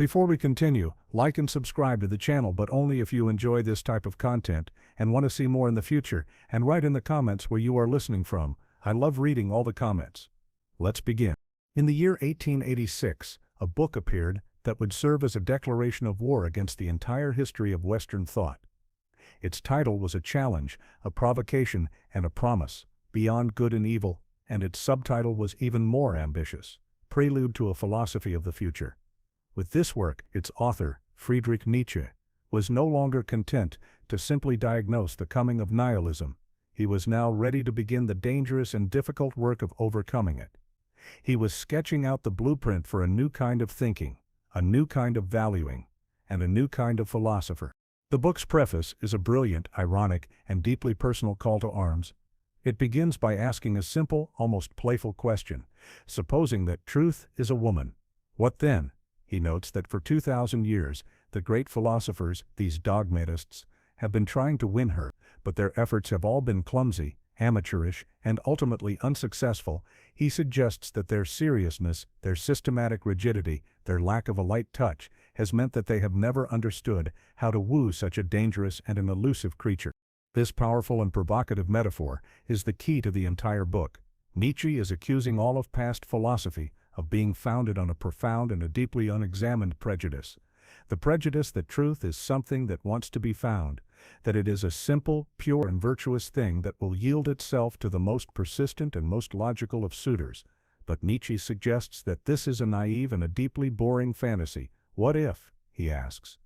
Before we continue, like and subscribe to the channel, but only if you enjoy this type of content and want to see more in the future, and write in the comments where you are listening from. I love reading all the comments. Let's begin. In the year 1886, a book appeared that would serve as a declaration of war against the entire history of Western thought. Its title was a challenge, a provocation, and a promise, Beyond Good and Evil, and its subtitle was even more ambitious, Prelude to a Philosophy of the Future. With this work, its author, Friedrich Nietzsche, was no longer content to simply diagnose the coming of nihilism. He was now ready to begin the dangerous and difficult work of overcoming it. He was sketching out the blueprint for a new kind of thinking, a new kind of valuing, and a new kind of philosopher. The book's preface is a brilliant, ironic, and deeply personal call to arms. It begins by asking a simple, almost playful question. Supposing that truth is a woman, what then? He notes that for 2,000 years, the great philosophers, these dogmatists, have been trying to win her, but their efforts have all been clumsy, amateurish, and ultimately unsuccessful. He suggests that their seriousness, their systematic rigidity, their lack of a light touch, has meant that they have never understood how to woo such a dangerous and an elusive creature. This powerful and provocative metaphor is the key to the entire book. Nietzsche is accusing all of past philosophy of being founded on a profound and a deeply unexamined prejudice. The prejudice that truth is something that wants to be found, that it is a simple, pure and virtuous thing that will yield itself to the most persistent and most logical of suitors. But Nietzsche suggests that this is a naive and a deeply boring fantasy. What if, he asks,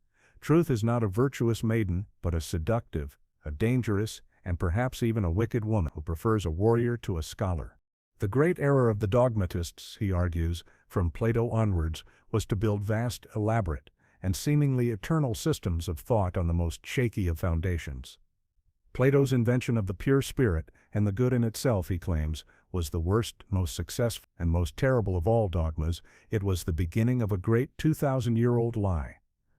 truth is not a virtuous maiden, but a seductive, a dangerous, and perhaps even a wicked woman who prefers a warrior to a scholar? The great error of the dogmatists, he argues, from Plato onwards, was to build vast, elaborate, and seemingly eternal systems of thought on the most shaky of foundations. Plato's invention of the pure spirit and the good in itself, he claims, was the worst, most successful, and most terrible of all dogmas. It was the beginning of a great 2,000-year-old lie.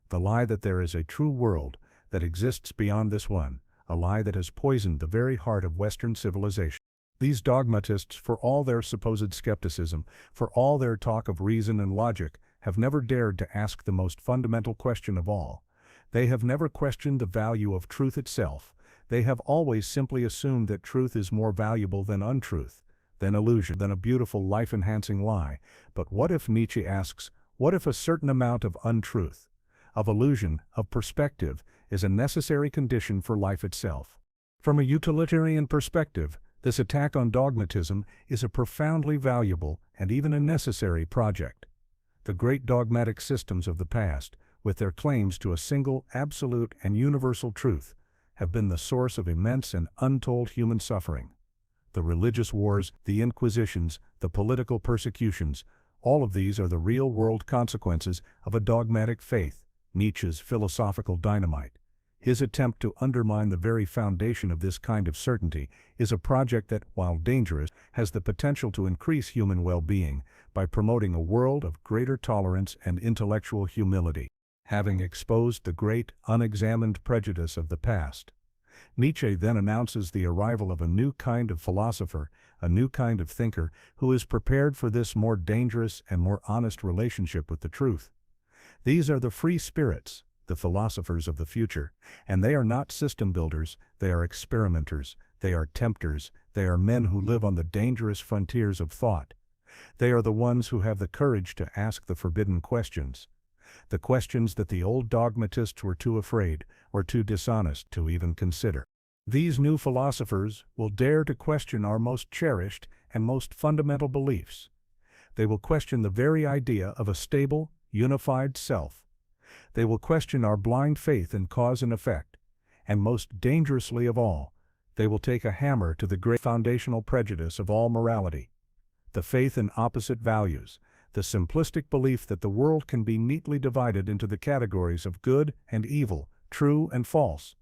The lie that there is a true world that exists beyond this one, a lie that has poisoned the very heart of Western civilization. These dogmatists, for all their supposed skepticism, for all their talk of reason and logic, have never dared to ask the most fundamental question of all. They have never questioned the value of truth itself. They have always simply assumed that truth is more valuable than untruth, than illusion, than a beautiful life-enhancing lie. But what if, Nietzsche asks, what if a certain amount of untruth, of illusion, of perspective, is a necessary condition for life itself? From a utilitarian perspective, this attack on dogmatism is a profoundly valuable and even a necessary project. The great dogmatic systems of the past, with their claims to a single, absolute, and universal truth, have been the source of immense and untold human suffering. The religious wars, the inquisitions, the political persecutions, all of these are the real-world consequences of a dogmatic faith, Nietzsche's philosophical dynamite. His attempt to undermine the very foundation of this kind of certainty is a project that, while dangerous, has the potential to increase human well-being by promoting a world of greater tolerance and intellectual humility. Having exposed the great, unexamined prejudice of the past, Nietzsche then announces the arrival of a new kind of philosopher, a new kind of thinker, who is prepared for this more dangerous and more honest relationship with the truth. These are the free spirits, the philosophers of the future, and they are not system builders, they are experimenters, they are tempters, they are men who live on the dangerous frontiers of thought. They are the ones who have the courage to ask the forbidden questions, the questions that the old dogmatists were too afraid or too dishonest to even consider. These new philosophers will dare to question our most cherished and most fundamental beliefs. They will question the very idea of a stable, unified self. They will question our blind faith in cause and effect, and most dangerously of all, they will take a hammer to the great foundational prejudice of all morality, the faith in opposite values, the simplistic belief that the world can be neatly divided into the categories of good and evil, true and false.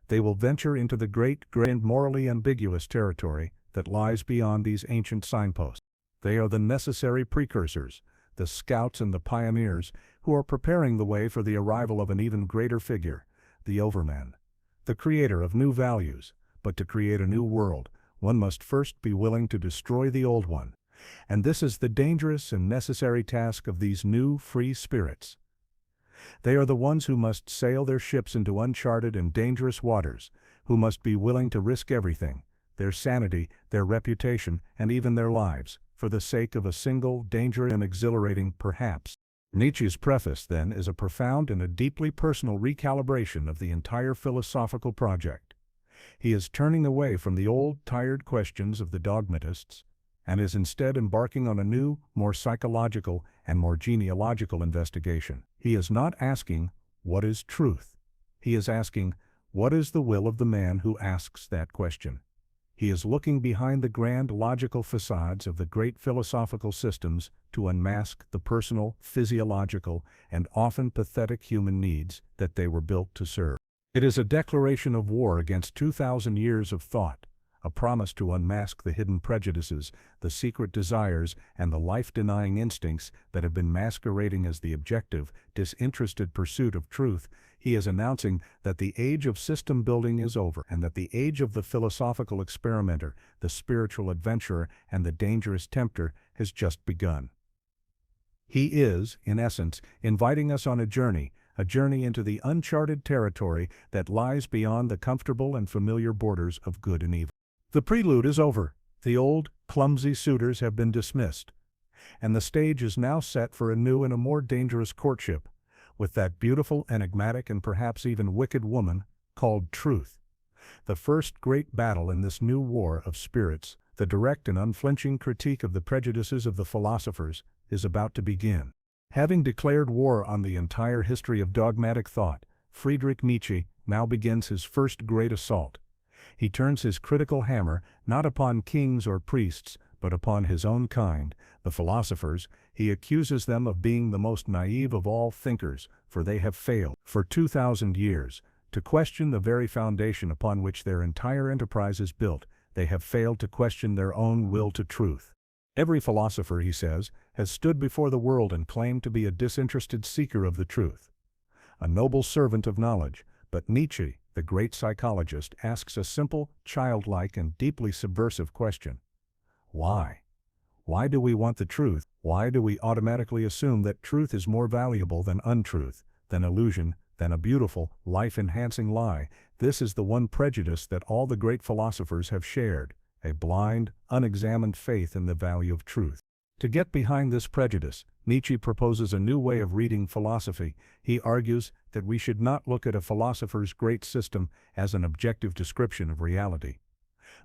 They will venture into the great, gray and morally ambiguous territory that lies beyond these ancient signposts. They are the necessary precursors, the scouts and the pioneers, who are preparing the way for the arrival of an even greater figure, the overman, the creator of new values. But to create a new world, one must first be willing to destroy the old one. And this is the dangerous and necessary task of these new free spirits. They are the ones who must sail their ships into uncharted and dangerous waters, who must be willing to risk everything, their sanity, their reputation, and even their lives, for the sake of a single, dangerous and exhilarating perhaps. Nietzsche's preface, then, is a profound and a deeply personal recalibration of the entire philosophical project. He is turning away from the old, tired questions of the dogmatists, and is instead embarking on a new, more psychological and more genealogical investigation. He is not asking, "What is truth?" He is asking, "What is the will of the man who asks that question?" He is looking behind the grand logical facades of the great philosophical systems to unmask the personal, physiological, and often pathetic human needs that they were built to serve. It is a declaration of war against 2,000 years of thought, a promise to unmask the hidden prejudices, the secret desires, and the life-denying instincts that have been masquerading as the objective, disinterested pursuit of truth. He is announcing that the age of system building is over, and that the age of the philosophical experimenter, the spiritual adventurer, and the dangerous tempter has just begun. He is, in essence, inviting us on a journey into the uncharted territory that lies beyond the comfortable and familiar borders of good and evil. The prelude is over. The old, clumsy suitors have been dismissed, and the stage is now set for a new and a more dangerous courtship, with that beautiful, enigmatic, and perhaps even wicked woman called Truth. The first great battle in this new war of spirits, the direct and unflinching critique of the prejudices of the philosophers, is about to begin. Having declared war on the entire history of dogmatic thought, Friedrich Nietzsche now begins his first great assault. He turns his critical hammer not upon kings or priests, but upon his own kind, the philosophers. He accuses them of being the most naive of all thinkers, for they have failed, for 2,000 years, to question the very foundation upon which their entire enterprise is built. They have failed to question their own will to truth. Every philosopher, he says, has stood before the world and claimed to be a disinterested seeker of the truth, a noble servant of knowledge, but Nietzsche, the great psychologist, asks a simple, childlike, and deeply subversive question. Why? Why do we want the truth? Why do we automatically assume that truth is more valuable than untruth, than illusion, than a beautiful, life-enhancing lie? This is the one prejudice that all the great philosophers have shared, a blind, unexamined faith in the value of truth. To get behind this prejudice, Nietzsche proposes a new way of reading philosophy. He argues that we should not look at a philosopher's great system as an objective description of reality,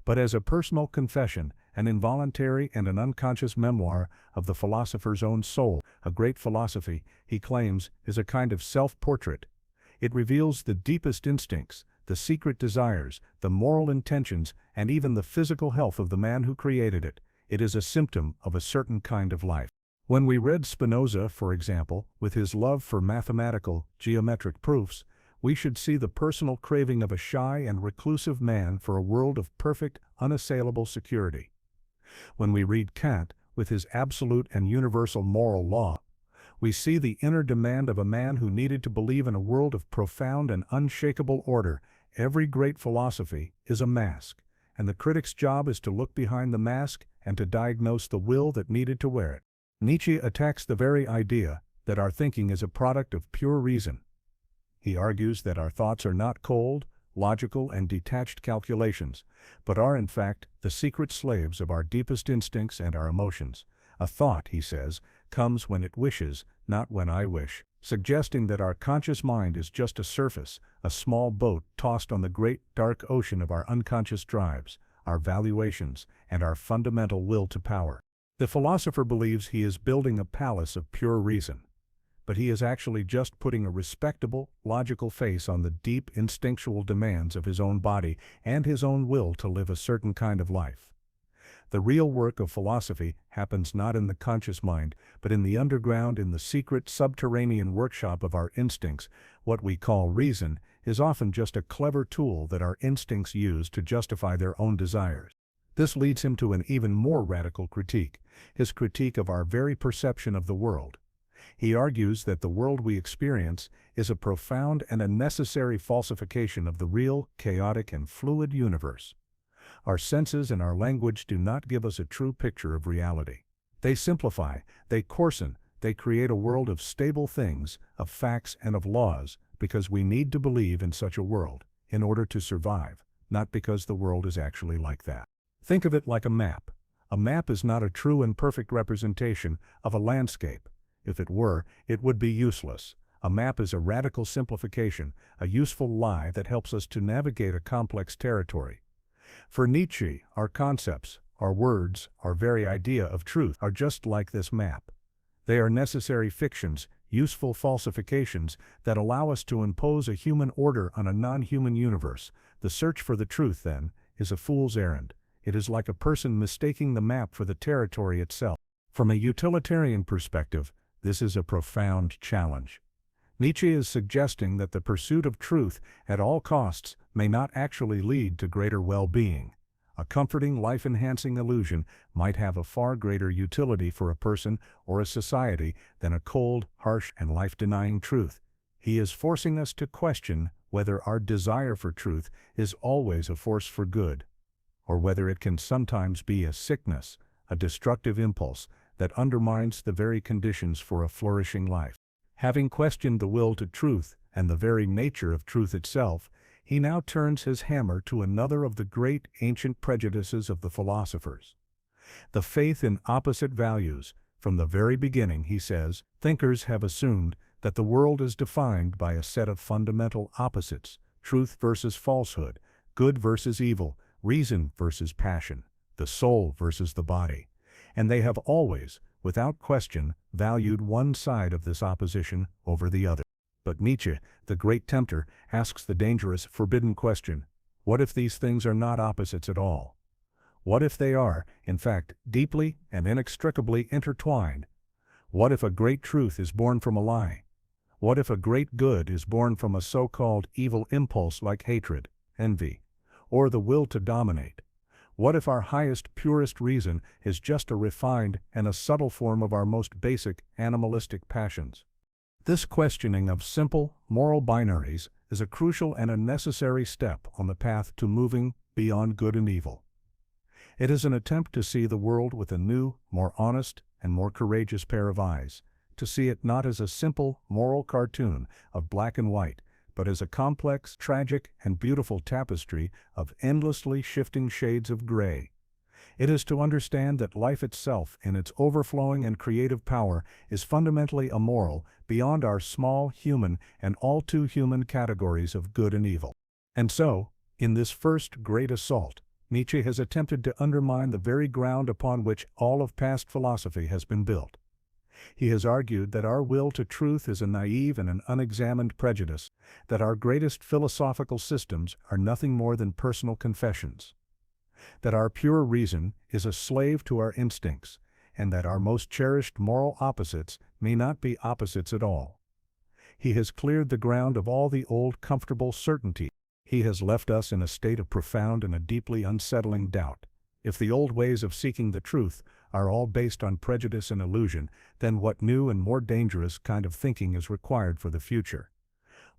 but as a personal confession, an involuntary and an unconscious memoir of the philosopher's own soul. A great philosophy, he claims, is a kind of self-portrait. It reveals the deepest instincts, the secret desires, the moral intentions, and even the physical health of the man who created it. It is a symptom of a certain kind of life. When we read Spinoza, for example, with his love for mathematical, geometric proofs, we should see the personal craving of a shy and reclusive man for a world of perfect, unassailable security. When we read Kant, with his absolute and universal moral law, we see the inner demand of a man who needed to believe in a world of profound and unshakable order. Every great philosophy is a mask, and the critic's job is to look behind the mask and to diagnose the will that needed to wear it. Nietzsche attacks the very idea that our thinking is a product of pure reason. He argues that our thoughts are not cold, logical, and detached calculations, but are in fact the secret slaves of our deepest instincts and our emotions. A thought, he says, comes when it wishes, not when I wish, suggesting that our conscious mind is just a surface, a small boat tossed on the great dark ocean of our unconscious drives, our valuations, and our fundamental will to power. The philosopher believes he is building a palace of pure reason, but he is actually just putting a respectable, logical face on the deep instinctual demands of his own body and his own will to live a certain kind of life. The real work of philosophy happens not in the conscious mind, but in the underground, in the secret subterranean workshop of our instincts. What we call reason is often just a clever tool that our instincts use to justify their own desires. This leads him to an even more radical critique, his critique of our very perception of the world. He argues that the world we experience is a profound and a necessary falsification of the real, chaotic, and fluid universe. Our senses and our language do not give us a true picture of reality. They simplify, they coarsen, They create a world of stable things, of facts and of laws, because we need to believe in such a world, in order to survive, not because the world is actually like that. Think of it like a map. A map is not a true and perfect representation of a landscape. If it were, it would be useless. A map is a radical simplification, a useful lie that helps us to navigate a complex territory. For Nietzsche, our concepts, our words, our very idea of truth are just like this map. They are necessary fictions, useful falsifications that allow us to impose a human order on a non-human universe. The search for the truth, then, is a fool's errand. It is like a person mistaking the map for the territory itself. From a utilitarian perspective, this is a profound challenge. Nietzsche is suggesting that the pursuit of truth at all costs may not actually lead to greater well-being. A comforting, life-enhancing illusion might have a far greater utility for a person or a society than a cold, harsh, and life-denying truth. He is forcing us to question whether our desire for truth is always a force for good, or whether it can sometimes be a sickness, a destructive impulse that undermines the very conditions for a flourishing life. Having questioned the will to truth and the very nature of truth itself, he now turns his hammer to another of the great ancient prejudices of the philosophers. The faith in opposite values. From the very beginning, he says, thinkers have assumed that the world is defined by a set of fundamental opposites, truth versus falsehood, good versus evil, reason versus passion, the soul versus the body. And they have always, without question, valued one side of this opposition over the other. But Nietzsche, the great tempter, asks the dangerous, forbidden question, what if these things are not opposites at all? What if they are, in fact, deeply and inextricably intertwined? What if a great truth is born from a lie? What if a great good is born from a so-called evil impulse like hatred, envy, or the will to dominate? What if our highest, purest reason is just a refined and a subtle form of our most basic, animalistic passions? This questioning of simple, moral binaries is a crucial and a necessary step on the path to moving beyond good and evil. It is an attempt to see the world with a new, more honest, and more courageous pair of eyes, to see it not as a simple, moral cartoon of black and white, but as a complex, tragic, and beautiful tapestry of endlessly shifting shades of gray. It is to understand that life itself, in its overflowing and creative power, is fundamentally immoral, beyond our small, human, and all too human categories of good and evil. And so, in this first great assault, Nietzsche has attempted to undermine the very ground upon which all of past philosophy has been built. He has argued that our will to truth is a naive and an unexamined prejudice, that our greatest philosophical systems are nothing more than personal confessions, that our pure reason is a slave to our instincts, and that our most cherished moral opposites may not be opposites at all. He has cleared the ground of all the old comfortable certainty. He has left us in a state of profound and a deeply unsettling doubt. If the old ways of seeking the truth are all based on prejudice and illusion, then what new and more dangerous kind of thinking is required for the future?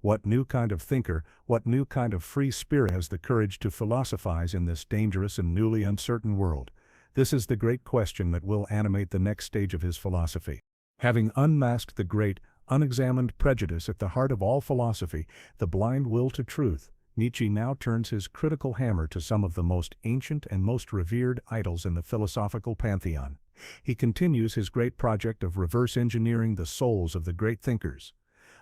What new kind of thinker, what new kind of free spirit has the courage to philosophize in this dangerous and newly uncertain world? This is the great question that will animate the next stage of his philosophy. Having unmasked the great, unexamined prejudice at the heart of all philosophy, the blind will to truth, Nietzsche now turns his critical hammer to some of the most ancient and most revered idols in the philosophical pantheon. He continues his great project of reverse engineering the souls of the great thinkers,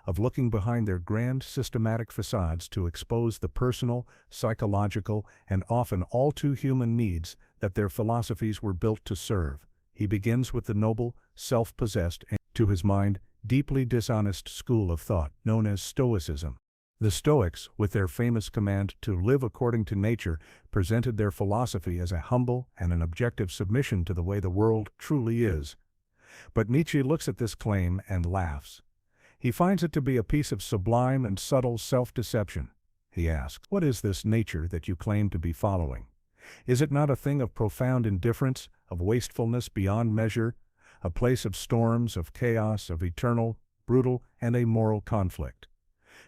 of looking behind their grand systematic facades to expose the personal, psychological, and often all too human needs that their philosophies were built to serve. He begins with the noble, self-possessed, and, to his mind, deeply dishonest school of thought known as Stoicism. The Stoics, with their famous command to live according to nature, presented their philosophy as a humble and an objective submission to the way the world truly is. But Nietzsche looks at this claim and laughs. He finds it to be a piece of sublime and subtle self-deception. He asks, what is this nature that you claim to be following? Is it not a thing of profound indifference, of wastefulness beyond measure, a place of storms, of chaos, of eternal, brutal, and amoral conflict?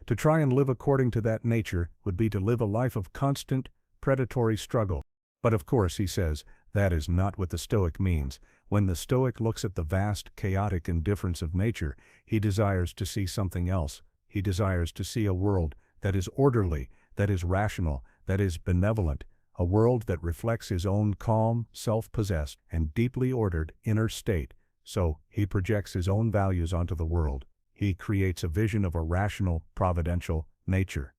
To try and live according to that nature would be to live a life of constant, predatory struggle. But of course, he says, that is not what the Stoic means When the Stoic looks at the vast, chaotic indifference of nature, he desires to see something else. He desires to see a world that is orderly, that is rational, that is benevolent, a world that reflects his own calm, self-possessed, and deeply ordered inner state. So, he projects his own values onto the world. He creates a vision of a rational, providential nature.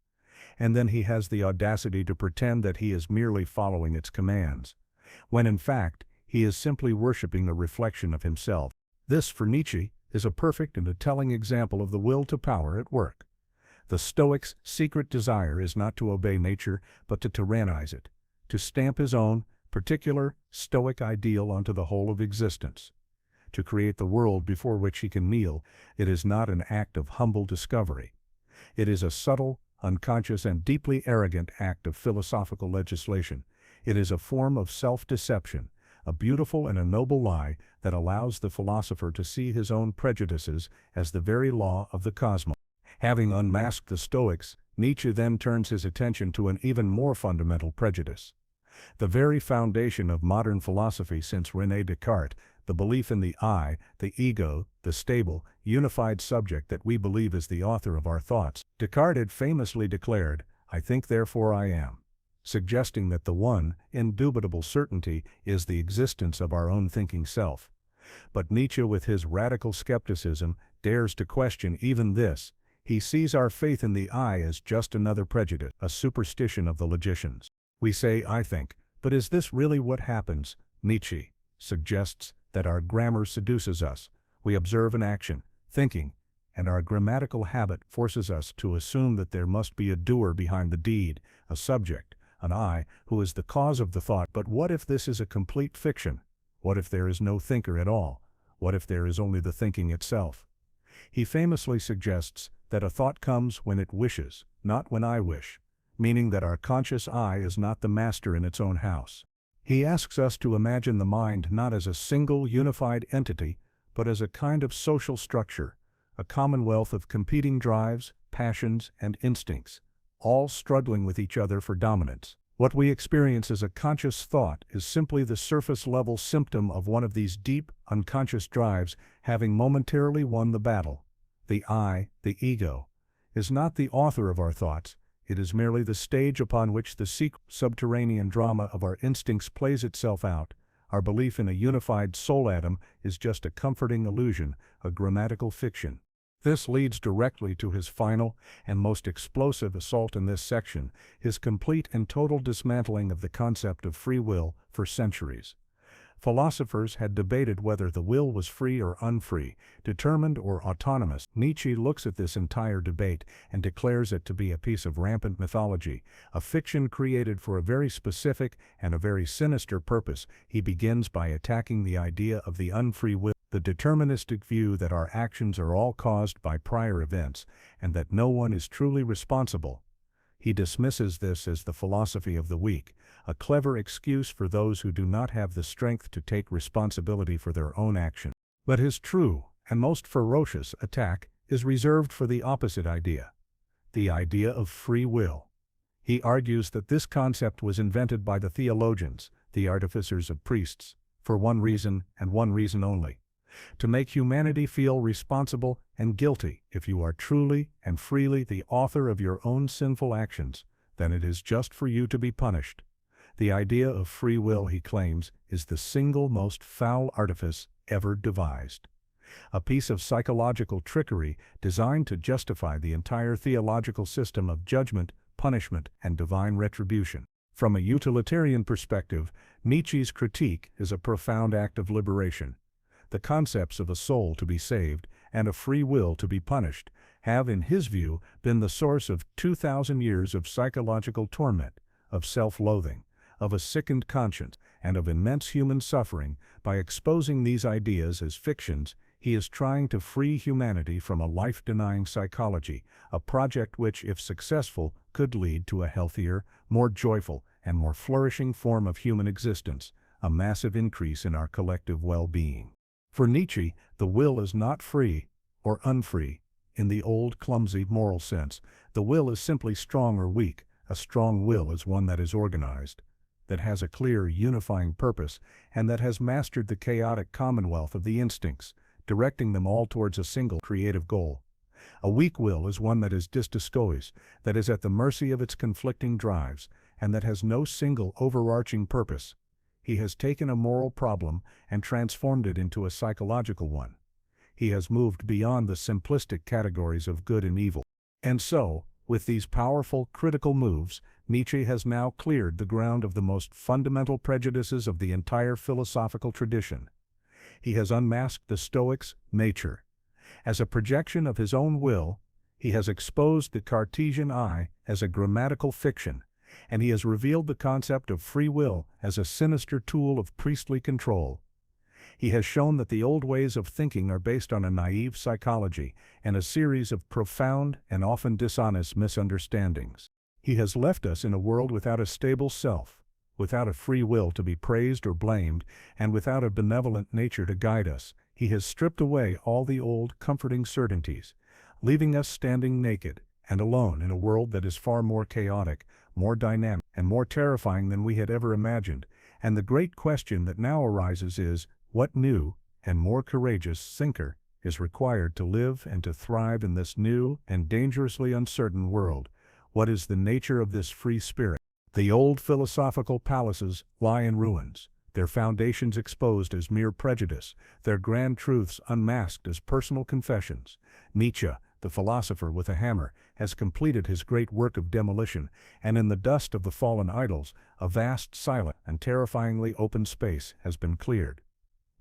And then he has the audacity to pretend that he is merely following its commands, when in fact, he is simply worshipping a reflection of himself. This, for Nietzsche, is a perfect and a telling example of the will to power at work. The Stoic's secret desire is not to obey nature, but to tyrannize it, to stamp his own, particular, Stoic ideal onto the whole of existence. To create the world before which he can kneel, it is not an act of humble discovery. It is a subtle, unconscious, and deeply arrogant act of philosophical legislation. It is a form of self-deception, a beautiful and a noble lie that allows the philosopher to see his own prejudices as the very law of the cosmos. Having unmasked the Stoics, Nietzsche then turns his attention to an even more fundamental prejudice. The very foundation of modern philosophy since René Descartes, the belief in the I, the ego, the stable, unified subject that we believe is the author of our thoughts. Descartes had famously declared, "I think therefore I am," suggesting that the one, indubitable certainty is the existence of our own thinking self. But Nietzsche, with his radical skepticism, dares to question even this. He sees our faith in the I as just another prejudice, a superstition of the logicians. We say "I think," but is this really what happens? Nietzsche suggests that our grammar seduces us. We observe an action, thinking, and our grammatical habit forces us to assume that there must be a doer behind the deed, a subject, an I, who is the cause of the thought. But what if this is a complete fiction? What if there is no thinker at all? What if there is only the thinking itself? He famously suggests that a thought comes when it wishes, not when I wish, meaning that our conscious I is not the master in its own house. He asks us to imagine the mind not as a single unified entity, but as a kind of social structure, a commonwealth of competing drives, passions, and instincts, all struggling with each other for dominance. What we experience as a conscious thought is simply the surface-level symptom of one of these deep, unconscious drives having momentarily won the battle. The I, the ego, is not the author of our thoughts. It is merely the stage upon which the secret subterranean drama of our instincts plays itself out. Our belief in a unified soul atom is just a comforting illusion, a grammatical fiction. This leads directly to his final and most explosive assault in this section, his complete and total dismantling of the concept of free will for centuries. Philosophers had debated whether the will was free or unfree, determined or autonomous. Nietzsche looks at this entire debate and declares it to be a piece of rampant mythology, a fiction created for a very specific and a very sinister purpose. He begins by attacking the idea of the unfree will, the deterministic view that our actions are all caused by prior events and that no one is truly responsible. He dismisses this as the philosophy of the weak, a clever excuse for those who do not have the strength to take responsibility for their own action. But his true and most ferocious attack is reserved for the opposite idea, the idea of free will. He argues that this concept was invented by the theologians, the artificers of priests, for one reason and one reason only: to make humanity feel responsible and guilty. If you are truly and freely the author of your own sinful actions, then it is just for you to be punished. The idea of free will, he claims, is the single most foul artifice ever devised. A piece of psychological trickery designed to justify the entire theological system of judgment, punishment, and divine retribution. From a utilitarian perspective, Nietzsche's critique is a profound act of liberation. The concepts of a soul to be saved and a free will to be punished have, in his view, been the source of 2,000 years of psychological torment, of self-loathing, of a sickened conscience, and of immense human suffering. By exposing these ideas as fictions, he is trying to free humanity from a life-denying psychology, a project which, if successful, could lead to a healthier, more joyful, and more flourishing form of human existence, a massive increase in our collective well-being. For Nietzsche, the will is not free or unfree in the old, clumsy, moral sense. The will is simply strong or weak. A strong will is one that is organized. that has a clear, unifying purpose, and that has mastered the chaotic commonwealth of the instincts, directing them all towards a single creative goal. A weak will is one that is dysstoic, that is at the mercy of its conflicting drives, and that has no single overarching purpose. He has taken a moral problem and transformed it into a psychological one. He has moved beyond the simplistic categories of good and evil. And so, with these powerful, critical moves, Nietzsche has now cleared the ground of the most fundamental prejudices of the entire philosophical tradition. He has unmasked the Stoics' nature. As a projection of his own will, he has exposed the Cartesian I as a grammatical fiction, and he has revealed the concept of free will as a sinister tool of priestly control. He has shown that the old ways of thinking are based on a naive psychology and a series of profound and often dishonest misunderstandings. He has left us in a world without a stable self, without a free will to be praised or blamed, and without a benevolent nature to guide us. He has stripped away all the old, comforting certainties, leaving us standing naked and alone in a world that is far more chaotic, more dynamic, and more terrifying than we had ever imagined. And the great question that now arises is, what new and more courageous thinker is required to live and to thrive in this new and dangerously uncertain world? What is the nature of this free spirit? The old philosophical palaces lie in ruins, their foundations exposed as mere prejudice, their grand truths unmasked as personal confessions. Nietzsche, the philosopher with a hammer, has completed his great work of demolition, and in the dust of the fallen idols, a vast, silent, and terrifyingly open space has been cleared.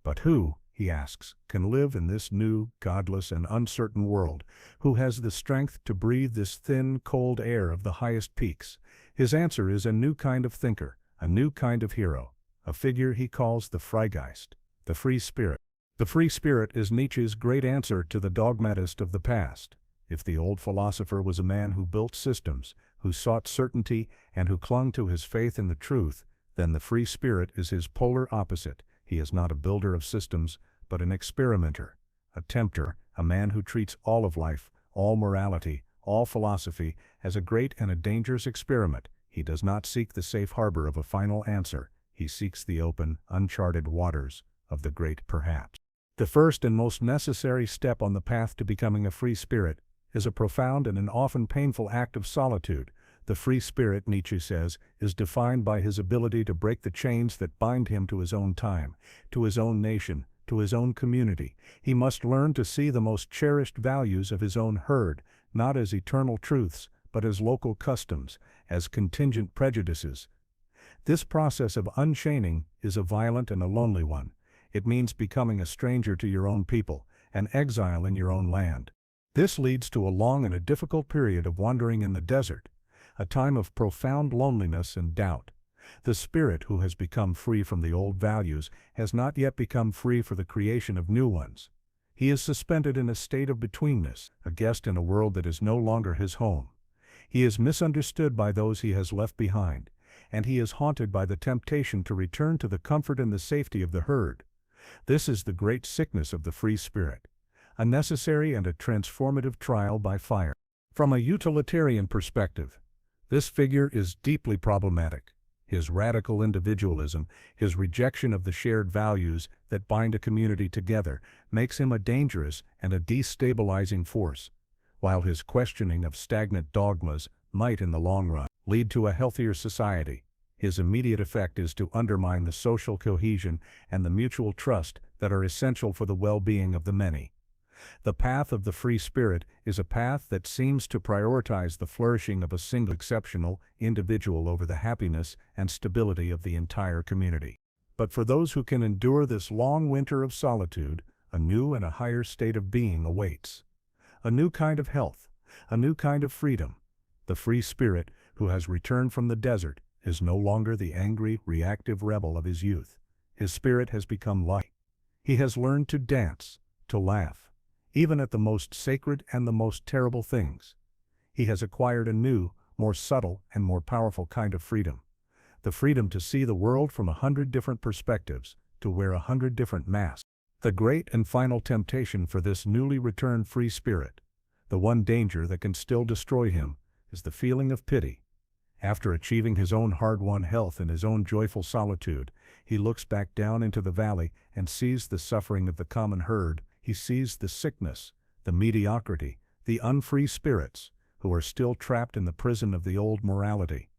But who, he asks, can live in this new, godless, and uncertain world? Who has the strength to breathe this thin, cold air of the highest peaks? His answer is a new kind of thinker, a new kind of hero, a figure he calls the Freigeist, the free spirit. The free spirit is Nietzsche's great answer to the dogmatist of the past. If the old philosopher was a man who built systems, who sought certainty, and who clung to his faith in the truth, then the free spirit is his polar opposite. He is not a builder of systems, but an experimenter, a tempter, a man who treats all of life, all morality, all philosophy, as a great and a dangerous experiment. He does not seek the safe harbor of a final answer. He seeks the open, uncharted waters of the great perhaps. The first and most necessary step on the path to becoming a free spirit is a profound and an often painful act of solitude. The free spirit, Nietzsche says, is defined by his ability to break the chains that bind him to his own time, to his own nation, to his own community. He must learn to see the most cherished values of his own herd, not as eternal truths, but as local customs, as contingent prejudices. This process of unchaining is a violent and a lonely one. It means becoming a stranger to your own people, an exile in your own land. This leads to a long and a difficult period of wandering in the desert, a time of profound loneliness and doubt. The spirit who has become free from the old values has not yet become free for the creation of new ones. He is suspended in a state of betweenness, a guest in a world that is no longer his home. He is misunderstood by those he has left behind, and he is haunted by the temptation to return to the comfort and the safety of the herd. This is the great sickness of the free spirit, a necessary and a transformative trial by fire. From a utilitarian perspective, this figure is deeply problematic. His radical individualism, his rejection of the shared values that bind a community together, makes him a dangerous and a destabilizing force, while his questioning of stagnant dogmas might in the long run lead to a healthier society. His immediate effect is to undermine the social cohesion and the mutual trust that are essential for the well-being of the many. The path of the free spirit is a path that seems to prioritize the flourishing of a single exceptional individual over the happiness and stability of the entire community. But for those who can endure this long winter of solitude, a new and a higher state of being awaits. A new kind of health, a new kind of freedom. The free spirit, who has returned from the desert, is no longer the angry, reactive rebel of his youth. His spirit has become light. He has learned to dance, to laugh, even at the most sacred and the most terrible things. He has acquired a new, more subtle and more powerful kind of freedom. The freedom to see the world from 100 different perspectives, to wear 100 different masks. The great and final temptation for this newly returned free spirit, the one danger that can still destroy him, is the feeling of pity. After achieving his own hard-won health in his own joyful solitude, he looks back down into the valley and sees the suffering of the common herd. He sees the sickness, the mediocrity, the unfree spirits, who are still trapped in the prison of the old morality.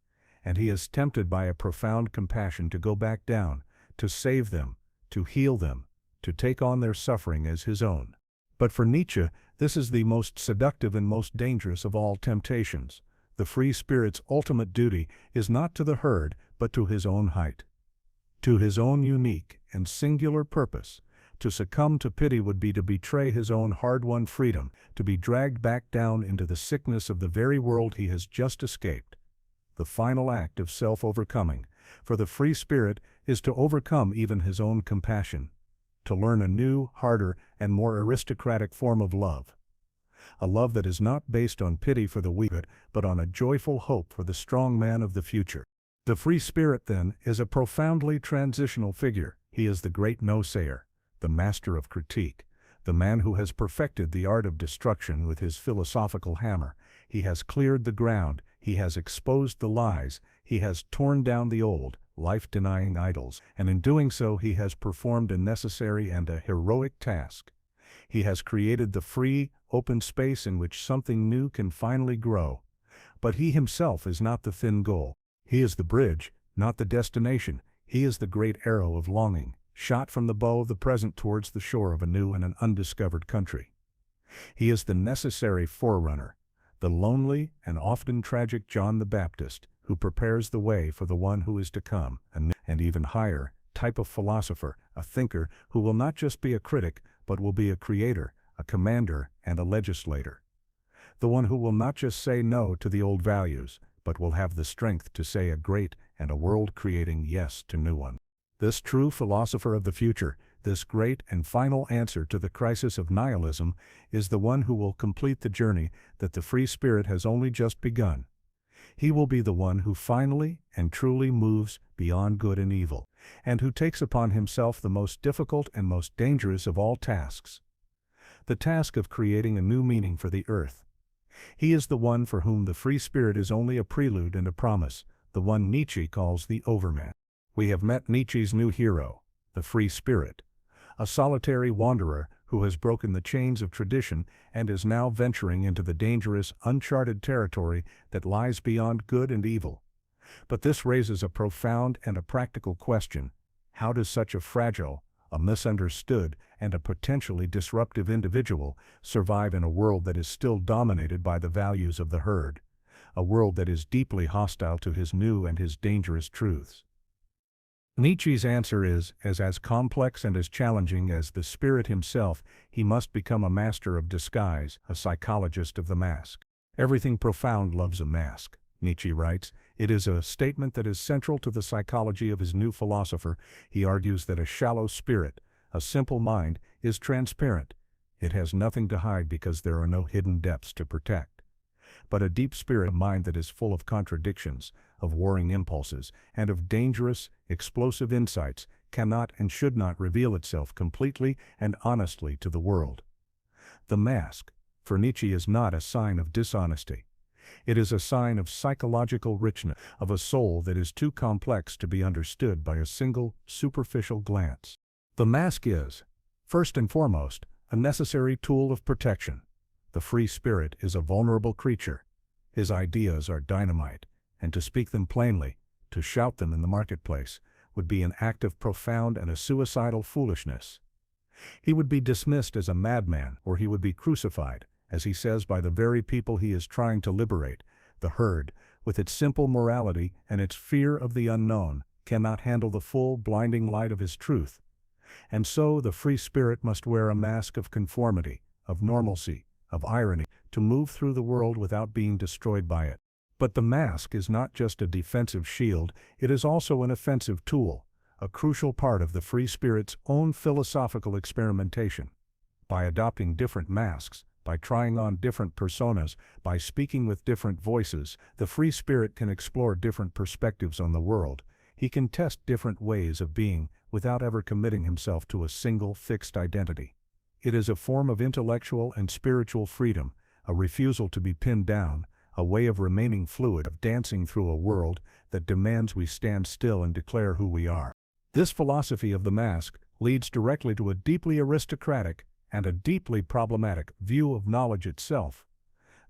And he is tempted by a profound compassion to go back down, to save them, to heal them, to take on their suffering as his own. But for Nietzsche, this is the most seductive and most dangerous of all temptations. The free spirit's ultimate duty is not to the herd, but to his own height, to his own unique and singular purpose. To succumb to pity would be to betray his own hard-won freedom, to be dragged back down into the sickness of the very world he has just escaped. The final act of self-overcoming, for the free spirit, is to overcome even his own compassion, to learn a new, harder, and more aristocratic form of love. A love that is not based on pity for the weak, but on a joyful hope for the strong man of the future. The free spirit, then, is a profoundly transitional figure. He is the great no-sayer, the master of critique, the man who has perfected the art of destruction with his philosophical hammer. He has cleared the ground, he has exposed the lies, he has torn down the old, life-denying idols, and in doing so he has performed a necessary and a heroic task. He has created the free, open space in which something new can finally grow. But he himself is not the thin goal. He is the bridge, not the destination. He is the great arrow of longing, shot from the bow of the present towards the shore of a new and an undiscovered country. He is the necessary forerunner, the lonely and often tragic John the Baptist, who prepares the way for the one who is to come, and even higher type of philosopher, a thinker who will not just be a critic, but will be a creator, a commander, and a legislator. The one who will not just say no to the old values, but will have the strength to say a great and a world-creating yes to new ones. This true philosopher of the future, this great and final answer to the crisis of nihilism, is the one who will complete the journey that the free spirit has only just begun. He will be the one who finally and truly moves beyond good and evil, and who takes upon himself the most difficult and most dangerous of all tasks, the task of creating a new meaning for the earth. He is the one for whom the free spirit is only a prelude and a promise, the one Nietzsche calls the overman. We have met Nietzsche's new hero, the free spirit, a solitary wanderer who has broken the chains of tradition and is now venturing into the dangerous, uncharted territory that lies beyond good and evil. But this raises a profound and a practical question. How does such a fragile, a misunderstood, and a potentially disruptive individual survive in a world that is still dominated by the values of the herd, a world that is deeply hostile to his new and his dangerous truths? Nietzsche's answer is, as complex and as challenging as the spirit himself. He must become a master of disguise, a psychologist of the mask. Everything profound loves a mask, Nietzsche writes. It is a statement that is central to the psychology of his new philosopher. He argues that a shallow spirit, a simple mind, is transparent. It has nothing to hide because there are no hidden depths to protect. But a deep spirit, a mind that is full of contradictions, of warring impulses, and of dangerous, explosive insights, cannot and should not reveal itself completely and honestly to the world. The mask, for Nietzsche, is not a sign of dishonesty. It is a sign of psychological richness, of a soul that is too complex to be understood by a single, superficial glance. The mask is, first and foremost, a necessary tool of protection. The free spirit is a vulnerable creature. His ideas are dynamite, and to speak them plainly, to shout them in the marketplace, would be an act of profound and a suicidal foolishness. He would be dismissed as a madman, or he would be crucified, as he says, by the very people he is trying to liberate. The herd, with its simple morality and its fear of the unknown, cannot handle the full, blinding light of his truth. And so the free spirit must wear a mask of conformity, of normalcy, of irony, to move through the world without being destroyed by it. But the mask is not just a defensive shield, it is also an offensive tool, a crucial part of the free spirit's own philosophical experimentation. By adopting different masks, by trying on different personas, by speaking with different voices, the free spirit can explore different perspectives on the world. He can test different ways of being without ever committing himself to a single fixed identity. It is a form of intellectual and spiritual freedom, a refusal to be pinned down, a way of remaining fluid, of dancing through a world that demands we stand still and declare who we are. This philosophy of the mask leads directly to a deeply aristocratic and a deeply problematic view of knowledge itself,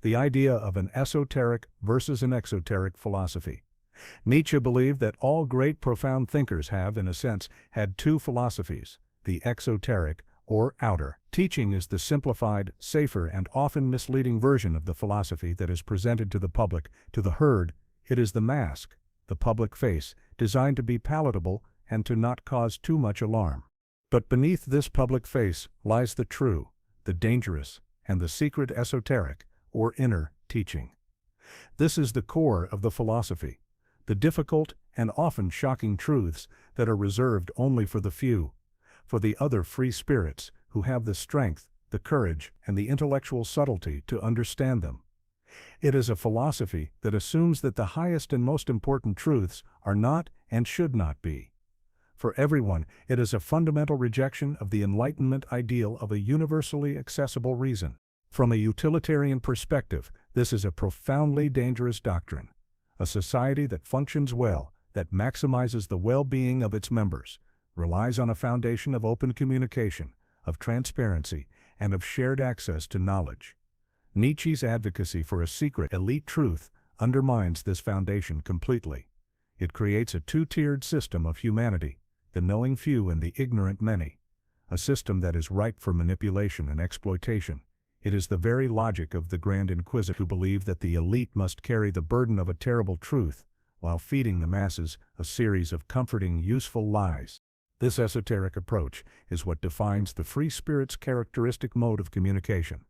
the idea of an esoteric versus an exoteric philosophy. Nietzsche believed that all great profound thinkers have, in a sense, had two philosophies, the exoteric or outer. Teaching is the simplified, safer, and often misleading version of the philosophy that is presented to the public. To the herd, it is the mask, the public face, designed to be palatable and to not cause too much alarm. But beneath this public face lies the true, the dangerous, and the secret esoteric, or inner, teaching. This is the core of the philosophy, the difficult and often shocking truths that are reserved only for the few, for the other free spirits who have the strength, the courage, and the intellectual subtlety to understand them. It is a philosophy that assumes that the highest and most important truths are not and should not be. For everyone, it is a fundamental rejection of the Enlightenment ideal of a universally accessible reason. From a utilitarian perspective, this is a profoundly dangerous doctrine. A society that functions well, that maximizes the well-being of its members, relies on a foundation of open communication, of transparency, and of shared access to knowledge. Nietzsche's advocacy for a secret, elite truth undermines this foundation completely. It creates a two-tiered system of humanity, the knowing few and the ignorant many, a system that is ripe for manipulation and exploitation. It is the very logic of the Grand Inquisitor who believed that the elite must carry the burden of a terrible truth, while feeding the masses a series of comforting, useful lies. This esoteric approach is what defines the free spirit's characteristic mode of communication.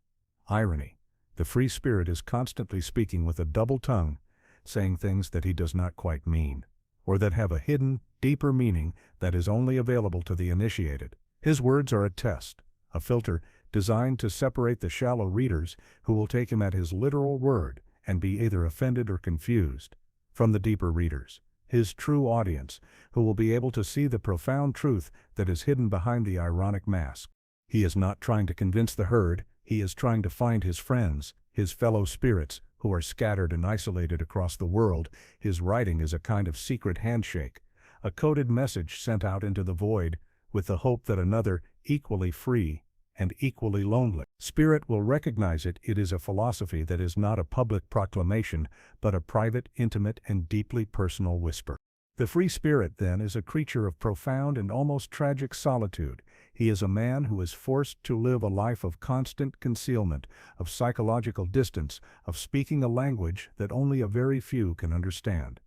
Irony. The free spirit is constantly speaking with a double tongue, saying things that he does not quite mean, or that have a hidden, deeper meaning that is only available to the initiated. His words are a test, a filter designed to separate the shallow readers who will take him at his literal word and be either offended or confused, from the deeper readers, his true audience, who will be able to see the profound truth that is hidden behind the ironic mask. He is not trying to convince the herd, he is trying to find his friends, his fellow spirits, who are scattered and isolated across the world. His writing is a kind of secret handshake, a coded message sent out into the void, with the hope that another, equally free and equally lonely spirit will recognize it. It is a philosophy that is not a public proclamation, but a private, intimate, and deeply personal whisper. The free spirit, then, is a creature of profound and almost tragic solitude. He is a man who is forced to live a life of constant concealment, of psychological distance, of speaking a language that only a very few can understand.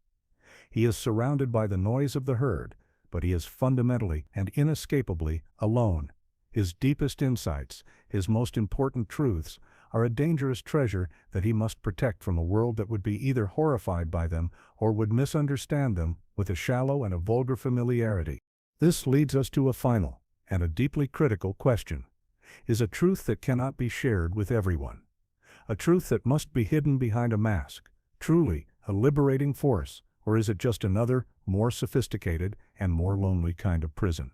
He is surrounded by the noise of the herd, but he is fundamentally and inescapably alone. His deepest insights, his most important truths, are a dangerous treasure that he must protect from a world that would be either horrified by them or would misunderstand them with a shallow and a vulgar familiarity. This leads us to a final and a deeply critical question. Is a truth that cannot be shared with everyone, a truth that must be hidden behind a mask, truly a liberating force, or is it just another, more sophisticated and more lonely kind of prison?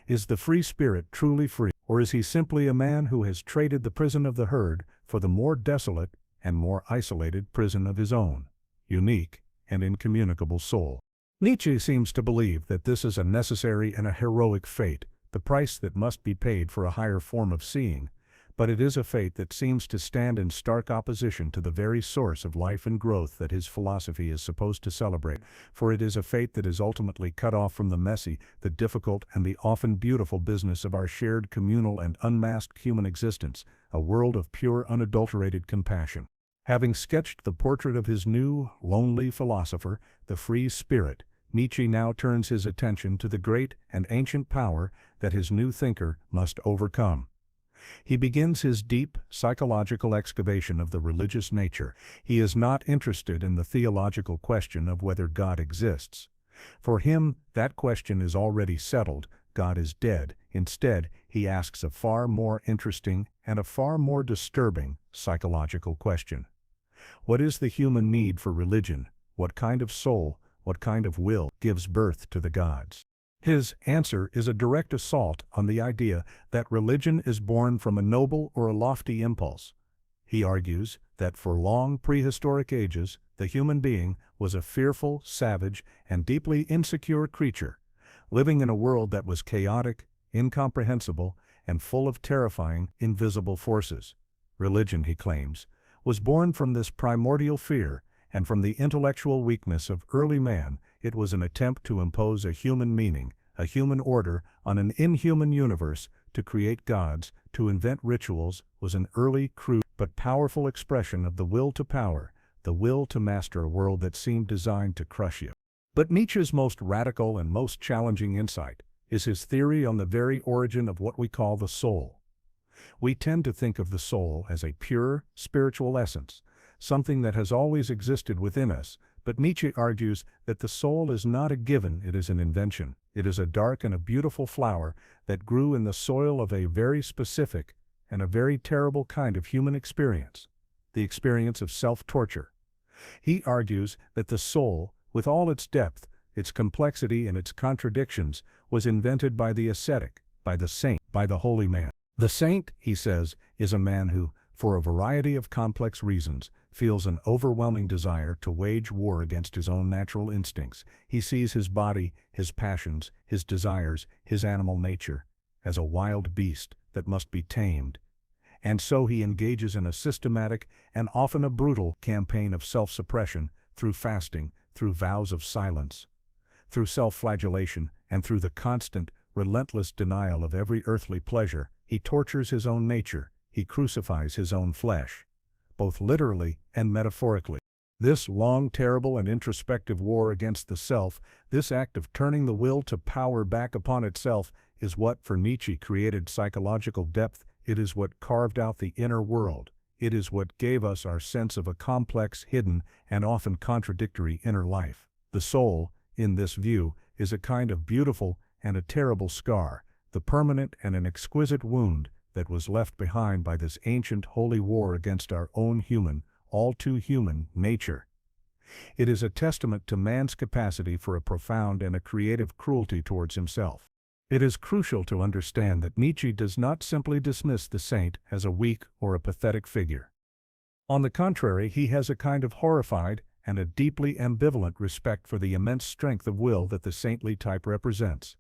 Is the free spirit truly free, or is he simply a man who has traded the prison of the herd for the more desolate and more isolated prison of his own, unique and incommunicable soul? Nietzsche seems to believe that this is a necessary and a heroic fate, the price that must be paid for a higher form of seeing, but it is a fate that seems to stand in stark opposition to the very source of life and growth that his philosophy is supposed to celebrate, for it is a fate that is ultimately cut off from the messy, the difficult, and the often beautiful business of our shared communal and unmasked human existence, a world of pure unadulterated compassion. Having sketched the portrait of his new, lonely philosopher, the free spirit, Nietzsche now turns his attention to the great and ancient power that his new thinker must overcome. He begins his deep, psychological excavation of the religious nature. He is not interested in the theological question of whether God exists. For him, that question is already settled. God is dead. Instead, he asks a far more interesting and a far more disturbing psychological question. What is the human need for religion? What kind of soul, what kind of will gives birth to the gods? His answer is a direct assault on the idea that religion is born from a noble or a lofty impulse. He argues that for long prehistoric ages, the human being was a fearful, savage, and deeply insecure creature, living in a world that was chaotic, incomprehensible, and full of terrifying, invisible forces. Religion, he claims, was born from this primordial fear, and from the intellectual weakness of early man, it was an attempt to impose a human meaning, a human order, on an inhuman universe. To create gods, to invent rituals, was an early, crude, but powerful expression of the will to power, the will to master a world that seemed designed to crush you. But Nietzsche's most radical and most challenging insight is his theory on the very origin of what we call the soul. We tend to think of the soul as a pure, spiritual essence, something that has always existed within us, but Nietzsche argues that the soul is not a given, it is an invention. It is a dark and a beautiful flower that grew in the soil of a very specific and a very terrible kind of human experience, the experience of self-torture. He argues that the soul, with all its depth, its complexity and its contradictions, was invented by the ascetic, by the saint, by the holy man. The saint, he says, is a man who, for a variety of complex reasons, feels an overwhelming desire to wage war against his own natural instincts. He sees his body, his passions, his desires, his animal nature, as a wild beast that must be tamed. And so he engages in a systematic and often a brutal campaign of self-suppression through fasting, through vows of silence, through self-flagellation, and through the constant, relentless denial of every earthly pleasure. He tortures his own nature, he crucifies his own flesh, both literally and metaphorically. This long, terrible, and introspective war against the self, this act of turning the will to power back upon itself, is what, for Nietzsche, created psychological depth. It is what carved out the inner world. It is what gave us our sense of a complex, hidden, and often contradictory inner life. The soul, in this view, is a kind of beautiful and a terrible scar, the permanent and an exquisite wound that was left behind by this ancient holy war against our own human, all too human, nature. It is a testament to man's capacity for a profound and a creative cruelty towards himself. It is crucial to understand that Nietzsche does not simply dismiss the saint as a weak or a pathetic figure. On the contrary, he has a kind of horrified and a deeply ambivalent respect for the immense strength of will that the saintly type represents.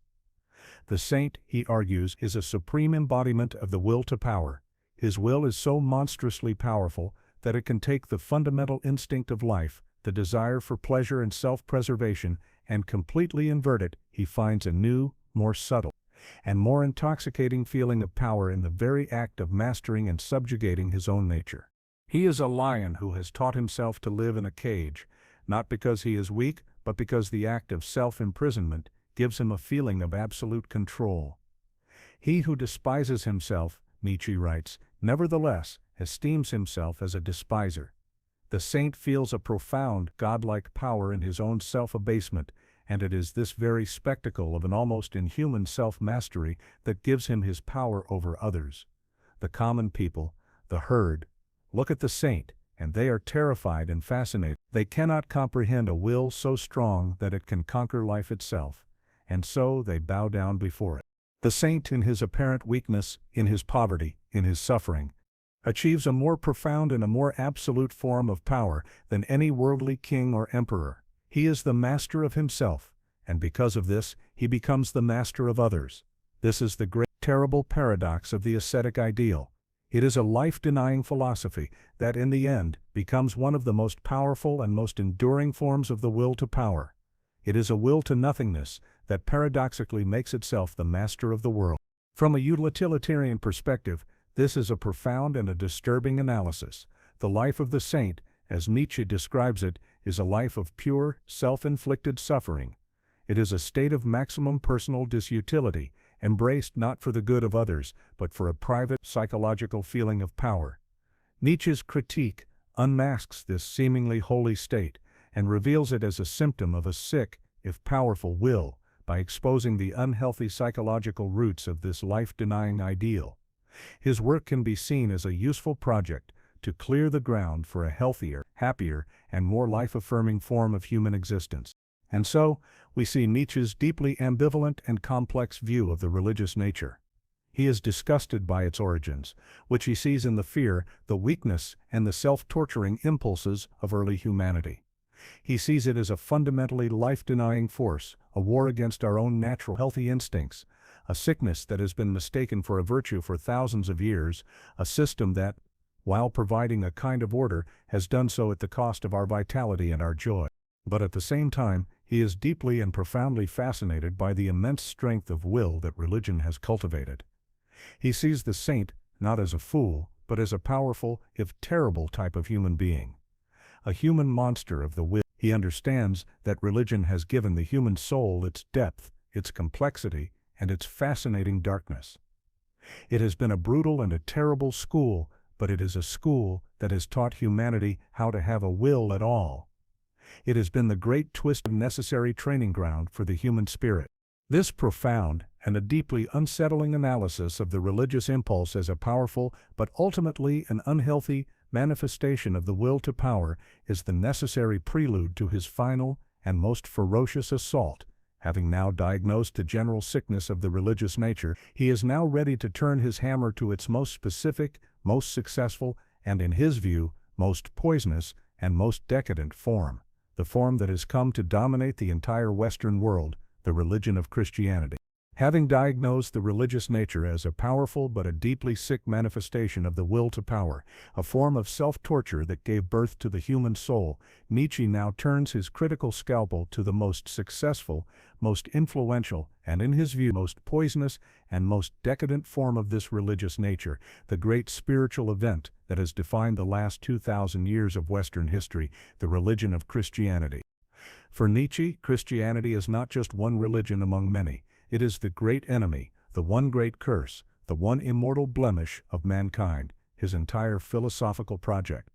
The saint, he argues, is a supreme embodiment of the will to power. His will is so monstrously powerful that it can take the fundamental instinct of life, the desire for pleasure and self-preservation, and completely invert it. He finds a new, more subtle, and more intoxicating feeling of power in the very act of mastering and subjugating his own nature. He is a lion who has taught himself to live in a cage, not because he is weak, but because the act of self-imprisonment gives him a feeling of absolute control. He who despises himself, Nietzsche writes, nevertheless esteems himself as a despiser. The saint feels a profound, godlike power in his own self-abasement, and it is this very spectacle of an almost inhuman self-mastery that gives him his power over others. The common people, the herd, look at the saint, and they are terrified and fascinated. They cannot comprehend a will so strong that it can conquer life itself, and so they bow down before it. The saint, in his apparent weakness, in his poverty, in his suffering, achieves a more profound and a more absolute form of power than any worldly king or emperor. He is the master of himself, and because of this, he becomes the master of others. This is the great, terrible paradox of the ascetic ideal. It is a life-denying philosophy that, in the end, becomes one of the most powerful and most enduring forms of the will to power. It is a will to nothingness that paradoxically makes itself the master of the world. From a utilitarian perspective, this is a profound and a disturbing analysis. The life of the saint, as Nietzsche describes it, is a life of pure, self-inflicted suffering. It is a state of maximum personal disutility, embraced not for the good of others, but for a private, psychological feeling of power. Nietzsche's critique unmasks this seemingly holy state and reveals it as a symptom of a sick, if powerful, will, by exposing the unhealthy psychological roots of this life-denying ideal. His work can be seen as a useful project to clear the ground for a healthier, happier, and more life-affirming form of human existence. And so, we see Nietzsche's deeply ambivalent and complex view of the religious nature. He is disgusted by its origins, which he sees in the fear, the weakness, and the self-torturing impulses of early humanity. He sees it as a fundamentally life-denying force, a war against our own natural healthy instincts, a sickness that has been mistaken for a virtue for thousands of years, a system that, while providing a kind of order, has done so at the cost of our vitality and our joy. But at the same time, he is deeply and profoundly fascinated by the immense strength of will that religion has cultivated. He sees the saint not as a fool, but as a powerful, if terrible, type of human being. A human monster of the will. He understands that religion has given the human soul its depth, its complexity, and its fascinating darkness. It has been a brutal and a terrible school, but it is a school that has taught humanity how to have a will at all. It has been the great twist and necessary training ground for the human spirit. This profound and a deeply unsettling analysis of the religious impulse as a powerful but ultimately an unhealthy manifestation of the will to power is the necessary prelude to his final and most ferocious assault. Having now diagnosed the general sickness of the religious nature, he is now ready to turn his hammer to its most specific, most successful, and in his view, most poisonous and most decadent form, the form that has come to dominate the entire Western world, the religion of Christianity. Having diagnosed the religious nature as a powerful but a deeply sick manifestation of the will to power, a form of self-torture that gave birth to the human soul, Nietzsche now turns his critical scalpel to the most successful, most influential, and in his view most poisonous and most decadent form of this religious nature, the great spiritual event that has defined the last 2,000 years of Western history, the religion of Christianity. For Nietzsche, Christianity is not just one religion among many. It is the great enemy, the one great curse, the one immortal blemish of mankind, his entire philosophical project.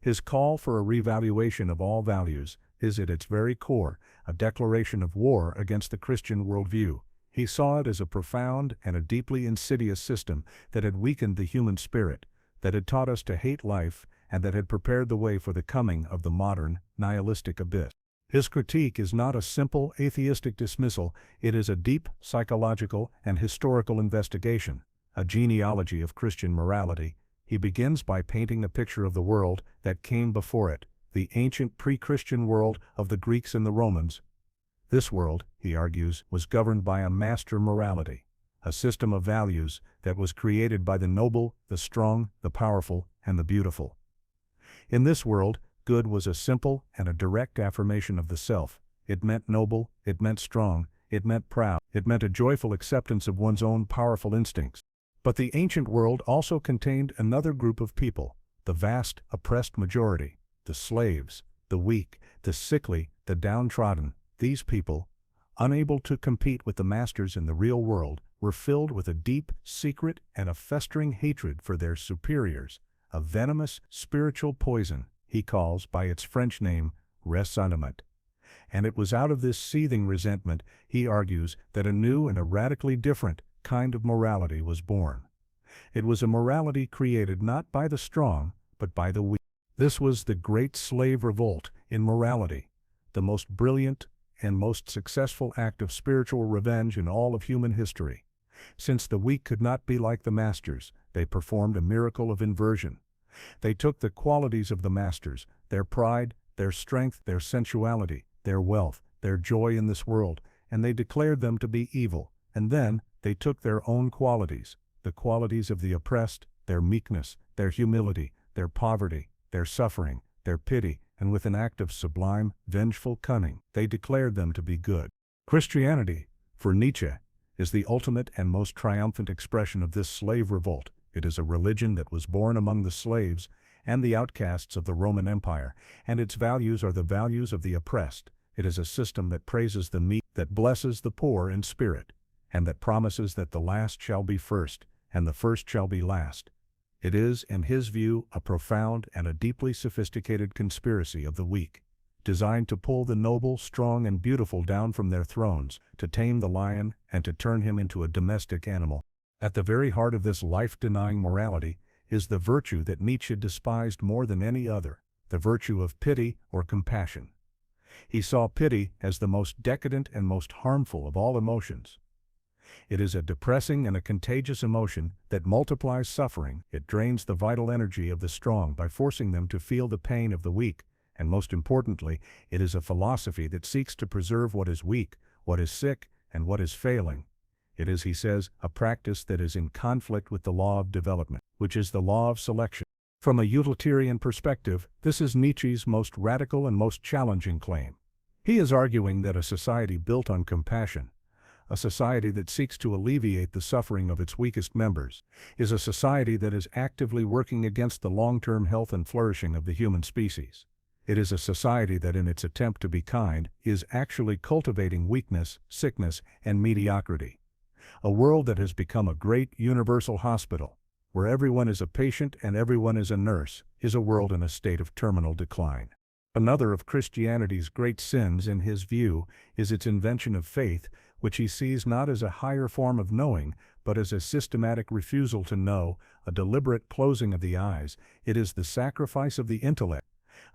His call for a revaluation of all values is at its very core a declaration of war against the Christian worldview. He saw it as a profound and a deeply insidious system that had weakened the human spirit, that had taught us to hate life, and that had prepared the way for the coming of the modern, nihilistic abyss. His critique is not a simple atheistic dismissal, it is a deep psychological and historical investigation, a genealogy of Christian morality. He begins by painting a picture of the world that came before it, the ancient pre-Christian world of the Greeks and the Romans. This world, he argues, was governed by a master morality, a system of values that was created by the noble, the strong, the powerful, and the beautiful. In this world, good was a simple and a direct affirmation of the self. It meant noble, it meant strong, it meant proud, it meant a joyful acceptance of one's own powerful instincts. But the ancient world also contained another group of people, the vast, oppressed majority, the slaves, the weak, the sickly, the downtrodden. These people, unable to compete with the masters in the real world, were filled with a deep, secret, and a festering hatred for their superiors, a venomous spiritual poison he calls by its French name, ressentiment. And it was out of this seething resentment, he argues, that a new and a radically different kind of morality was born. It was a morality created not by the strong, but by the weak. This was the great slave revolt in morality, the most brilliant and most successful act of spiritual revenge in all of human history. Since the weak could not be like the masters, they performed a miracle of inversion. They took the qualities of the masters, their pride, their strength, their sensuality, their wealth, their joy in this world, and they declared them to be evil. And then they took their own qualities, the qualities of the oppressed, their meekness, their humility, their poverty, their suffering, their pity, and with an act of sublime, vengeful cunning, they declared them to be good. Christianity, for Nietzsche, is the ultimate and most triumphant expression of this slave revolt. It is a religion that was born among the slaves and the outcasts of the Roman Empire, and its values are the values of the oppressed. It is a system that praises the meek, that blesses the poor in spirit, and that promises that the last shall be first, and the first shall be last. It is, in his view, a profound and a deeply sophisticated conspiracy of the weak, designed to pull the noble, strong, and beautiful down from their thrones, to tame the lion, and to turn him into a domestic animal. At the very heart of this life-denying morality is the virtue that Nietzsche despised more than any other, the virtue of pity or compassion. He saw pity as the most decadent and most harmful of all emotions. It is a depressing and a contagious emotion that multiplies suffering. It drains the vital energy of the strong by forcing them to feel the pain of the weak, and most importantly, it is a philosophy that seeks to preserve what is weak, what is sick, and what is failing. It is, he says, a practice that is in conflict with the law of development, which is the law of selection. From a utilitarian perspective, this is Nietzsche's most radical and most challenging claim. He is arguing that a society built on compassion, a society that seeks to alleviate the suffering of its weakest members, is a society that is actively working against the long-term health and flourishing of the human species. It is a society that, in its attempt to be kind, is actually cultivating weakness, sickness, and mediocrity. A world that has become a great universal hospital, where everyone is a patient and everyone is a nurse, is a world in a state of terminal decline. Another of Christianity's great sins, in his view, is its invention of faith, which he sees not as a higher form of knowing, but as a systematic refusal to know, a deliberate closing of the eyes. It is the sacrifice of the intellect,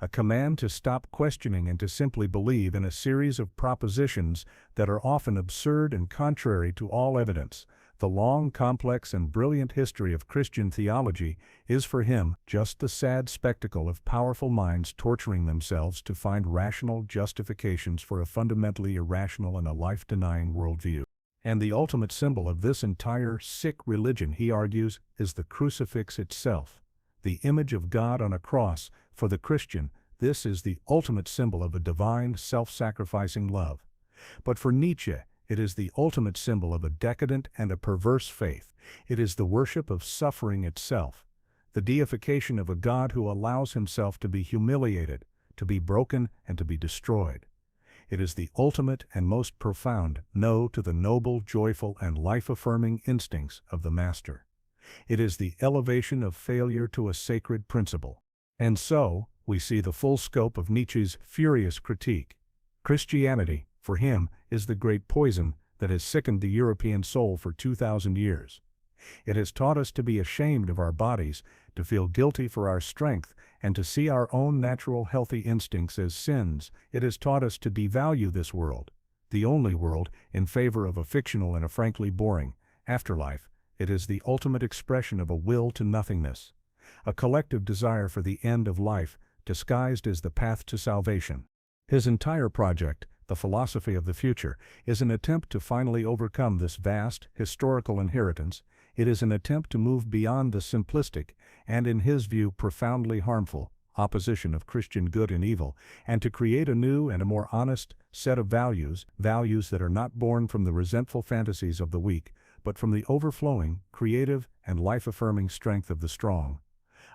a command to stop questioning and to simply believe in a series of propositions that are often absurd and contrary to all evidence. The long, complex, and brilliant history of Christian theology is for him just the sad spectacle of powerful minds torturing themselves to find rational justifications for a fundamentally irrational and a life-denying worldview. And the ultimate symbol of this entire sick religion, he argues, is the crucifix itself, the image of God on a cross. For the Christian, this is the ultimate symbol of a divine, self-sacrificing love. But for Nietzsche, it is the ultimate symbol of a decadent and a perverse faith. It is the worship of suffering itself, the deification of a God who allows himself to be humiliated, to be broken, and to be destroyed. It is the ultimate and most profound no to the noble, joyful, and life-affirming instincts of the Master. It is the elevation of failure to a sacred principle. And so, we see the full scope of Nietzsche's furious critique. Christianity, for him, is the great poison that has sickened the European soul for 2,000 years. It has taught us to be ashamed of our bodies, to feel guilty for our strength, and to see our own natural healthy instincts as sins. It has taught us to devalue this world, the only world, in favor of a fictional and a frankly boring afterlife. It is the ultimate expression of a will to nothingness, a collective desire for the end of life, disguised as the path to salvation. His entire project, the philosophy of the future, is an attempt to finally overcome this vast, historical inheritance. It is an attempt to move beyond the simplistic, and in his view profoundly harmful, opposition of Christian good and evil, and to create a new and a more honest set of values that are not born from the resentful fantasies of the weak, but from the overflowing, creative, and life-affirming strength of the strong.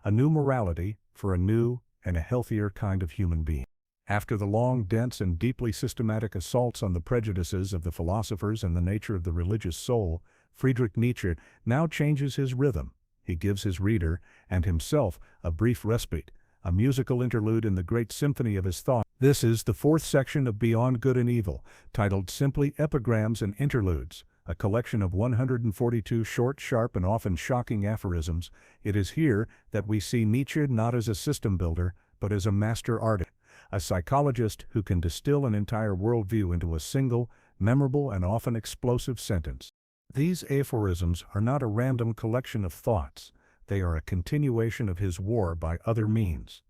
A new morality for a new and a healthier kind of human being. After the long, dense, and deeply systematic assaults on the prejudices of the philosophers and the nature of the religious soul, Friedrich Nietzsche now changes his rhythm. He gives his reader, and himself, a brief respite, a musical interlude in the great symphony of his thought. This is the fourth section of Beyond Good and Evil, titled simply Epigrams and Interludes, a collection of 142 short, sharp, and often shocking aphorisms. It is here that we see Nietzsche not as a system builder, but as a master artist, a psychologist who can distill an entire worldview into a single, memorable, and often explosive sentence. These aphorisms are not a random collection of thoughts. They are a continuation of his war by other means.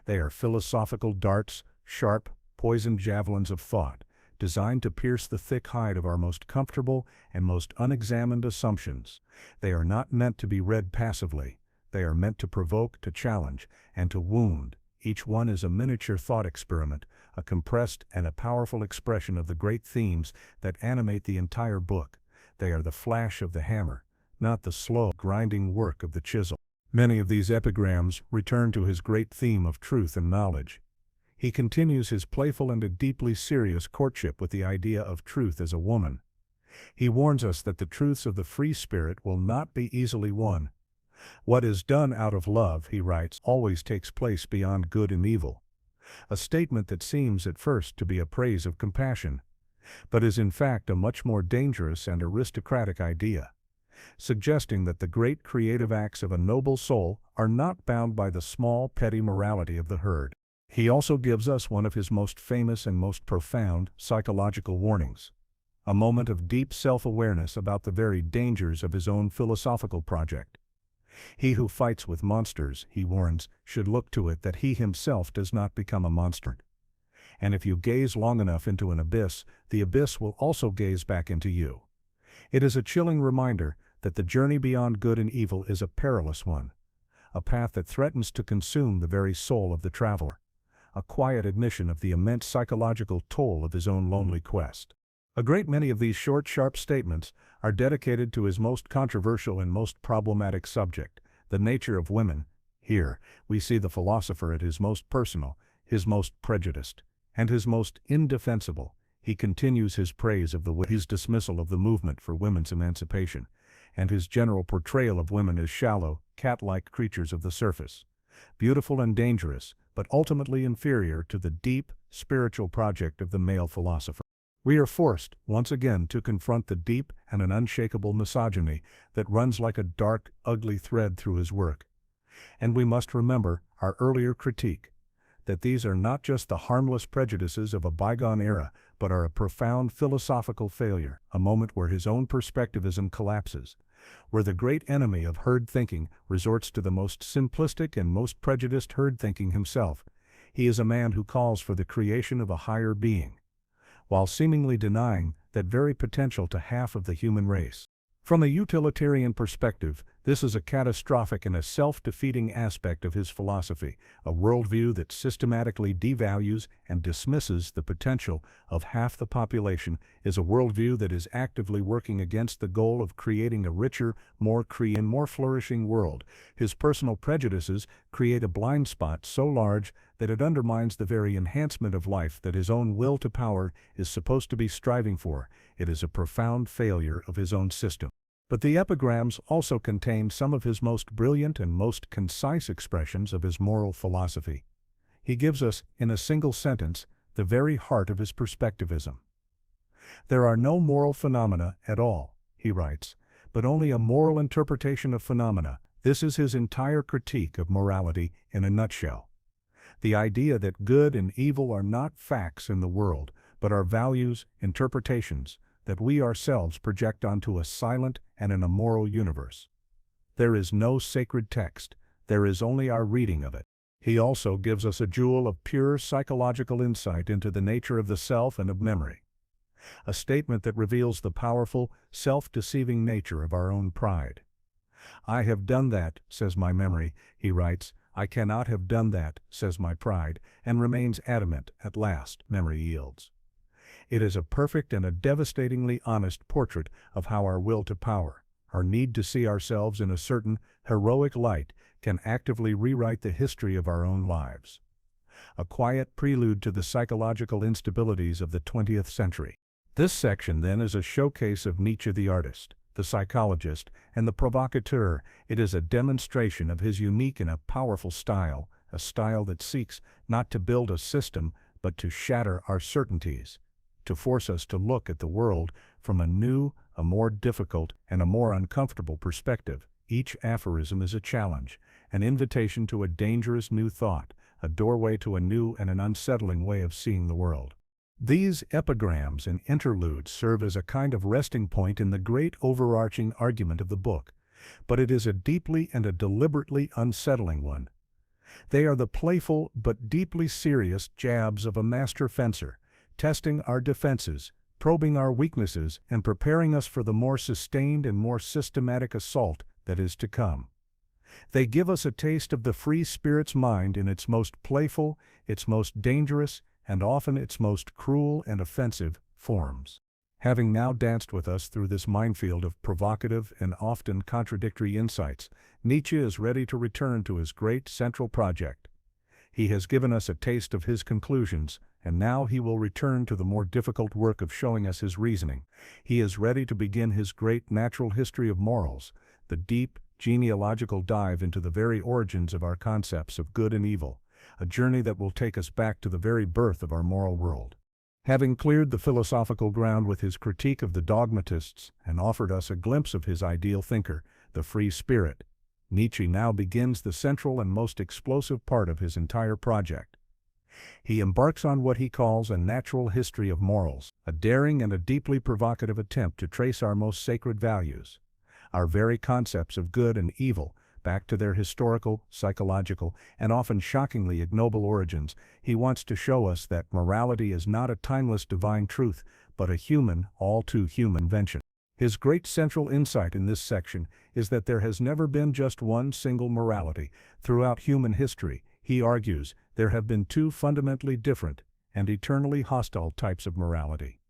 They are philosophical darts, sharp, poisoned javelins of thought, designed to pierce the thick hide of our most comfortable and most unexamined assumptions. They are not meant to be read passively. They are meant to provoke, to challenge, and to wound. Each one is a miniature thought experiment, a compressed and a powerful expression of the great themes that animate the entire book. They are the flash of the hammer, not the slow, grinding work of the chisel. Many of these epigrams return to his great theme of truth and knowledge. He continues his playful and a deeply serious courtship with the idea of truth as a woman. He warns us that the truths of the free spirit will not be easily won. What is done out of love, he writes, always takes place beyond good and evil. A statement that seems at first to be a praise of compassion, but is in fact a much more dangerous and aristocratic idea, suggesting that the great creative acts of a noble soul are not bound by the small, petty morality of the herd. He also gives us one of his most famous and most profound psychological warnings. a moment of deep self-awareness about the very dangers of his own philosophical project. He who fights with monsters, he warns, should look to it that he himself does not become a monster. And if you gaze long enough into an abyss, the abyss will also gaze back into you. It is a chilling reminder that the journey beyond good and evil is a perilous one, a path that threatens to consume the very soul of the traveler, a quiet admission of the immense psychological toll of his own lonely quest. A great many of these short, sharp statements are dedicated to his most controversial and most problematic subject, the nature of women. Here, we see the philosopher at his most personal, his most prejudiced, and his most indefensible. He continues his praise of his dismissal of the movement for women's emancipation, and his general portrayal of women as shallow, cat-like creatures of the surface, beautiful and dangerous, but ultimately inferior to the deep, spiritual project of the male philosopher. We are forced, once again, to confront the deep and an unshakable misogyny that runs like a dark, ugly thread through his work. And we must remember our earlier critique, that these are not just the harmless prejudices of a bygone era, but are a profound philosophical failure, a moment where his own perspectivism collapses, where the great enemy of herd thinking resorts to the most simplistic and most prejudiced herd thinking himself. He is a man who calls for the creation of a higher being, while seemingly denying that very potential to half of the human race. From a utilitarian perspective, this is a catastrophic and a self-defeating aspect of his philosophy, a worldview that systematically devalues and dismisses the potential of half the population is a worldview that is actively working against the goal of creating a richer, more free and more flourishing world. His personal prejudices create a blind spot so large that it undermines the very enhancement of life that his own will to power is supposed to be striving for. It is a profound failure of his own system. But the epigrams also contain some of his most brilliant and most concise expressions of his moral philosophy. He gives us, in a single sentence, the very heart of his perspectivism. There are no moral phenomena at all, he writes, but only a moral interpretation of phenomena. This is his entire critique of morality in a nutshell. The idea that good and evil are not facts in the world, but are values, interpretations, that we ourselves project onto a silent and an immoral universe. There is no sacred text, there is only our reading of it. He also gives us a jewel of pure psychological insight into the nature of the self and of memory. A statement that reveals the powerful, self-deceiving nature of our own pride. I have done that, says my memory, he writes. I cannot have done that, says my pride, and remains adamant. At last, memory yields. It is a perfect and a devastatingly honest portrait of how our will to power, our need to see ourselves in a certain heroic light, can actively rewrite the history of our own lives. A quiet prelude to the psychological instabilities of the 20th century. This section then is a showcase of Nietzsche the artist, the psychologist, and the provocateur. It is a demonstration of his unique and a powerful style, a style that seeks not to build a system, but to shatter our certainties, to force us to look at the world from a new, a more difficult, and a more uncomfortable perspective. Each aphorism is a challenge, an invitation to a dangerous new thought, a doorway to a new and an unsettling way of seeing the world. These epigrams and interludes serve as a kind of resting point in the great overarching argument of the book, but it is a deeply and a deliberately unsettling one. They are the playful but deeply serious jabs of a master fencer, testing our defenses, probing our weaknesses, and preparing us for the more sustained and more systematic assault that is to come. They give us a taste of the free spirit's mind in its most playful, its most dangerous, and often its most cruel and offensive forms. Having now danced with us through this minefield of provocative and often contradictory insights, Nietzsche is ready to return to his great central project. He has given us a taste of his conclusions, and now he will return to the more difficult work of showing us his reasoning. He is ready to begin his great natural history of morals, the deep, genealogical dive into the very origins of our concepts of good and evil, a journey that will take us back to the very birth of our moral world. Having cleared the philosophical ground with his critique of the dogmatists and offered us a glimpse of his ideal thinker, the free spirit, Nietzsche now begins the central and most explosive part of his entire project. He embarks on what he calls a natural history of morals, a daring and a deeply provocative attempt to trace our most sacred values, our very concepts of good and evil, back to their historical, psychological, and often shockingly ignoble origins. He wants to show us that morality is not a timeless divine truth, but a human, all too human invention. His great central insight in this section is that there has never been just one single morality. Throughout human history, he argues, there have been two fundamentally different and eternally hostile types of morality.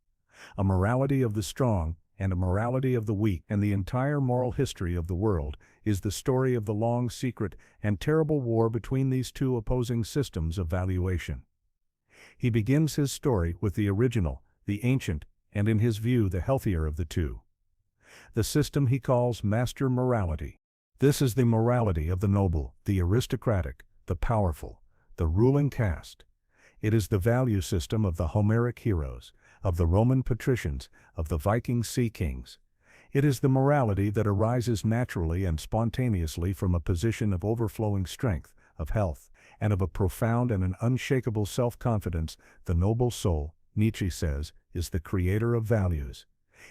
A morality of the strong and a morality of the weak, and the entire moral history of the world is the story of the long, secret, and terrible war between these two opposing systems of valuation. He begins his story with the original, the ancient, and in his view the healthier of the two. The system he calls master morality. This is the morality of the noble, the aristocratic, the powerful, the ruling caste. It is the value system of the Homeric heroes, of the Roman patricians, of the Viking sea kings. It is the morality that arises naturally and spontaneously from a position of overflowing strength, of health, and of a profound and an unshakable self-confidence. The noble soul, Nietzsche says, is the creator of values.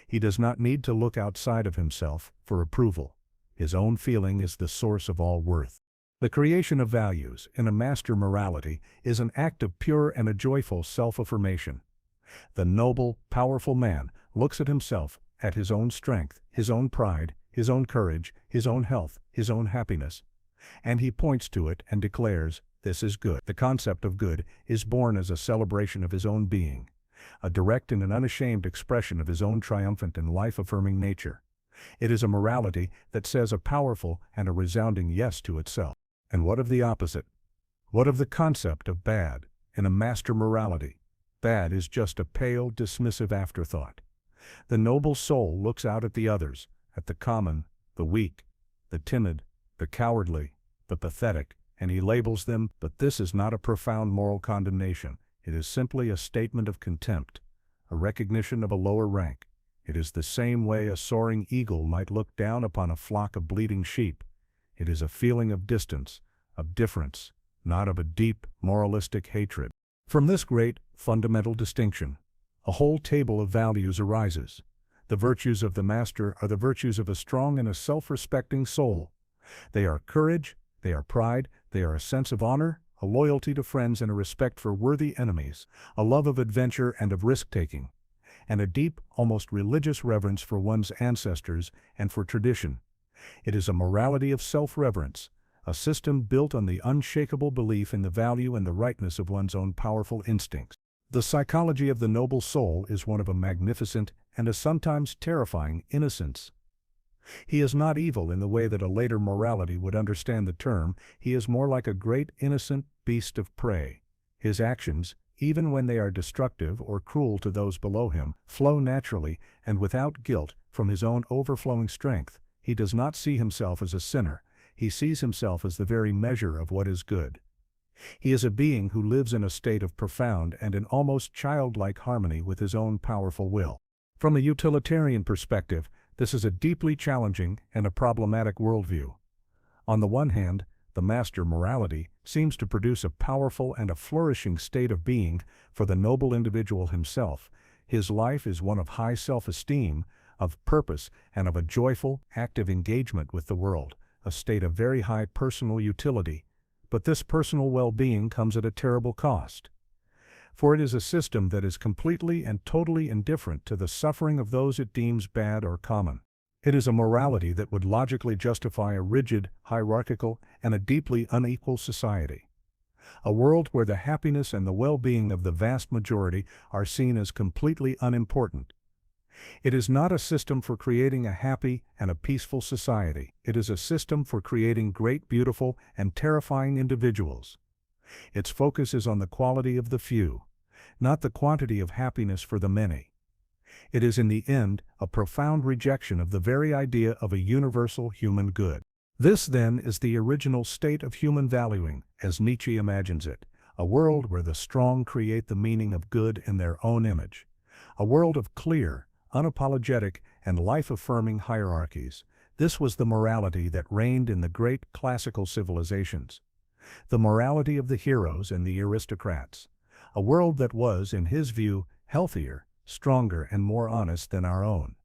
He does not need to look outside of himself for approval. His own feeling is the source of all worth. The creation of values in a master morality is an act of pure and a joyful self-affirmation. The noble, powerful man looks at himself, at his own strength, his own pride, his own courage, his own health, his own happiness, and he points to it and declares, "This is good." The concept of good is born as a celebration of his own being, a direct and an unashamed expression of his own triumphant and life-affirming nature. It is a morality that says a powerful and a resounding yes to itself. And what of the opposite? What of the concept of bad in a master morality? Bad is just a pale, dismissive afterthought. The noble soul looks out at the others, at the common, the weak, the timid, the cowardly, the pathetic, and he labels them, but this is not a profound moral condemnation. It is simply a statement of contempt, a recognition of a lower rank. It is the same way a soaring eagle might look down upon a flock of bleating sheep. It is a feeling of distance, of difference, not of a deep, moralistic hatred. From this great, fundamental distinction, a whole table of values arises. The virtues of the master are the virtues of a strong and a self-respecting soul. They are courage, they are pride, they are a sense of honor, a loyalty to friends and a respect for worthy enemies, a love of adventure and of risk-taking, and a deep, almost religious reverence for one's ancestors and for tradition. It is a morality of self-reverence, a system built on the unshakable belief in the value and the rightness of one's own powerful instincts. The psychology of the noble soul is one of a magnificent and a sometimes terrifying innocence. He is not evil in the way that a later morality would understand the term. He is more like a great innocent beast of prey. His actions, even when they are destructive or cruel to those below him, flow naturally and without guilt from his own overflowing strength. He does not see himself as a sinner. He sees himself as the very measure of what is good. He is a being who lives in a state of profound and an almost childlike harmony with his own powerful will. From a utilitarian perspective, this is a deeply challenging and a problematic worldview. On the one hand, the master morality seems to produce a powerful and a flourishing state of being for the noble individual himself. His life is one of high self-esteem, of purpose, and of a joyful, active engagement with the world, a state of very high personal utility. But this personal well-being comes at a terrible cost. For it is a system that is completely and totally indifferent to the suffering of those it deems bad or common. It is a morality that would logically justify a rigid, hierarchical, and a deeply unequal society. A world where the happiness and the well-being of the vast majority are seen as completely unimportant. It is not a system for creating a happy and a peaceful society. It is a system for creating great, beautiful, and terrifying individuals. Its focus is on the quality of the few, not the quantity of happiness for the many. It is in the end a profound rejection of the very idea of a universal human good. This then is the original state of human valuing, as Nietzsche imagines it, a world where the strong create the meaning of good in their own image, a world of clear, unapologetic, and life-affirming hierarchies. This was the morality that reigned in the great classical civilizations. the morality of the heroes and the aristocrats, a world that was, in his view, healthier, stronger, and more honest than our own,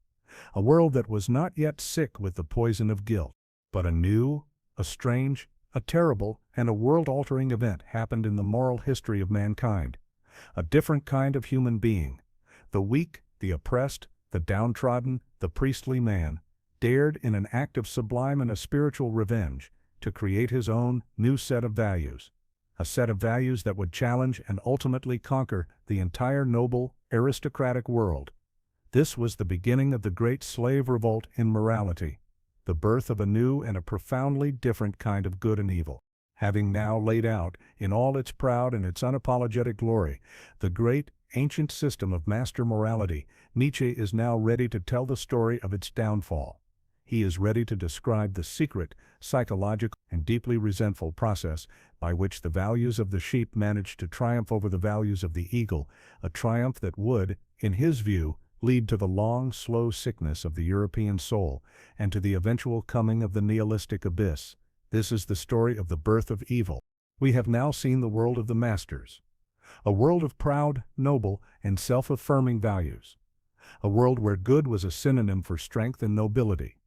a world that was not yet sick with the poison of guilt, but a new, a strange, a terrible, and a world-altering event happened in the moral history of mankind. A different kind of human being, the weak, the oppressed, the downtrodden, the priestly man, dared in an act of sublime and a spiritual revenge to create his own new set of values, a set of values that would challenge and ultimately conquer the entire noble, aristocratic world. This was the beginning of the great slave revolt in morality, the birth of a new and a profoundly different kind of good and evil. Having now laid out, in all its proud and its unapologetic glory, the great, ancient system of master morality, Nietzsche is now ready to tell the story of its downfall. He is ready to describe the secret, psychological, and deeply resentful process by which the values of the sheep managed to triumph over the values of the eagle, a triumph that would, in his view, lead to the long, slow sickness of the European soul and to the eventual coming of the nihilistic abyss. This is the story of the birth of evil. We have now seen the world of the masters, a world of proud, noble, and self-affirming values, a world where good was a synonym for strength and nobility.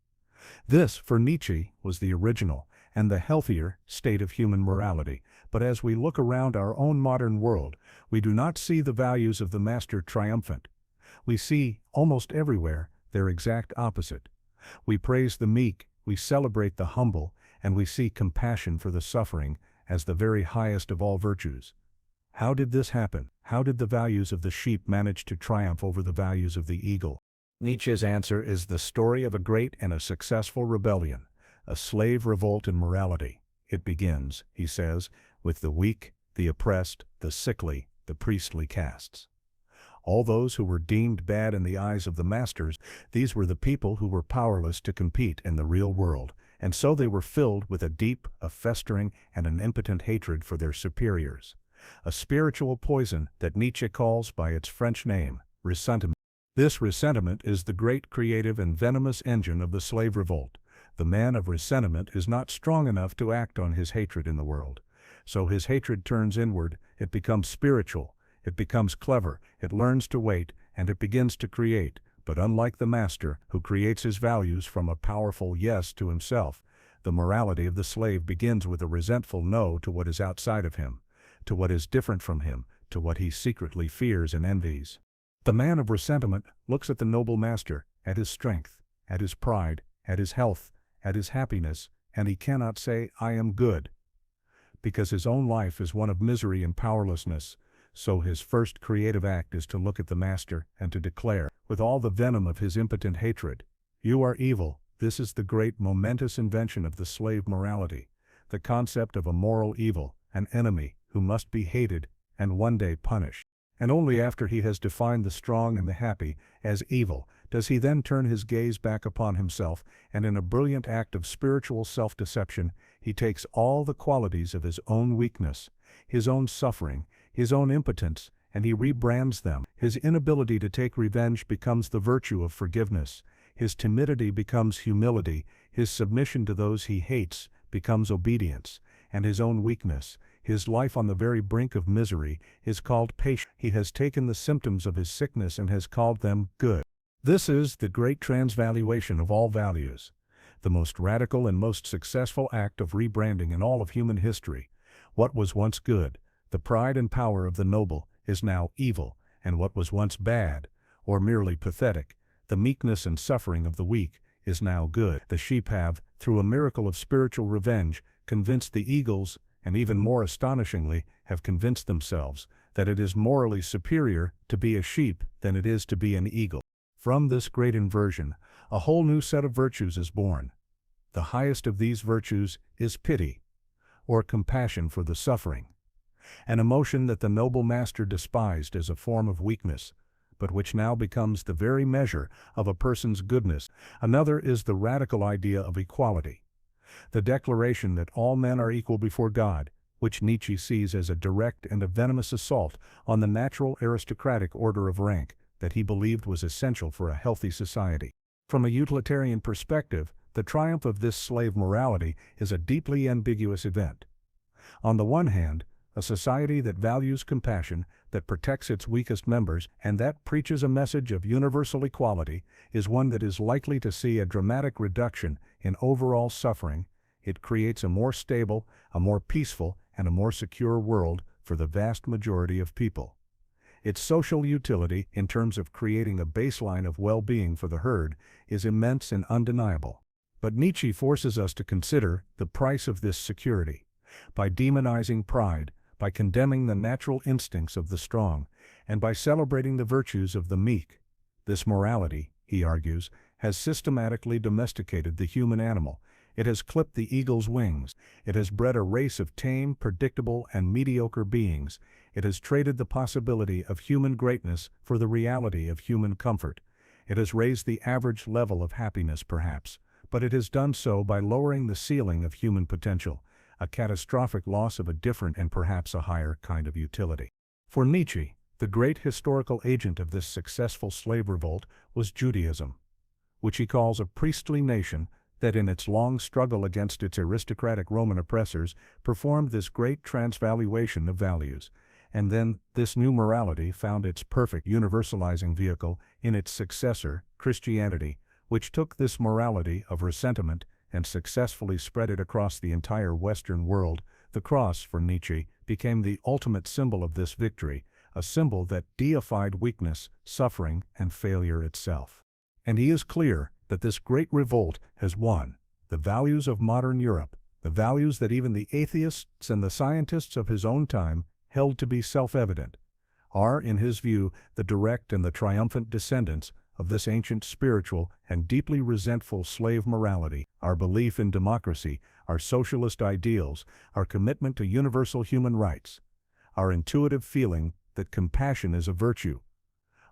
This, for Nietzsche, was the original and the healthier state of human morality. But as we look around our own modern world, we do not see the values of the master triumphant. We see, almost everywhere, their exact opposite. We praise the meek, we celebrate the humble, and we see compassion for the suffering as the very highest of all virtues. How did this happen? How did the values of the sheep manage to triumph over the values of the eagle? Nietzsche's answer is the story of a great and a successful rebellion, a slave revolt in morality. It begins, he says, with the weak, the oppressed, the sickly, the priestly castes. All those who were deemed bad in the eyes of the masters, these were the people who were powerless to compete in the real world, and so they were filled with a deep, a festering, and an impotent hatred for their superiors. A spiritual poison that Nietzsche calls by its French name, ressentiment. This ressentiment is the great creative and venomous engine of the slave revolt. The man of ressentiment is not strong enough to act on his hatred in the world. So his hatred turns inward, it becomes spiritual, it becomes clever, it learns to wait, and it begins to create. But unlike the master, who creates his values from a powerful yes to himself, the morality of the slave begins with a resentful no to what is outside of him, to what is different from him, to what he secretly fears and envies. The man of ressentiment looks at the noble master, at his strength, at his pride, at his health, at his happiness, and he cannot say, "I am good," because his own life is one of misery and powerlessness. So his first creative act is to look at the master and to declare, with all the venom of his impotent hatred, "You are evil." This is the great momentous invention of the slave morality, the concept of a moral evil, an enemy who must be hated and one day punished. And only after he has defined the strong and the happy as evil does he then turn his gaze back upon himself, and in a brilliant act of spiritual self-deception, he takes all the qualities of his own weakness, his own suffering, his own impotence, and he rebrands them. His inability to take revenge becomes the virtue of forgiveness, his timidity becomes humility, his submission to those he hates becomes obedience, and his own weakness, his life on the very brink of misery, is called patience. He has taken the symptoms of his sickness and has called them good. This is the great transvaluation of all values, the most radical and most successful act of rebranding in all of human history. What was once good, the pride and power of the noble, is now evil, and what was once bad, or merely pathetic, the meekness and suffering of the weak, is now good. The sheep have, through a miracle of spiritual revenge, convinced the eagles, and even more astonishingly, have convinced themselves that it is morally superior to be a sheep than it is to be an eagle. From this great inversion, a whole new set of virtues is born. The highest of these virtues is pity, or compassion for the suffering, an emotion that the noble master despised as a form of weakness, but which now becomes the very measure of a person's goodness. Another is the radical idea of equality, the declaration that all men are equal before God, which Nietzsche sees as a direct and a venomous assault on the natural aristocratic order of rank that he believed was essential for a healthy society. From a utilitarian perspective, the triumph of this slave morality is a deeply ambiguous event. On the one hand, a society that values compassion, that protects its weakest members, and that preaches a message of universal equality, is one that is likely to see a dramatic reduction in overall suffering. It creates a more stable, a more peaceful, and a more secure world for the vast majority of people. Its social utility, in terms of creating a baseline of well-being for the herd, is immense and undeniable. But Nietzsche forces us to consider the price of this security. By demonizing pride, by condemning the natural instincts of the strong, and by celebrating the virtues of the meek, this morality, he argues, has systematically domesticated the human animal. It has clipped the eagle's wings. It has bred a race of tame, predictable, and mediocre beings. It has traded the possibility of human greatness for the reality of human comfort. It has raised the average level of happiness, perhaps, but it has done so by lowering the ceiling of human potential, a catastrophic loss of a different and perhaps a higher kind of utility. For Nietzsche, the great historical agent of this successful slave revolt was Judaism, which he calls a priestly nation that in its long struggle against its aristocratic Roman oppressors performed this great transvaluation of values. And then this new morality found its perfect universalizing vehicle in its successor, Christianity, which took this morality of ressentiment and successfully spread it across the entire Western world. The cross, for Nietzsche, became the ultimate symbol of this victory, a symbol that deified weakness, suffering, and failure itself. And he is clear that this great revolt has won the values of modern Europe, the values that even the atheists and the scientists of his own time held to be self-evident, are, in his view, the direct and the triumphant descendants of this ancient spiritual and deeply resentful slave morality, our belief in democracy, our socialist ideals, our commitment to universal human rights, our intuitive feeling that compassion is a virtue.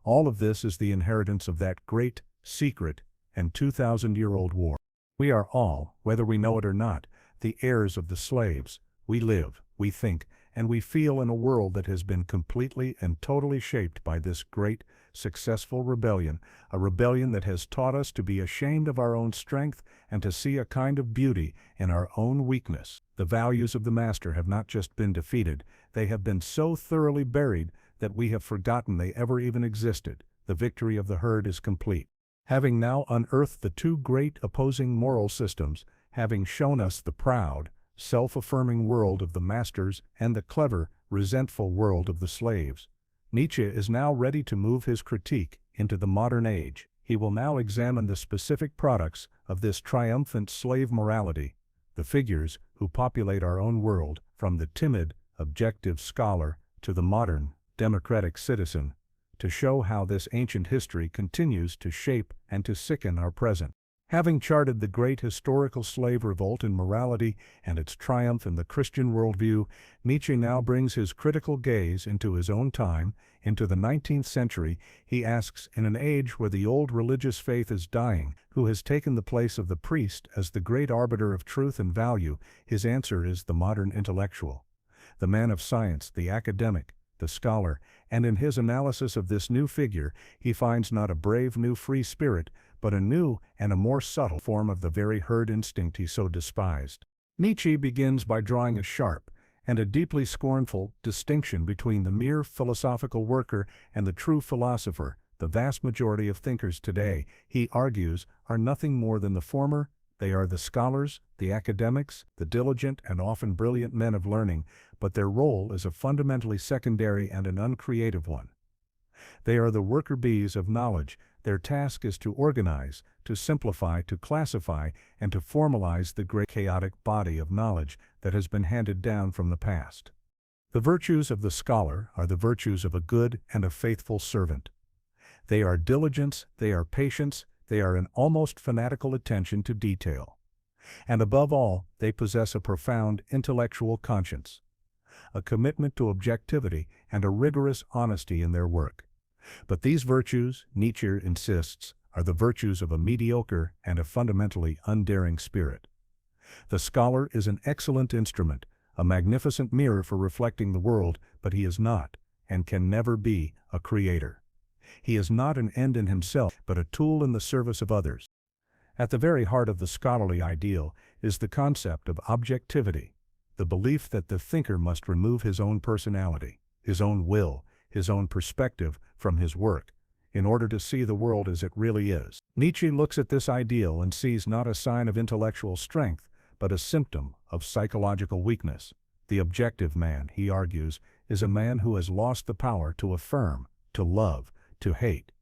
All of this is the inheritance of that great, secret, and 2,000-year-old war. We are all, whether we know it or not, the heirs of the slaves. We live, we think, and we feel in a world that has been completely and totally shaped by this great, successful rebellion, a rebellion that has taught us to be ashamed of our own strength and to see a kind of beauty in our own weakness. The values of the master have not just been defeated, they have been so thoroughly buried that we have forgotten they ever even existed. The victory of the herd is complete. Having now unearthed the two great opposing moral systems, having shown us the proud, self-affirming world of the masters and the clever, resentful world of the slaves, Nietzsche is now ready to move his critique into the modern age. He will now examine the specific products of this triumphant slave morality, the figures who populate our own world, from the timid, objective scholar to the modern, democratic citizen, to show how this ancient history continues to shape and to sicken our present. Having charted the great historical slave revolt in morality and its triumph in the Christian worldview, Nietzsche now brings his critical gaze into his own time, into the 19th century. He asks, in an age where the old religious faith is dying, who has taken the place of the priest as the great arbiter of truth and value? His answer is the modern intellectual, the man of science, the academic, the scholar, and in his analysis of this new figure, he finds not a brave new free spirit, but a new and a more subtle form of the very herd instinct he so despised. Nietzsche begins by drawing a sharp and a deeply scornful distinction between the mere philosophical worker and the true philosopher. The vast majority of thinkers today, he argues, are nothing more than the former. They are the scholars, the academics, the diligent and often brilliant men of learning, but their role is a fundamentally secondary and an uncreative one. They are the worker bees of knowledge. Their task is to organize, to simplify, to classify, and to formalize the great chaotic body of knowledge that has been handed down from the past. The virtues of the scholar are the virtues of a good and a faithful servant. They are diligence, they are patience, they are an almost fanatical attention to detail. And above all, they possess a profound intellectual conscience, a commitment to objectivity, and a rigorous honesty in their work. But these virtues, Nietzsche insists, are the virtues of a mediocre and a fundamentally undaring spirit. The scholar is an excellent instrument, a magnificent mirror for reflecting the world, but he is not, and can never be, a creator. He is not an end in himself, but a tool in the service of others. At the very heart of the scholarly ideal is the concept of objectivity, the belief that the thinker must remove his own personality, his own will, his own perspective from his work, in order to see the world as it really is. Nietzsche looks at this ideal and sees not a sign of intellectual strength, but a symptom of psychological weakness. The objective man, he argues, is a man who has lost the power to affirm, to love, to hate.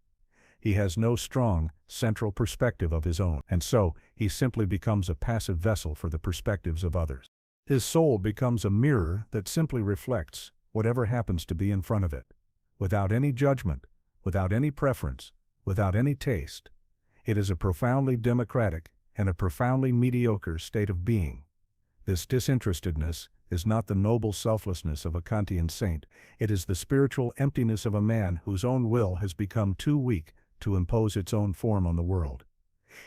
He has no strong, central perspective of his own, and so he simply becomes a passive vessel for the perspectives of others. His soul becomes a mirror that simply reflects whatever happens to be in front of it, without any judgment, without any preference, without any taste. It is a profoundly democratic and a profoundly mediocre state of being. This disinterestedness is not the noble selflessness of a Kantian saint, it is the spiritual emptiness of a man whose own will has become too weak to impose its own form on the world.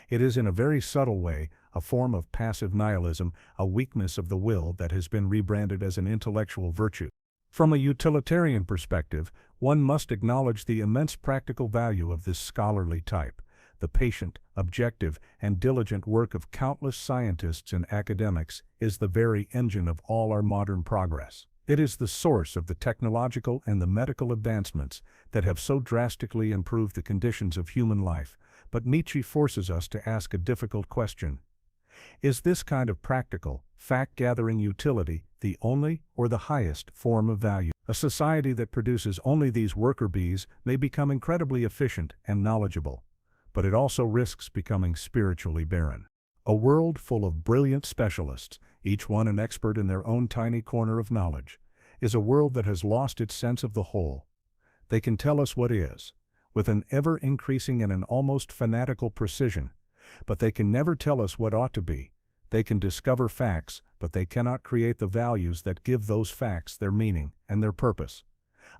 It is in a very subtle way a form of passive nihilism, a weakness of the will that has been rebranded as an intellectual virtue. From a utilitarian perspective, one must acknowledge the immense practical value of this scholarly type. The patient, objective, and diligent work of countless scientists and academics is the very engine of all our modern progress. It is the source of the technological and the medical advancements that have so drastically improved the conditions of human life. But Nietzsche forces us to ask a difficult question. Is this kind of practical, fact-gathering utility the only or the highest form of value? A society that produces only these worker bees may become incredibly efficient and knowledgeable, but it also risks becoming spiritually barren. A world full of brilliant specialists, each one an expert in their own tiny corner of knowledge, is a world that has lost its sense of the whole. They can tell us what is, with an ever-increasing and an almost fanatical precision, but they can never tell us what ought to be. They can discover facts, but they cannot create the values that give those facts their meaning and their purpose.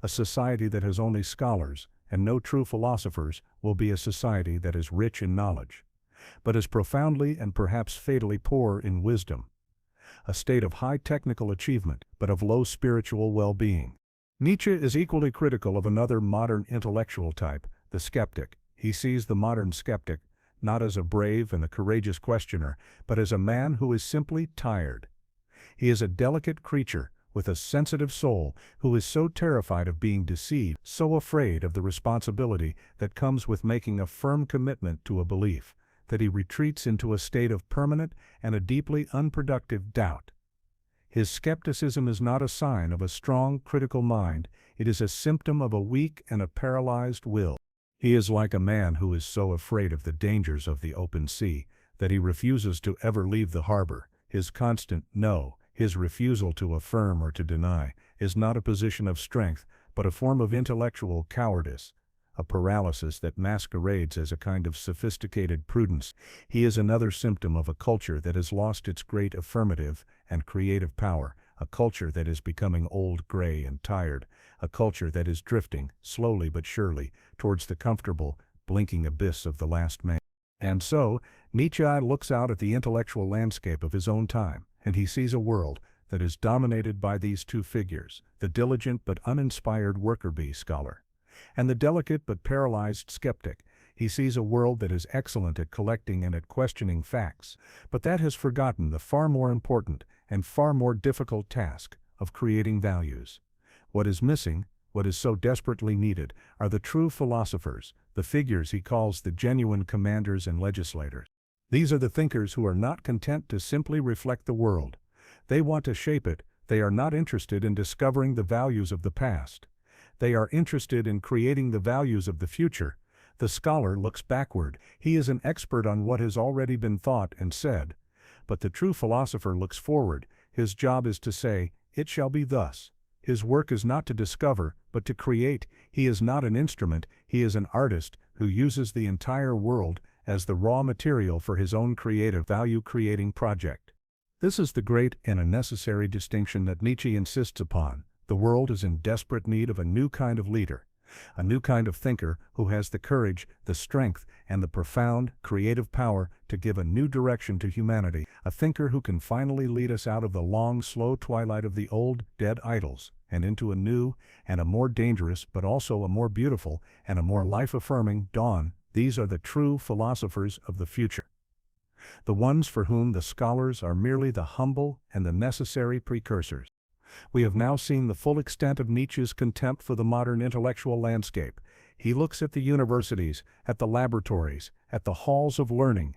A society that has only scholars and no true philosophers will be a society that is rich in knowledge, but is profoundly and perhaps fatally poor in wisdom. A state of high technical achievement, but of low spiritual well-being. Nietzsche is equally critical of another modern intellectual type, the skeptic. He sees the modern skeptic not as a brave and a courageous questioner, but as a man who is simply tired. He is a delicate creature with a sensitive soul who is so terrified of being deceived, so afraid of the responsibility that comes with making a firm commitment to a belief, that he retreats into a state of permanent and a deeply unproductive doubt. His skepticism is not a sign of a strong, critical mind, it is a symptom of a weak and a paralyzed will. He is like a man who is so afraid of the dangers of the open sea that he refuses to ever leave the harbor. His constant no, his refusal to affirm or to deny, is not a position of strength, but a form of intellectual cowardice, a paralysis that masquerades as a kind of sophisticated prudence. He is another symptom of a culture that has lost its great affirmative and creative power, a culture that is becoming old, gray, and tired, a culture that is drifting, slowly but surely, towards the comfortable, blinking abyss of the last man. And so, Nietzsche looks out at the intellectual landscape of his own time, and he sees a world that is dominated by these two figures, the diligent but uninspired worker bee scholar, and the delicate but paralyzed skeptic. He sees a world that is excellent at collecting and at questioning facts, but that has forgotten the far more important and far more difficult task of creating values. What is missing, what is so desperately needed, are the true philosophers, the figures he calls the genuine commanders and legislators. These are the thinkers who are not content to simply reflect the world. They want to shape it. They are not interested in discovering the values of the past. They are interested in creating the values of the future. The scholar looks backward. He is an expert on what has already been thought and said. But the true philosopher looks forward. His job is to say, "It shall be thus." His work is not to discover, but to create. He is not an instrument, he is an artist who uses the entire world as the raw material for his own creative value-creating project. This is the great and a necessary distinction that Nietzsche insists upon. The world is in desperate need of a new kind of leader, a new kind of thinker who has the courage, the strength, and the profound, creative power to give a new direction to humanity, a thinker who can finally lead us out of the long, slow twilight of the old, dead idols, and into a new, and a more dangerous, but also a more beautiful, and a more life-affirming dawn. These are the true philosophers of the future. the ones for whom the scholars are merely the humble and the necessary precursors. We have now seen the full extent of Nietzsche's contempt for the modern intellectual landscape. He looks at the universities, at the laboratories, at the halls of learning,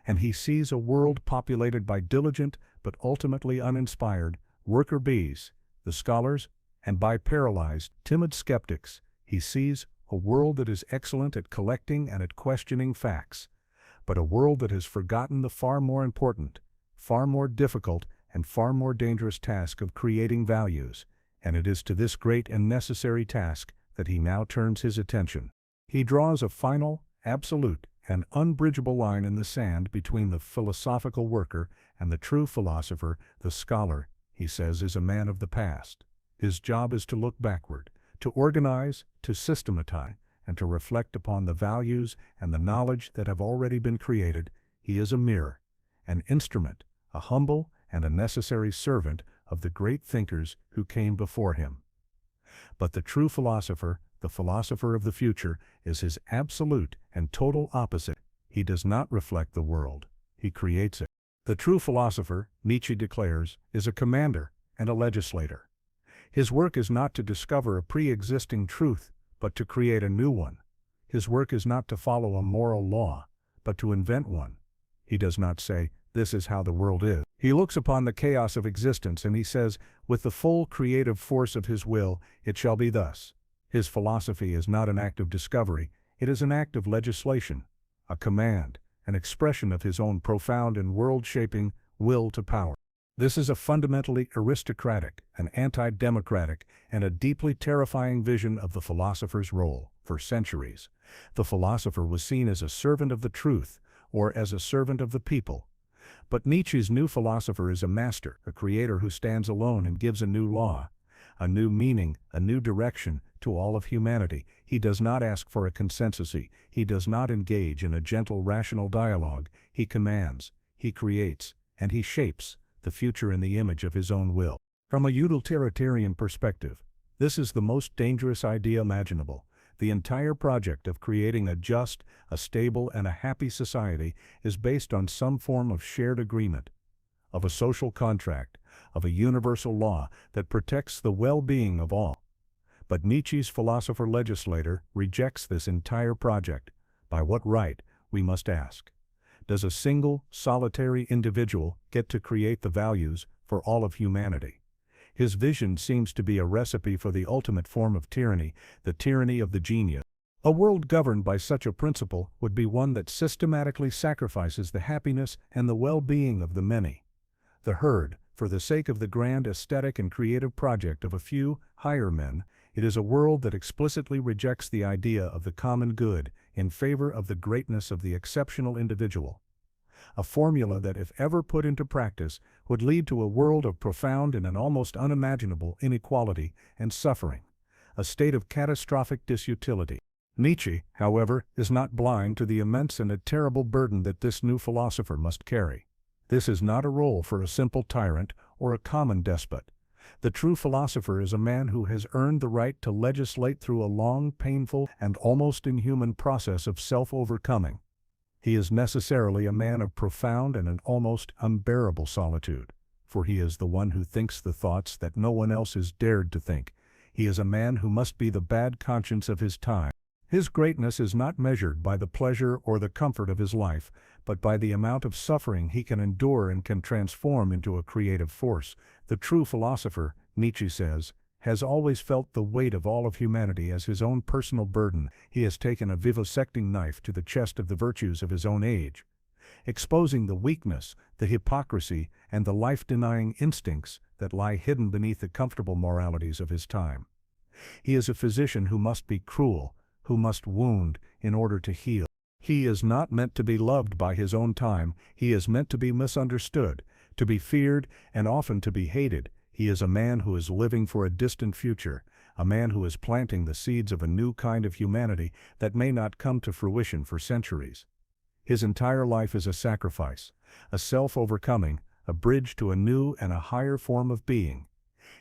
and he sees a world populated by diligent but ultimately uninspired worker bees, the scholars, and by paralyzed, timid skeptics. He sees a world that is excellent at collecting and at questioning facts, but a world that has forgotten the far more important, far more difficult, and far more dangerous task of creating values, and it is to this great and necessary task that he now turns his attention. He draws a final, absolute, and unbridgeable line in the sand between the philosophical worker and the true philosopher. The scholar, he says, is a man of the past. His job is to look backward, to organize, to systematize, and to reflect upon the values and the knowledge that have already been created. He is a mirror, an instrument, a humble and a necessary servant of the great thinkers who came before him. But the true philosopher, the philosopher of the future, is his absolute and total opposite. He does not reflect the world, he creates it. The true philosopher, Nietzsche declares, is a commander and a legislator. His work is not to discover a pre-existing truth, but to create a new one. His work is not to follow a moral law, but to invent one. He does not say, "This is how the world is." He looks upon the chaos of existence and he says, with the full creative force of his will, "It shall be thus." His philosophy is not an act of discovery, it is an act of legislation, a command, an expression of his own profound and world-shaping will to power. This is a fundamentally aristocratic, an anti-democratic, and a deeply terrifying vision of the philosopher's role. For centuries, the philosopher was seen as a servant of the truth, or as a servant of the people. But Nietzsche's new philosopher is a master, a creator who stands alone and gives a new law, a new meaning, a new direction to all of humanity. He does not ask for a consensus. He does not engage in a gentle, rational dialogue. He commands, he creates, and he shapes the future in the image of his own will. From a utilitarian perspective, this is the most dangerous idea imaginable. The entire project of creating a just, a stable, and a happy society is based on some form of shared agreement, of a social contract, of a universal law that protects the well-being of all. But Nietzsche's philosopher-legislator rejects this entire project. By what right, we must ask, does a single, solitary individual get to create the values for all of humanity? His vision seems to be a recipe for the ultimate form of tyranny, the tyranny of the genius. A world governed by such a principle would be one that systematically sacrifices the happiness and the well-being of the many, the herd, for the sake of the grand aesthetic and creative project of a few higher men. It is a world that explicitly rejects the idea of the common good in favor of the greatness of the exceptional individual. A formula that, if ever put into practice, would lead to a world of profound and an almost unimaginable inequality and suffering, a state of catastrophic disutility. Nietzsche, however, is not blind to the immense and a terrible burden that this new philosopher must carry. This is not a role for a simple tyrant or a common despot. The true philosopher is a man who has earned the right to legislate through a long, painful, and almost inhuman process of self-overcoming. He is necessarily a man of profound and an almost unbearable solitude, for he is the one who thinks the thoughts that no one else is dared to think. He is a man who must be the bad conscience of his time. His greatness is not measured by the pleasure or the comfort of his life, but by the amount of suffering he can endure and can transform into a creative force. The true philosopher, Nietzsche says, has always felt the weight of all of humanity as his own personal burden. He has taken a vivisecting knife to the chest of the virtues of his own age, exposing the weakness, the hypocrisy, and the life-denying instincts that lie hidden beneath the comfortable moralities of his time. He is a physician who must be cruel, who must wound in order to heal. He is not meant to be loved by his own time. He is meant to be misunderstood, to be feared, and often to be hated. He is a man who is living for a distant future, a man who is planting the seeds of a new kind of humanity that may not come to fruition for centuries. His entire life is a sacrifice, a self-overcoming, a bridge to a new and a higher form of being.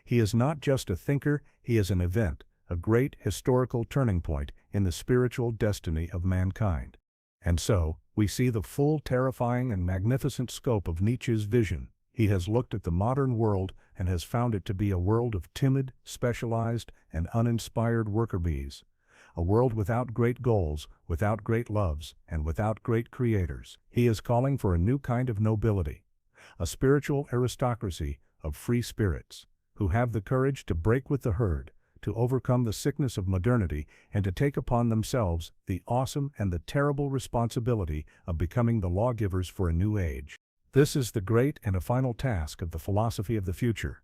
He is not just a thinker, he is an event, a great historical turning point in the spiritual destiny of mankind. And so, we see the full, terrifying, and magnificent scope of Nietzsche's vision. He has looked at the modern world and has found it to be a world of timid, specialized, and uninspired worker bees. A world without great goals, without great loves, and without great creators. He is calling for a new kind of nobility, a spiritual aristocracy of free spirits, who have the courage to break with the herd, to overcome the sickness of modernity, and to take upon themselves the awesome and the terrible responsibility of becoming the lawgivers for a new age. This is the great and a final task of the philosophy of the future.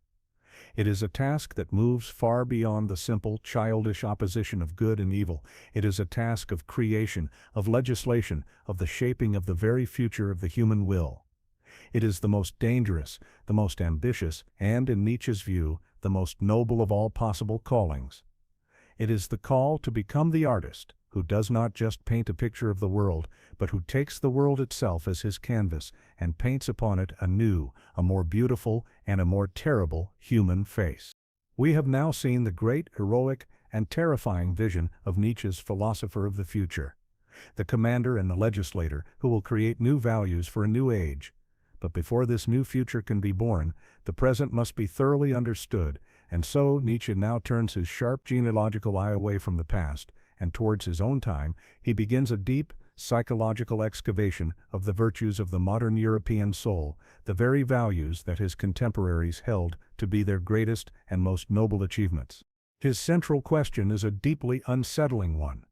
It is a task that moves far beyond the simple, childish opposition of good and evil. It is a task of creation, of legislation, of the shaping of the very future of the human will. It is the most dangerous, the most ambitious, and, in Nietzsche's view, the most noble of all possible callings. It is the call to become the artist, who does not just paint a picture of the world, but who takes the world itself as his canvas and paints upon it a new, a more beautiful, and a more terrible human face. We have now seen the great, heroic, and terrifying vision of Nietzsche's philosopher of the future, the commander and the legislator who will create new values for a new age. But before this new future can be born, the present must be thoroughly understood, and so Nietzsche now turns his sharp genealogical eye away from the past, and towards his own time. He begins a deep, psychological excavation of the virtues of the modern European soul, the very values that his contemporaries held to be their greatest and most noble achievements. His central question is a deeply unsettling one.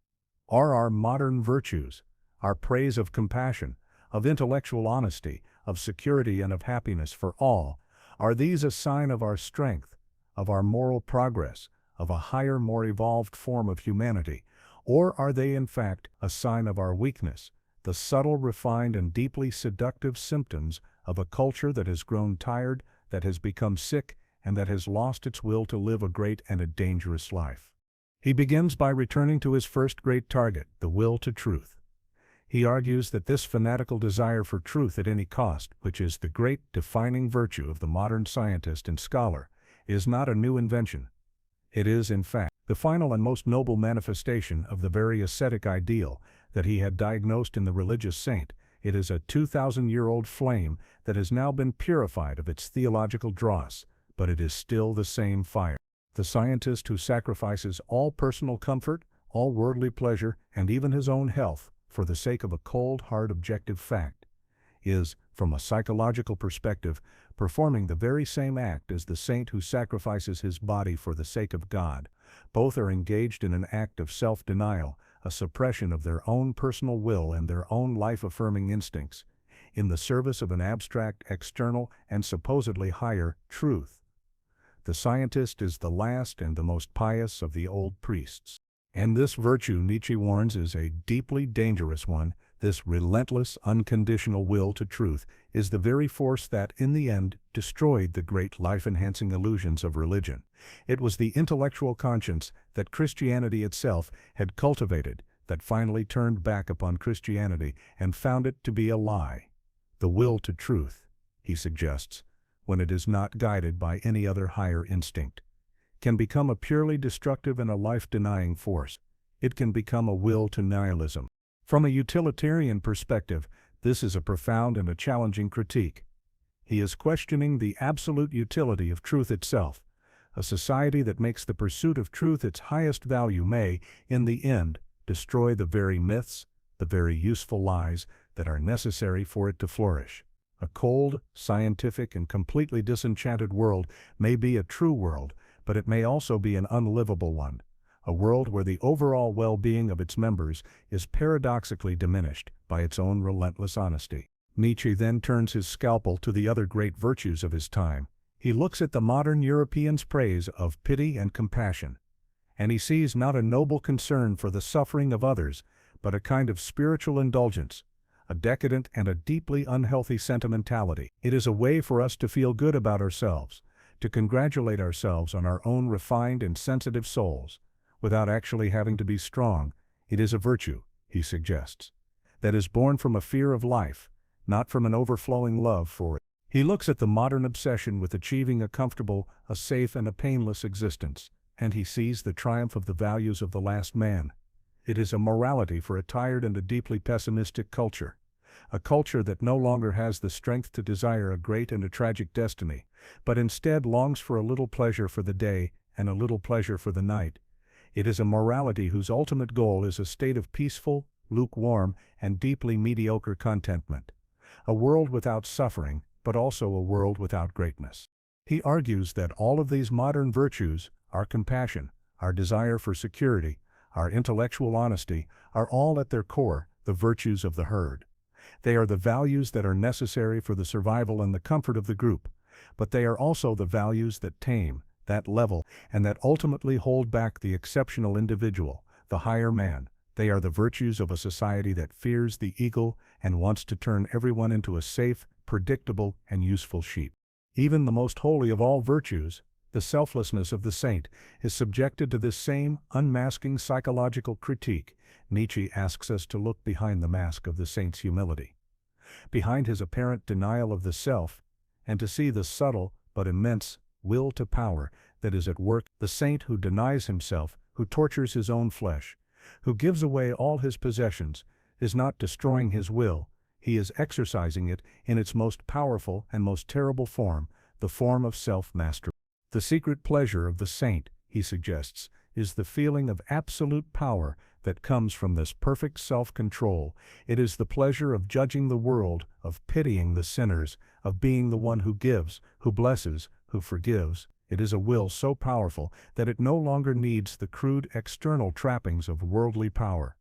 Are our modern virtues, our praise of compassion, of intellectual honesty, of security and of happiness for all, are these a sign of our strength, of our moral progress, of a higher, more evolved form of humanity, or are they in fact a sign of our weakness, the subtle, refined, and deeply seductive symptoms of a culture that has grown tired, that has become sick, and that has lost its will to live a great and a dangerous life? He begins by returning to his first great target, the will to truth. He argues that this fanatical desire for truth at any cost, which is the great defining virtue of the modern scientist and scholar, is not a new invention. It is, in fact, the final and most noble manifestation of the very ascetic ideal that he had diagnosed in the religious saint. It is a 2,000-year-old flame that has now been purified of its theological dross, but it is still the same fire. The scientist who sacrifices all personal comfort, all worldly pleasure, and even his own health for the sake of a cold, hard, objective fact, is, from a psychological perspective, performing the very same act as the saint who sacrifices his body for the sake of God. Both are engaged in an act of self-denial, a suppression of their own personal will and their own life-affirming instincts, in the service of an abstract, external, and supposedly higher truth. The scientist is the last and the most pious of the old priests. And this virtue, Nietzsche warns, is a deeply dangerous one. This relentless, unconditional will to truth is the very force that, in the end, destroyed the great life-enhancing illusions of religion. It was the intellectual conscience that Christianity itself had cultivated that finally turned back upon Christianity and found it to be a lie. The will to truth, he suggests, when it is not guided by any other higher instinct, can become a purely destructive and a life-denying force. It can become a will to nihilism. From a utilitarian perspective, this is a profound and a challenging critique. He is questioning the absolute utility of truth itself. A society that makes the pursuit of truth its highest value may, in the end, destroy the very myths, the very useful lies that are necessary for it to flourish. A cold, scientific, and completely disenchanted world may be a true world, but it may also be an unlivable one, a world where the overall well-being of its members is paradoxically diminished by its own relentless honesty. Nietzsche then turns his scalpel to the other great virtues of his time. He looks at the modern European's praise of pity and compassion, and he sees not a noble concern for the suffering of others, but a kind of spiritual indulgence, a decadent and a deeply unhealthy sentimentality. It is a way for us to feel good about ourselves, to congratulate ourselves on our own refined and sensitive souls, without actually having to be strong. It is a virtue, he suggests, that is born from a fear of life, not from an overflowing love for it. He looks at the modern obsession with achieving a comfortable, a safe, and a painless existence, and he sees the triumph of the values of the last man. It is a morality for a tired and a deeply pessimistic culture. A culture that no longer has the strength to desire a great and a tragic destiny, but instead longs for a little pleasure for the day and a little pleasure for the night. It is a morality whose ultimate goal is a state of peaceful, lukewarm, and deeply mediocre contentment. A world without suffering, but also a world without greatness. He argues that all of these modern virtues, our compassion, our desire for security, our intellectual honesty, are all at their core the virtues of the herd. They are the values that are necessary for the survival and the comfort of the group, but they are also the values that tame, that level, and that ultimately hold back the exceptional individual, the higher man. They are the virtues of a society that fears the eagle and wants to turn everyone into a safe, predictable, and useful sheep. Even the most holy of all virtues, the selflessness of the saint, is subjected to this same unmasking psychological critique. Nietzsche asks us to look behind the mask of the saint's humility, behind his apparent denial of the self, and to see the subtle but immense will to power that is at work. The saint who denies himself, who tortures his own flesh, who gives away all his possessions, is not destroying his will, he is exercising it in its most powerful and most terrible form, the form of self-mastery. The secret pleasure of the saint, he suggests, is the feeling of absolute power that comes from this perfect self-control. It is the pleasure of judging the world, of pitying the sinners, of being the one who gives, who blesses, who forgives. It is a will so powerful that it no longer needs the crude external trappings of worldly power.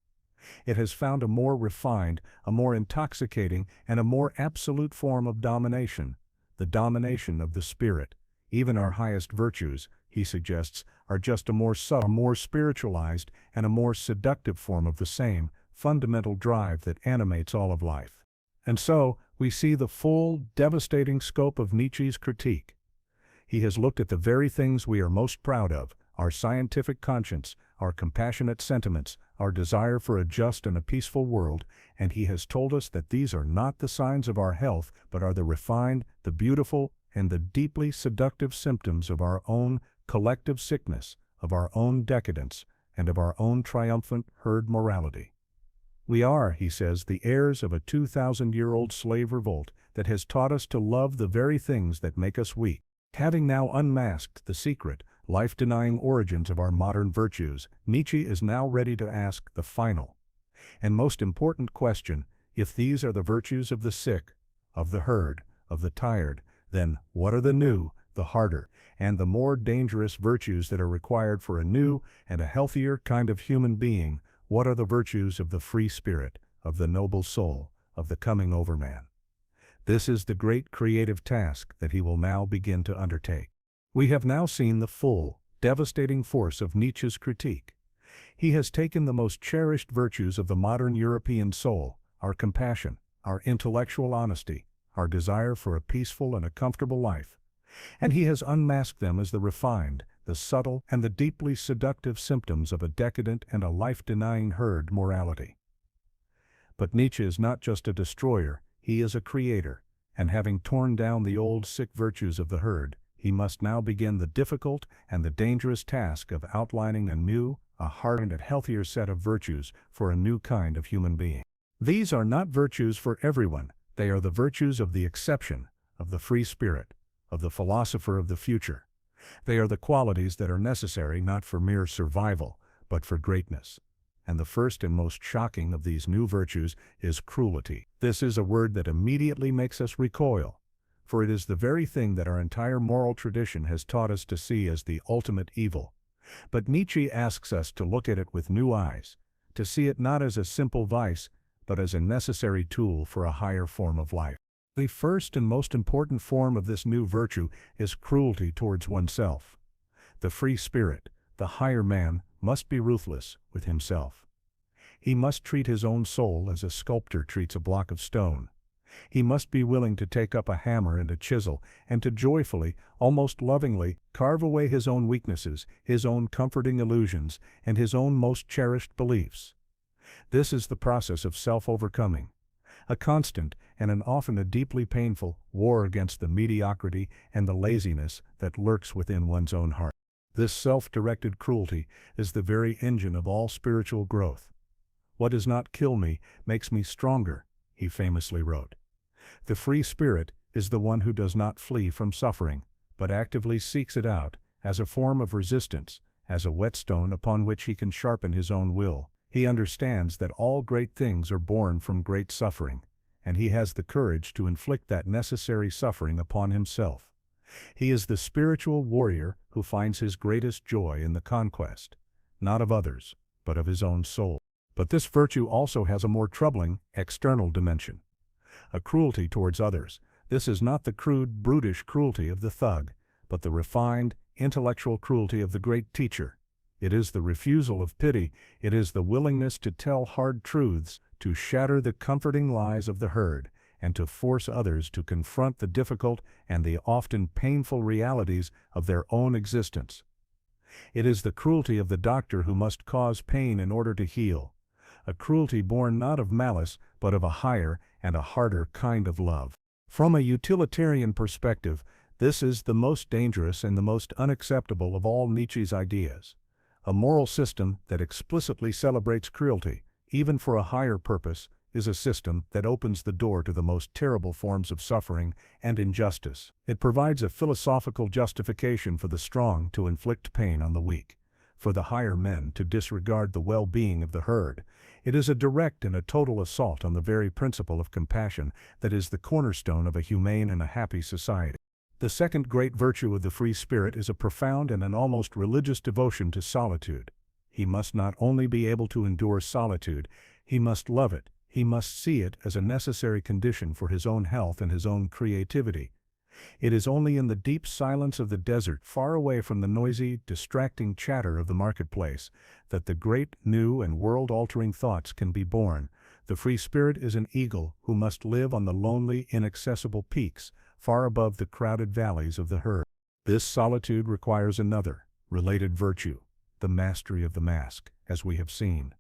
It has found a more refined, a more intoxicating, and a more absolute form of domination, the domination of the spirit. Even our highest virtues, he suggests, are just a more subtle, more spiritualized, and a more seductive form of the same fundamental drive that animates all of life. And so, we see the full, devastating scope of Nietzsche's critique. He has looked at the very things we are most proud of, our scientific conscience, our compassionate sentiments, our desire for a just and a peaceful world, and he has told us that these are not the signs of our health, but are the refined, the beautiful, and the deeply seductive symptoms of our own collective sickness, of our own decadence, and of our own triumphant herd morality. We are, he says, the heirs of a 2,000-year-old slave revolt that has taught us to love the very things that make us weak. Having now unmasked the secret, life-denying origins of our modern virtues, Nietzsche is now ready to ask the final and most important question: if these are the virtues of the sick, of the herd, of the tired, then what are the new, the harder, and the more dangerous virtues that are required for a new and a healthier kind of human being? What are the virtues of the free spirit, of the noble soul, of the coming overman? This is the great creative task that he will now begin to undertake. We have now seen the full, devastating force of Nietzsche's critique. He has taken the most cherished virtues of the modern European soul, our compassion, our intellectual honesty, our desire for a peaceful and a comfortable life, and he has unmasked them as the refined, the subtle, and the deeply seductive symptoms of a decadent and a life-denying herd morality. But Nietzsche is not just a destroyer, he is a creator, and having torn down the old sick virtues of the herd, he must now begin the difficult and the dangerous task of outlining a new, a harder and healthier set of virtues for a new kind of human being. These are not virtues for everyone. They are the virtues of the exception, of the free spirit, of the philosopher of the future. They are the qualities that are necessary not for mere survival, but for greatness. And the first and most shocking of these new virtues is cruelty. This is a word that immediately makes us recoil, for it is the very thing that our entire moral tradition has taught us to see as the ultimate evil. But Nietzsche asks us to look at it with new eyes, to see it not as a simple vice, but as a necessary tool for a higher form of life. The first and most important form of this new virtue is cruelty towards oneself. The free spirit, the higher man, must be ruthless with himself. He must treat his own soul as a sculptor treats a block of stone. He must be willing to take up a hammer and a chisel, and to joyfully, almost lovingly, carve away his own weaknesses, his own comforting illusions, and his own most cherished beliefs. This is the process of self-overcoming, a constant and often a deeply painful war against the mediocrity and the laziness that lurks within one's own heart. This self-directed cruelty is the very engine of all spiritual growth. "What does not kill me makes me stronger," he famously wrote. The free spirit is the one who does not flee from suffering, but actively seeks it out, as a form of resistance, as a whetstone upon which he can sharpen his own will. He understands that all great things are born from great suffering, and he has the courage to inflict that necessary suffering upon himself. He is the spiritual warrior who finds his greatest joy in the conquest, not of others, but of his own soul. But this virtue also has a more troubling, external dimension. A cruelty towards others. This is not the crude, brutish cruelty of the thug, but the refined, intellectual cruelty of the great teacher. It is the refusal of pity, it is the willingness to tell hard truths, to shatter the comforting lies of the herd, and to force others to confront the difficult and the often painful realities of their own existence. It is the cruelty of the doctor who must cause pain in order to heal, a cruelty born not of malice but of a higher and a harder kind of love. From a utilitarian perspective, this is the most dangerous and the most unacceptable of all Nietzsche's ideas. A moral system that explicitly celebrates cruelty, even for a higher purpose, is a system that opens the door to the most terrible forms of suffering and injustice. It provides a philosophical justification for the strong to inflict pain on the weak, for the higher men to disregard the well-being of the herd. It is a direct and a total assault on the very principle of compassion that is the cornerstone of a humane and a happy society. The second great virtue of the free spirit is a profound and an almost religious devotion to solitude. He must not only be able to endure solitude, he must love it. He must see it as a necessary condition for his own health and his own creativity. It is only in the deep silence of the desert, far away from the noisy, distracting chatter of the marketplace, that the great, new, and world-altering thoughts can be born. The free spirit is an eagle who must live on the lonely, inaccessible peaks, far above the crowded valleys of the herd. This solitude requires another, related virtue, the mastery of the mask, as we have seen.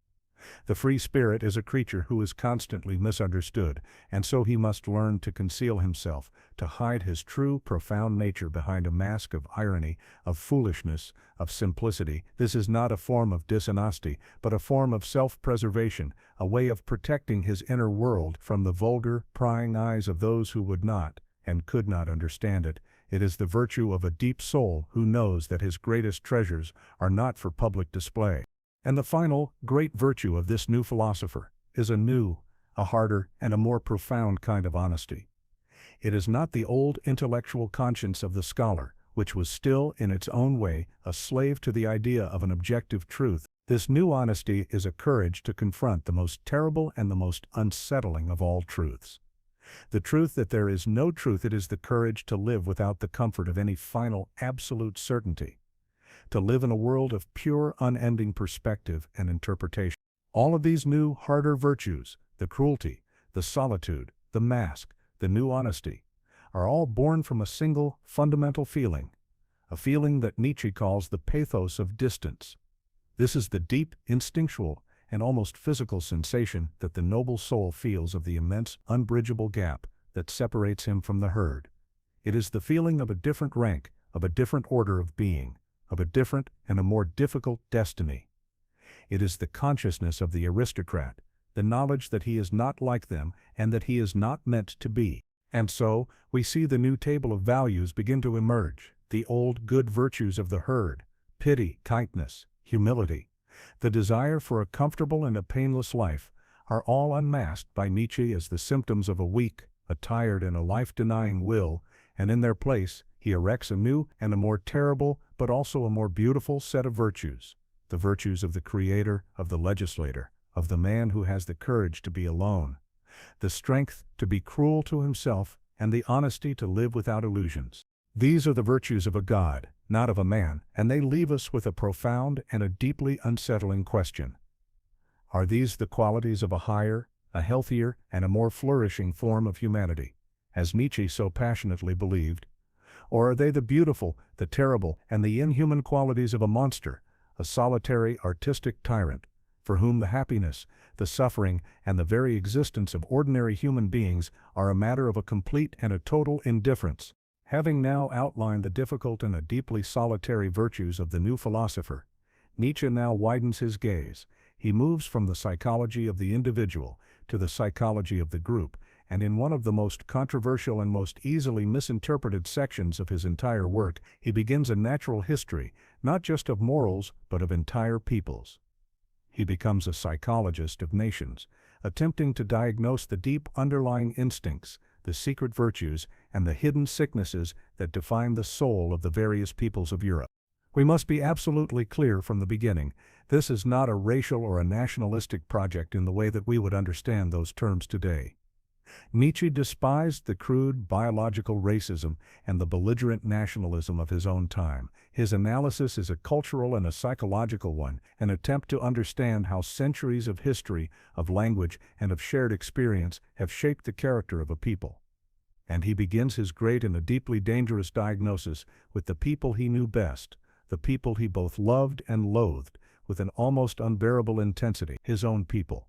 The free spirit is a creature who is constantly misunderstood, and so he must learn to conceal himself, to hide his true, profound nature behind a mask of irony, of foolishness, of simplicity. This is not a form of dishonesty, but a form of self-preservation, a way of protecting his inner world from the vulgar, prying eyes of those who would not, and could not understand it. It is the virtue of a deep soul who knows that his greatest treasures are not for public display. And the final, great virtue of this new philosopher is a new, a harder, and a more profound kind of honesty. It is not the old intellectual conscience of the scholar, which was still, in its own way, a slave to the idea of an objective truth. This new honesty is a courage to confront the most terrible and the most unsettling of all truths. The truth that there is no truth. It is the courage to live without the comfort of any final, absolute certainty. To live in a world of pure, unending perspective and interpretation. All of these new, harder virtues, the cruelty, the solitude, the mask, the new honesty, are all born from a single, fundamental feeling, a feeling that Nietzsche calls the pathos of distance. This is the deep, instinctual, and almost physical sensation that the noble soul feels of the immense, unbridgeable gap that separates him from the herd. It is the feeling of a different rank, of a different order of being, of a different and a more difficult destiny. It is the consciousness of the aristocrat, the knowledge that he is not like them and that he is not meant to be. And so, we see the new table of values begin to emerge, the old good virtues of the herd, pity, kindness, humility, the desire for a comfortable and a painless life, are all unmasked by Nietzsche as the symptoms of a weak, a tired, and a life-denying will, and in their place, he erects a new and a more terrible, but also a more beautiful set of virtues, the virtues of the creator, of the legislator, of the man who has the courage to be alone, the strength to be cruel to himself, and the honesty to live without illusions. These are the virtues of a god, not of a man, and they leave us with a profound and a deeply unsettling question. Are these the qualities of a higher, a healthier, and a more flourishing form of humanity, as Nietzsche so passionately believed? Or are they the beautiful, the terrible, and the inhuman qualities of a monster, a solitary, artistic tyrant, for whom the happiness, the suffering, and the very existence of ordinary human beings are a matter of a complete and a total indifference? Having now outlined the difficult and deeply solitary virtues of the new philosopher, Nietzsche now widens his gaze. He moves from the psychology of the individual to the psychology of the group, and in one of the most controversial and most easily misinterpreted sections of his entire work, he begins a natural history, not just of morals, but of entire peoples. He becomes a psychologist of nations, attempting to diagnose the deep underlying instincts, the secret virtues, and the hidden sicknesses that define the soul of the various peoples of Europe. We must be absolutely clear from the beginning, this is not a racial or a nationalistic project in the way that we would understand those terms today. Nietzsche despised the crude biological racism and the belligerent nationalism of his own time. His analysis is a cultural and a psychological one, an attempt to understand how centuries of history, of language, and of shared experience have shaped the character of a people. And he begins his great and a deeply dangerous diagnosis with the people he knew best, the people he both loved and loathed, with an almost unbearable intensity, his own people,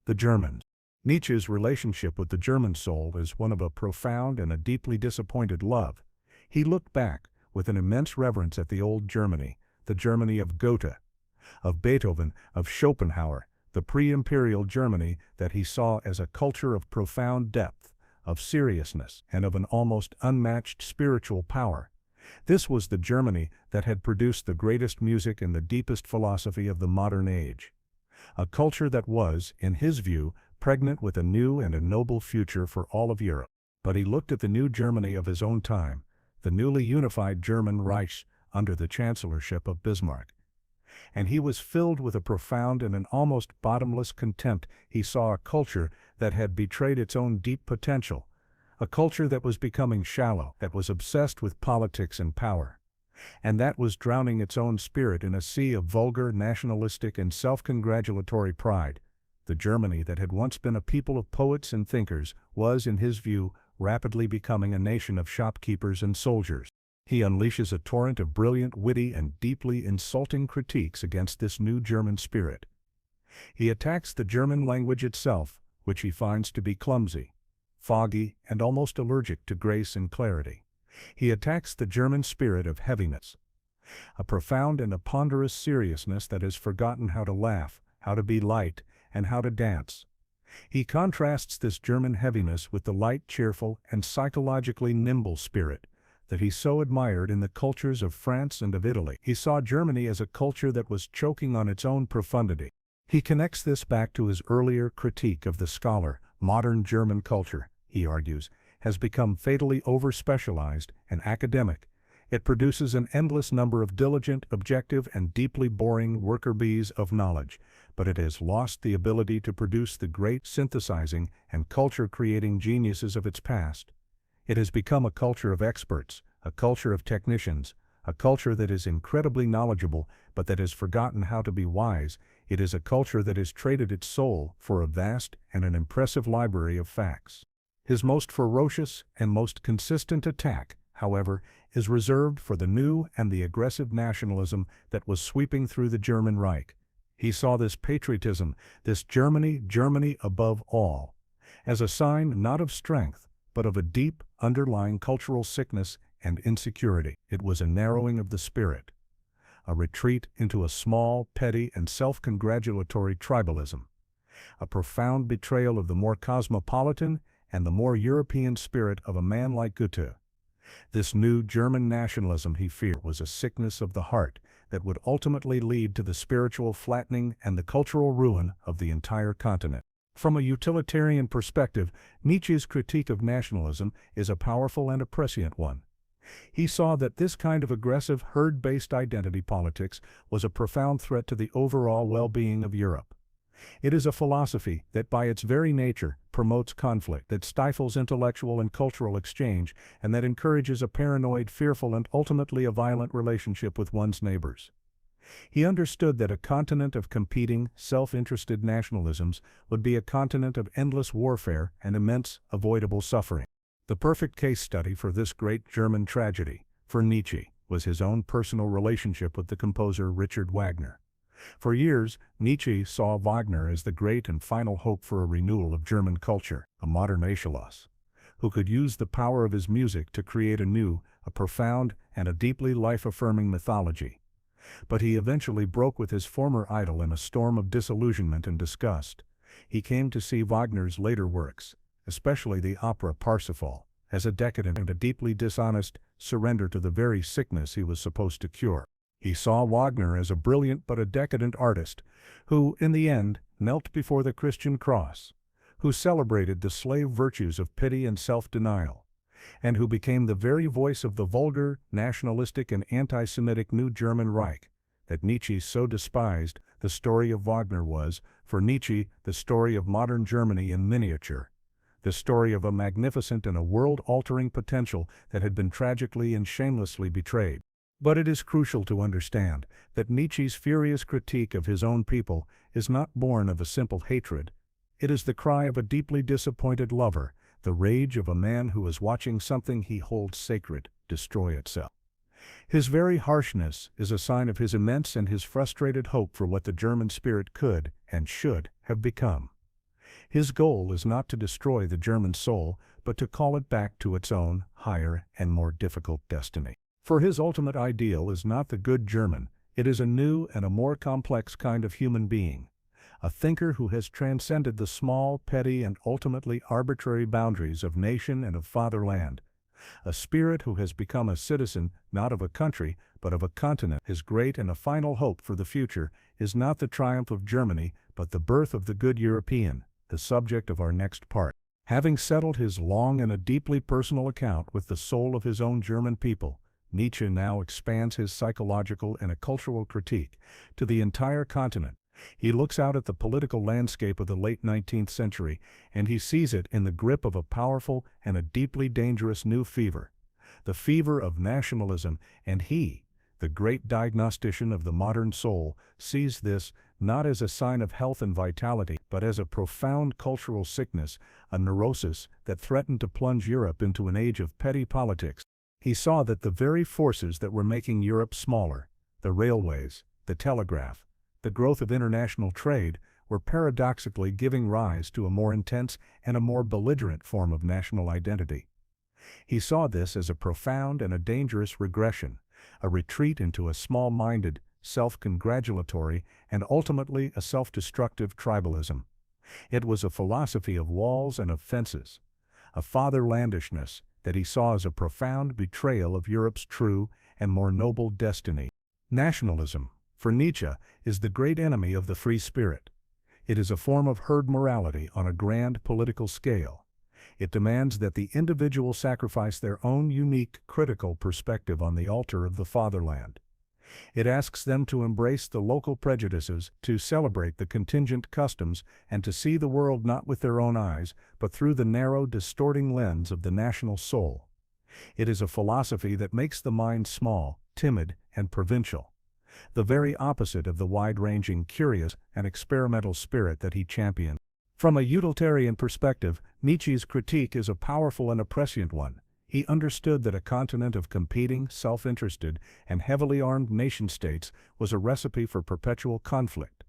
the Germans. Nietzsche's relationship with the German soul is one of a profound and a deeply disappointed love. He looked back with an immense reverence at the old Germany, the Germany of Goethe, of Beethoven, of Schopenhauer, the pre-imperial Germany that he saw as a culture of profound depth, of seriousness, and of an almost unmatched spiritual power. This was the Germany that had produced the greatest music and the deepest philosophy of the modern age. A culture that was, in his view, pregnant with a new and a noble future for all of Europe. But he looked at the new Germany of his own time, the newly unified German Reich under the chancellorship of Bismarck. And he was filled with a profound and an almost bottomless contempt. He saw a culture that had betrayed its own deep potential, a culture that was becoming shallow, that was obsessed with politics and power, and that was drowning its own spirit in a sea of vulgar, nationalistic, and self-congratulatory pride. The Germany that had once been a people of poets and thinkers was, in his view, rapidly becoming a nation of shopkeepers and soldiers. He unleashes a torrent of brilliant, witty, and deeply insulting critiques against this new German spirit. He attacks the German language itself, which he finds to be clumsy, foggy, and almost allergic to grace and clarity. He attacks the German spirit of heaviness, a profound and a ponderous seriousness that has forgotten how to laugh, how to be light, and how to dance. He contrasts this German heaviness with the light, cheerful, and psychologically nimble spirit that he so admired in the cultures of France and of Italy. He saw Germany as a culture that was choking on its own profundity. He connects this back to his earlier critique of the scholar. Modern German culture, he argues, has become fatally over-specialized and academic. It produces an endless number of diligent, objective, and deeply boring worker bees of knowledge, but it has lost the ability to produce the great synthesizing and culture-creating geniuses of its past. It has become a culture of experts, a culture of technicians, a culture that is incredibly knowledgeable, but that has forgotten how to be wise. It is a culture that has traded its soul for a vast and an impressive library of facts. His most ferocious and most consistent attack, however, is reserved for the new and the aggressive nationalism that was sweeping through the German Reich. He saw this patriotism, this Germany above all, as a sign not of strength, but of a deep, underlying cultural sickness and insecurity. It was a narrowing of the spirit, a retreat into a small, petty, and self-congratulatory tribalism, a profound betrayal of the more cosmopolitan and the more European spirit of a man like Goethe. This new German nationalism, he feared, was a sickness of the heart that would ultimately lead to the spiritual flattening and the cultural ruin of the entire continent. From a utilitarian perspective, Nietzsche's critique of nationalism is a powerful and a prescient one. He saw that this kind of aggressive, herd-based identity politics was a profound threat to the overall well-being of Europe. It is a philosophy that by its very nature promotes conflict, that stifles intellectual and cultural exchange, and that encourages a paranoid, fearful, and ultimately a violent relationship with one's neighbors. He understood that a continent of competing, self-interested nationalisms would be a continent of endless warfare and immense, avoidable suffering. The perfect case study for this great German tragedy, for Nietzsche, was his own personal relationship with the composer Richard Wagner. For years, Nietzsche saw Wagner as the great and final hope for a renewal of German culture, a modern Aeschylus, who could use the power of his music to create a new, a profound, and a deeply life-affirming mythology. But he eventually broke with his former idol in a storm of disillusionment and disgust. He came to see Wagner's later works, especially the opera Parsifal, as a decadent and a deeply dishonest surrender to the very sickness he was supposed to cure. He saw Wagner as a brilliant but a decadent artist, who, in the end, knelt before the Christian cross, who celebrated the slave virtues of pity and self-denial, and who became the very voice of the vulgar, nationalistic and anti-Semitic New German Reich that Nietzsche so despised. The story of Wagner was, for Nietzsche, the story of modern Germany in miniature, the story of a magnificent and a world-altering potential that had been tragically and shamelessly betrayed. But it is crucial to understand that Nietzsche's furious critique of his own people is not born of a simple hatred. It is the cry of a deeply disappointed lover, the rage of a man who is watching something he holds sacred destroy itself. His very harshness is a sign of his immense and his frustrated hope for what the German spirit could and should have become. His goal is not to destroy the German soul, but to call it back to its own, higher and more difficult destiny. For his ultimate ideal is not the good German, it is a new and a more complex kind of human being, a thinker who has transcended the small, petty, and ultimately arbitrary boundaries of nation and of fatherland, a spirit who has become a citizen not of a country, but of a continent. His great and a final hope for the future is not the triumph of Germany, but the birth of the good European, the subject of our next part. Having settled his long and a deeply personal account with the soul of his own German people, Nietzsche now expands his psychological and a cultural critique to the entire continent. He looks out at the political landscape of the late 19th century, and he sees it in the grip of a powerful and a deeply dangerous new fever, the fever of nationalism, and he, the great diagnostician of the modern soul, sees this not as a sign of health and vitality, but as a profound cultural sickness, a neurosis that threatened to plunge Europe into an age of petty politics. He saw that the very forces that were making Europe smaller, the railways, the telegraph, the growth of international trade, were paradoxically giving rise to a more intense and a more belligerent form of national identity. He saw this as a profound and a dangerous regression, a retreat into a small-minded, self-congratulatory, and ultimately a self-destructive tribalism. It was a philosophy of walls and of fences, a fatherlandishness that he saw as a profound betrayal of Europe's true and more noble destiny. Nationalism, for Nietzsche, is the great enemy of the free spirit. It is a form of herd morality on a grand political scale. It demands that the individual sacrifice their own unique, critical perspective on the altar of the fatherland. It asks them to embrace the local prejudices, to celebrate the contingent customs, and to see the world not with their own eyes, but through the narrow, distorting lens of the national soul. It is a philosophy that makes the mind small, timid, and provincial, the very opposite of the wide-ranging, curious, and experimental spirit that he championed. From a utilitarian perspective, Nietzsche's critique is a powerful and a prescient one. He understood that a continent of competing, self-interested, and heavily armed nation-states was a recipe for perpetual conflict.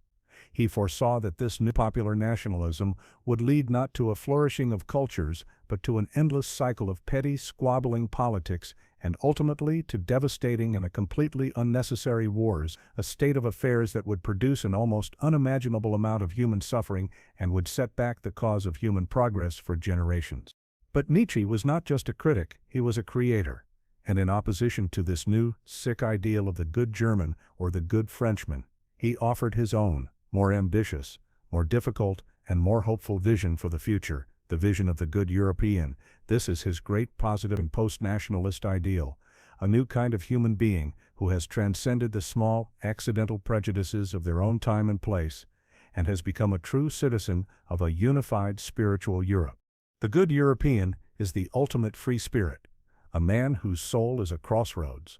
He foresaw that this new popular nationalism would lead not to a flourishing of cultures, but to an endless cycle of petty, squabbling politics, and ultimately to devastating and a completely unnecessary wars, a state of affairs that would produce an almost unimaginable amount of human suffering and would set back the cause of human progress for generations. But Nietzsche was not just a critic, he was a creator, and in opposition to this new, sick ideal of the good German or the good Frenchman, he offered his own, more ambitious, more difficult, and more hopeful vision for the future, the vision of the good European. This is his great positive and post-nationalist ideal, a new kind of human being who has transcended the small, accidental prejudices of their own time and place, and has become a true citizen of a unified spiritual Europe. The good European is the ultimate free spirit, a man whose soul is a crossroads,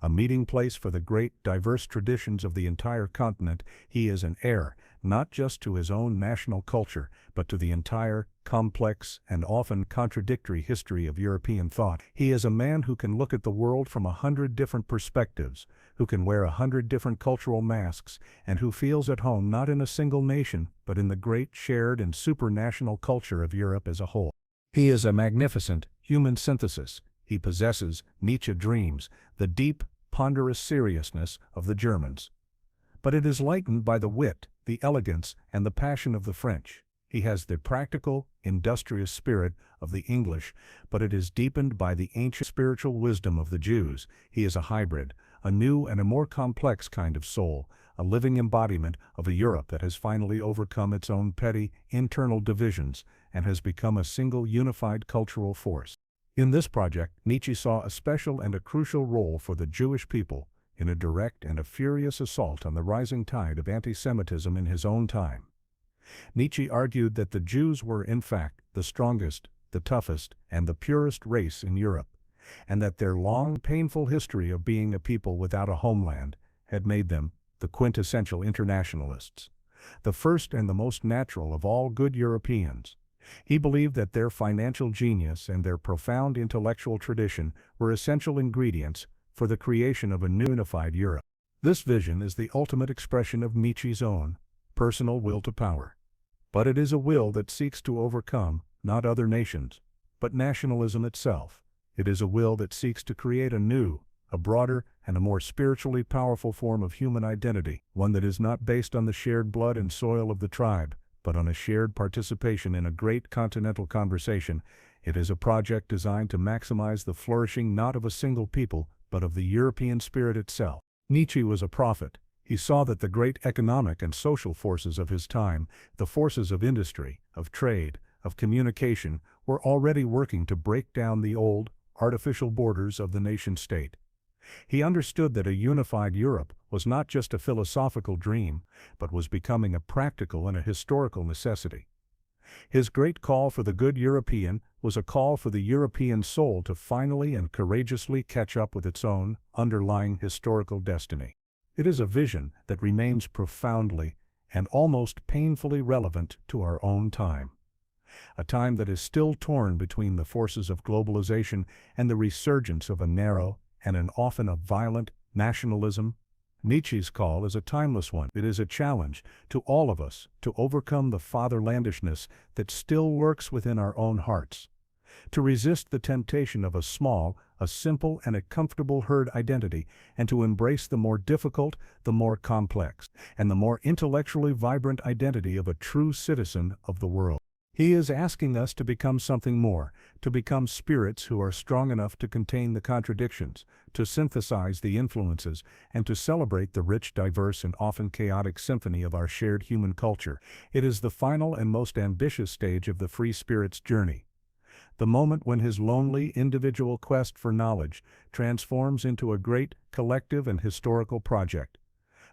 a meeting place for the great, diverse traditions of the entire continent. He is an heir, not just to his own national culture, but to the entire, complex, and often contradictory history of European thought. He is a man who can look at the world from 100 different perspectives, who can wear 100 different cultural masks, and who feels at home not in a single nation, but in the great shared and supranational culture of Europe as a whole. He is a magnificent human synthesis. He possesses, Nietzsche dreams, the deep, ponderous seriousness of the Germans. But it is lightened by the wit, the elegance, and the passion of the French. He has the practical, industrious spirit of the English, but it is deepened by the ancient spiritual wisdom of the Jews. He is a hybrid, a new and a more complex kind of soul, a living embodiment of a Europe that has finally overcome its own petty, internal divisions and has become a single unified cultural force. In this project, Nietzsche saw a special and a crucial role for the Jewish people in a direct and a furious assault on the rising tide of anti-Semitism in his own time. Nietzsche argued that the Jews were in fact the strongest, the toughest, and the purest race in Europe, and that their long, painful history of being a people without a homeland had made them the quintessential internationalists, the first and the most natural of all good Europeans. He believed that their financial genius and their profound intellectual tradition were essential ingredients for the creation of a new unified Europe. This vision is the ultimate expression of Nietzsche's own personal will to power. But it is a will that seeks to overcome, not other nations, but nationalism itself. It is a will that seeks to create a new, a broader, and a more spiritually powerful form of human identity, one that is not based on the shared blood and soil of the tribe, but on a shared participation in a great continental conversation. It is a project designed to maximize the flourishing not of a single people, but of the European spirit itself. Nietzsche was a prophet. He saw that the great economic and social forces of his time, the forces of industry, of trade, of communication, were already working to break down the old, artificial borders of the nation-state. He understood that a unified Europe was not just a philosophical dream, but was becoming a practical and a historical necessity. His great call for the good European was a call for the European soul to finally and courageously catch up with its own underlying historical destiny. It is a vision that remains profoundly and almost painfully relevant to our own time. A time that is still torn between the forces of globalization and the resurgence of a narrow and an often a violent nationalism. Nietzsche's call is a timeless one. It is a challenge to all of us to overcome the fatherlandishness that still lurks within our own hearts, to resist the temptation of a small, a simple, and a comfortable herd identity, and to embrace the more difficult, the more complex, and the more intellectually vibrant identity of a true citizen of the world. He is asking us to become something more, to become spirits who are strong enough to contain the contradictions, to synthesize the influences, and to celebrate the rich, diverse, and often chaotic symphony of our shared human culture. It is the final and most ambitious stage of the free spirit's journey. The moment when his lonely, individual quest for knowledge transforms into a great, collective, and historical project.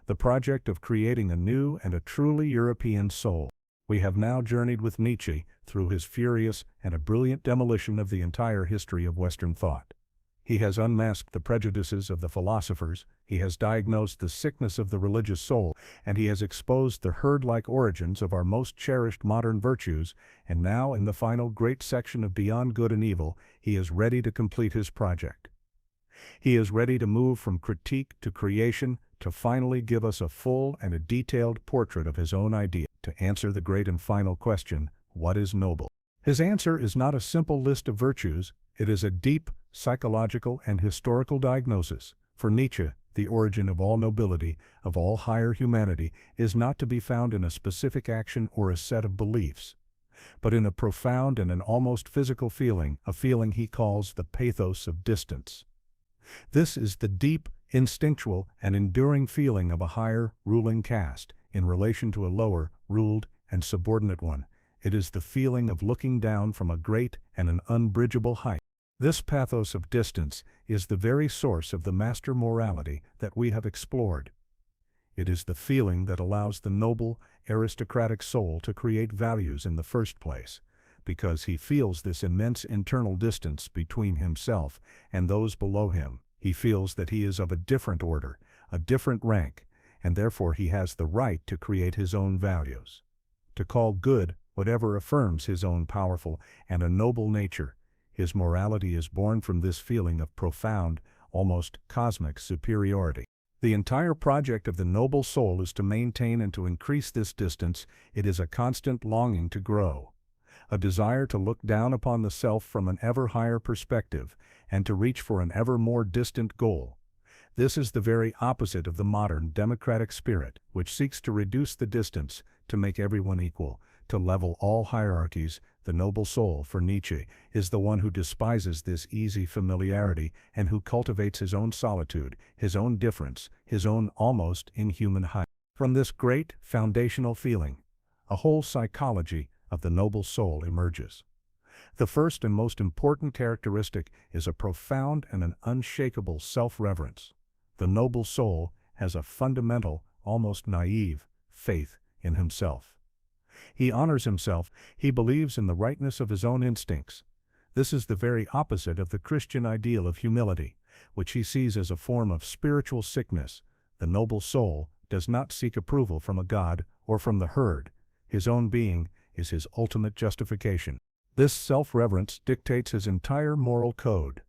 The project of creating a new and a truly European soul. We have now journeyed with Nietzsche through his furious and a brilliant demolition of the entire history of Western thought. He has unmasked the prejudices of the philosophers, he has diagnosed the sickness of the religious soul, and he has exposed the herd-like origins of our most cherished modern virtues, and now in the final great section of Beyond Good and Evil, he is ready to complete his project. He is ready to move from critique to creation, to finally give us a full and a detailed portrait of his own idea, to answer the great and final question, what is noble? His answer is not a simple list of virtues, it is a deep, psychological and historical diagnosis. For Nietzsche, the origin of all nobility, of all higher humanity, is not to be found in a specific action or a set of beliefs, but in a profound and an almost physical feeling, a feeling he calls the pathos of distance. This is the deep, instinctual, and enduring feeling of a higher, ruling caste in relation to a lower, ruled, and subordinate one. It is the feeling of looking down from a great and an unbridgeable height. This pathos of distance is the very source of the master morality that we have explored. It is the feeling that allows the noble, aristocratic soul to create values in the first place, because he feels this immense internal distance between himself and those below him. He feels that he is of a different order, a different rank, and therefore he has the right to create his own values, to call good whatever affirms his own powerful and a noble nature. His morality is born from this feeling of profound, almost cosmic superiority. The entire project of the noble soul is to maintain and to increase this distance. It is a constant longing to grow, a desire to look down upon the self from an ever higher perspective and to reach for an ever more distant goal. This is the very opposite of the modern democratic spirit, which seeks to reduce the distance, to make everyone equal, to level all hierarchies. The noble soul, for Nietzsche, is the one who despises this easy familiarity and who cultivates his own solitude, his own difference, his own almost inhuman height. From this great, foundational feeling, a whole psychology of the noble soul emerges. The first and most important characteristic is a profound and an unshakable self-reverence. The noble soul has a fundamental, almost naive, faith in himself. He honors himself, he believes in the rightness of his own instincts. This is the very opposite of the Christian ideal of humility, which he sees as a form of spiritual sickness. The noble soul does not seek approval from a god or from the herd. His own being is his ultimate justification. This self-reverence dictates his entire moral code.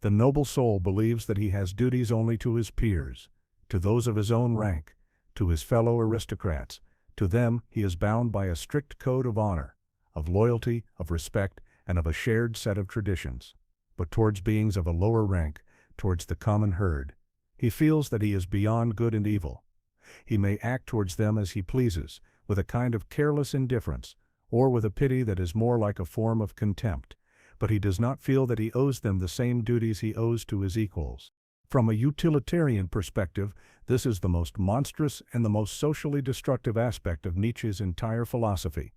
The noble soul believes that he has duties only to his peers, to those of his own rank, to his fellow aristocrats. To them he is bound by a strict code of honor, of loyalty, of respect, and of a shared set of traditions. But towards beings of a lower rank, towards the common herd, he feels that he is beyond good and evil. He may act towards them as he pleases, with a kind of careless indifference, or with a pity that is more like a form of contempt, but he does not feel that he owes them the same duties he owes to his equals. From a utilitarian perspective, this is the most monstrous and the most socially destructive aspect of Nietzsche's entire philosophy.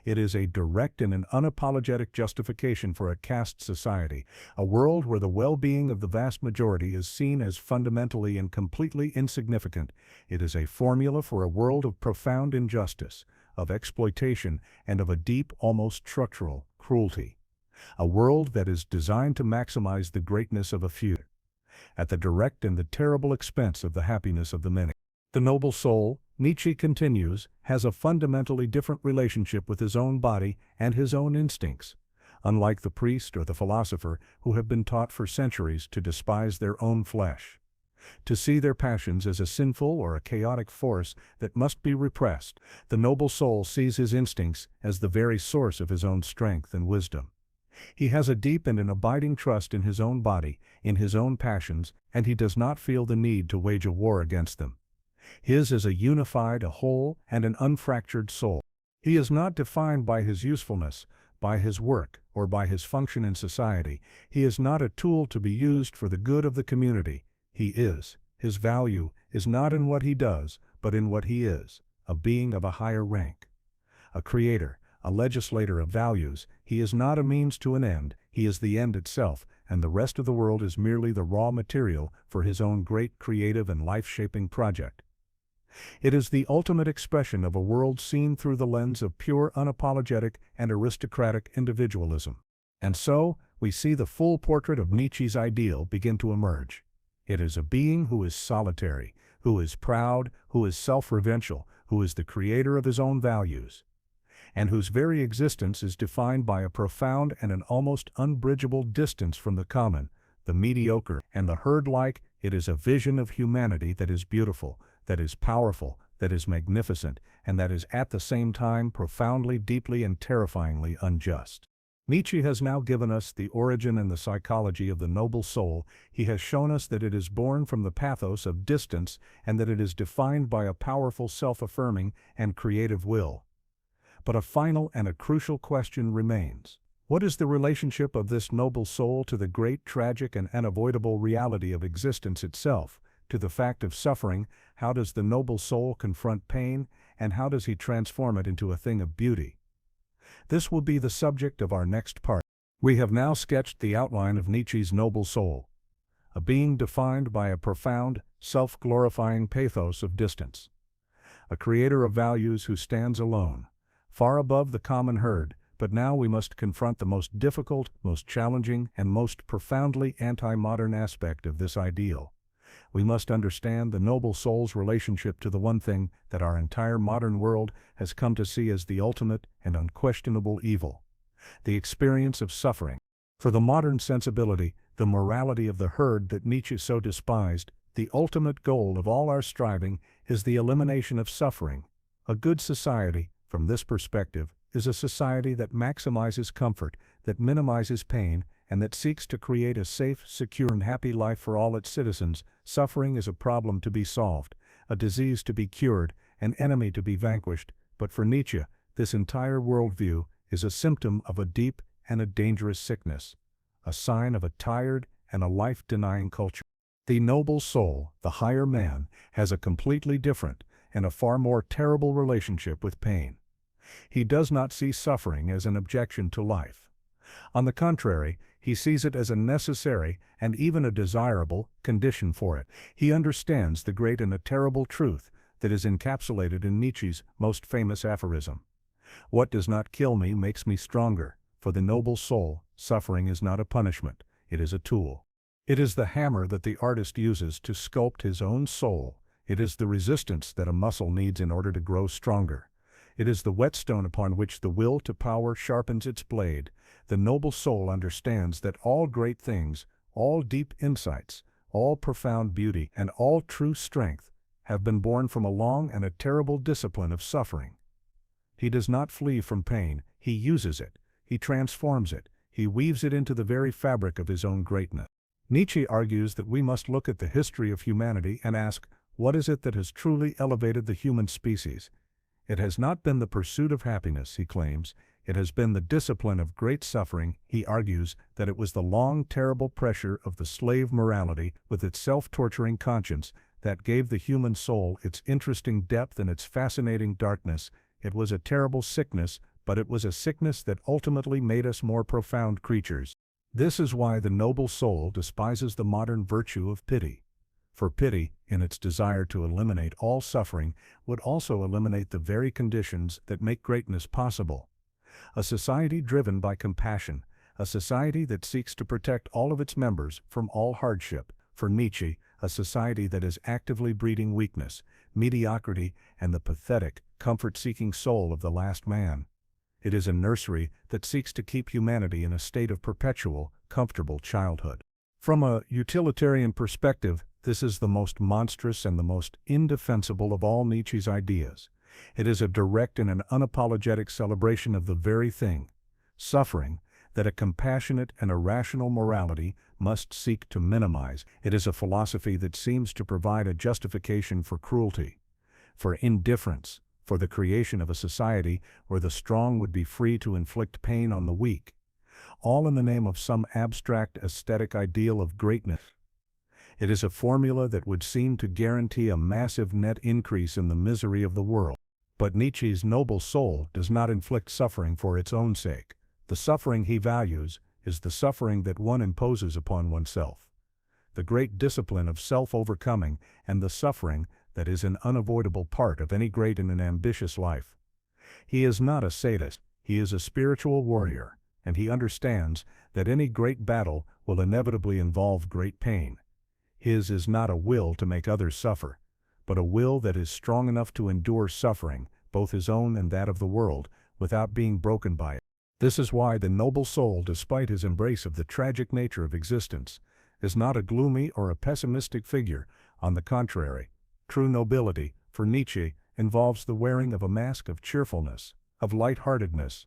It is a direct and an unapologetic justification for a caste society, a world where the well-being of the vast majority is seen as fundamentally and completely insignificant. It is a formula for a world of profound injustice, of exploitation, and of a deep, almost structural, cruelty. A world that is designed to maximize the greatness of a few, at the direct and the terrible expense of the happiness of the many. The noble soul, Nietzsche continues, has a fundamentally different relationship with his own body and his own instincts. Unlike the priest or the philosopher, who have been taught for centuries to despise their own flesh, to see their passions as a sinful or a chaotic force that must be repressed, the noble soul sees his instincts as the very source of his own strength and wisdom. He has a deep and an abiding trust in his own body, in his own passions, and he does not feel the need to wage a war against them. His is a unified, a whole, and an unfractured soul. He is not defined by his usefulness, by his work, or by his function in society. He is not a tool to be used for the good of the community. His value is not in what he does, but in what he is, a being of a higher rank. A creator, a legislator of values, he is not a means to an end, he is the end itself, and the rest of the world is merely the raw material for his own great creative and life-shaping project. It is the ultimate expression of a world seen through the lens of pure unapologetic and aristocratic individualism. And so, we see the full portrait of Nietzsche's ideal begin to emerge. It is a being who is solitary, who is proud, who is self-reverential, who is the creator of his own values, and whose very existence is defined by a profound and an almost unbridgeable distance from the common, the mediocre, and the herd-like. It is a vision of humanity that is beautiful, that is powerful, that is magnificent, and that is at the same time profoundly, deeply, and terrifyingly unjust. Nietzsche has now given us the origin and the psychology of the noble soul. He has shown us that it is born from the pathos of distance and that it is defined by a powerful self-affirming and creative will. But a final and a crucial question remains. What is the relationship of this noble soul to the great, tragic, and unavoidable reality of existence itself, to the fact of suffering? How does the noble soul confront pain, and how does he transform it into a thing of beauty? This will be the subject of our next part. We have now sketched the outline of Nietzsche's noble soul, a being defined by a profound, self-glorifying pathos of distance, a creator of values who stands alone, far above the common herd. But now we must confront the most difficult, most challenging, and most profoundly anti-modern aspect of this ideal. We must understand the noble soul's relationship to the one thing that our entire modern world has come to see as the ultimate and unquestionable evil, the experience of suffering. For the modern sensibility, the morality of the herd that Nietzsche so despised, the ultimate goal of all our striving is the elimination of suffering. A good society, from this perspective, is a society that maximizes comfort, that minimizes pain, and that seeks to create a safe, secure, and happy life for all its citizens. Suffering is a problem to be solved, a disease to be cured, an enemy to be vanquished, but for Nietzsche, this entire worldview is a symptom of a deep and a dangerous sickness, a sign of a tired and a life-denying culture. The noble soul, the higher man, has a completely different and a far more terrible relationship with pain. He does not see suffering as an objection to life. On the contrary, he sees it as a necessary and even a desirable condition for it. He understands the great and a terrible truth that is encapsulated in Nietzsche's most famous aphorism. What does not kill me makes me stronger. For the noble soul, suffering is not a punishment, it is a tool. It is the hammer that the artist uses to sculpt his own soul. It is the resistance that a muscle needs in order to grow stronger. It is the whetstone upon which the will to power sharpens its blade. The noble soul understands that all great things, all deep insights, all profound beauty, and all true strength have been born from a long and a terrible discipline of suffering. He does not flee from pain, he uses it, he transforms it, he weaves it into the very fabric of his own greatness. Nietzsche argues that we must look at the history of humanity and ask, what is it that has truly elevated the human species? It has not been the pursuit of happiness, he claims. It has been the discipline of great suffering. He argues that it was the long, terrible pressure of the slave morality with its self-torturing conscience that gave the human soul its interesting depth and its fascinating darkness. It was a terrible sickness, but it was a sickness that ultimately made us more profound creatures. This is why the noble soul despises the modern virtue of pity. For pity, in its desire to eliminate all suffering, would also eliminate the very conditions that make greatness possible. A society driven by compassion, a society that seeks to protect all of its members from all hardship. For Nietzsche, a society that is actively breeding weakness, mediocrity, and the pathetic, comfort-seeking soul of the last man. It is a nursery that seeks to keep humanity in a state of perpetual, comfortable childhood. From a utilitarian perspective, this is the most monstrous and the most indefensible of all Nietzsche's ideas. It is a direct and an unapologetic celebration of the very thing, suffering, that a compassionate and a rational morality must seek to minimize. It is a philosophy that seems to provide a justification for cruelty, for indifference, for the creation of a society where the strong would be free to inflict pain on the weak, all in the name of some abstract aesthetic ideal of greatness. It is a formula that would seem to guarantee a massive net increase in the misery of the world. But Nietzsche's noble soul does not inflict suffering for its own sake. The suffering he values is the suffering that one imposes upon oneself, the great discipline of self-overcoming, and the suffering that is an unavoidable part of any great and an ambitious life. He is not a sadist, he is a spiritual warrior, and he understands that any great battle will inevitably involve great pain. His is not a will to make others suffer, but a will that is strong enough to endure suffering, both his own and that of the world, without being broken by it. This is why the noble soul, despite his embrace of the tragic nature of existence, is not a gloomy or a pessimistic figure. On the contrary, true nobility, for Nietzsche, involves the wearing of a mask of cheerfulness, of light-heartedness,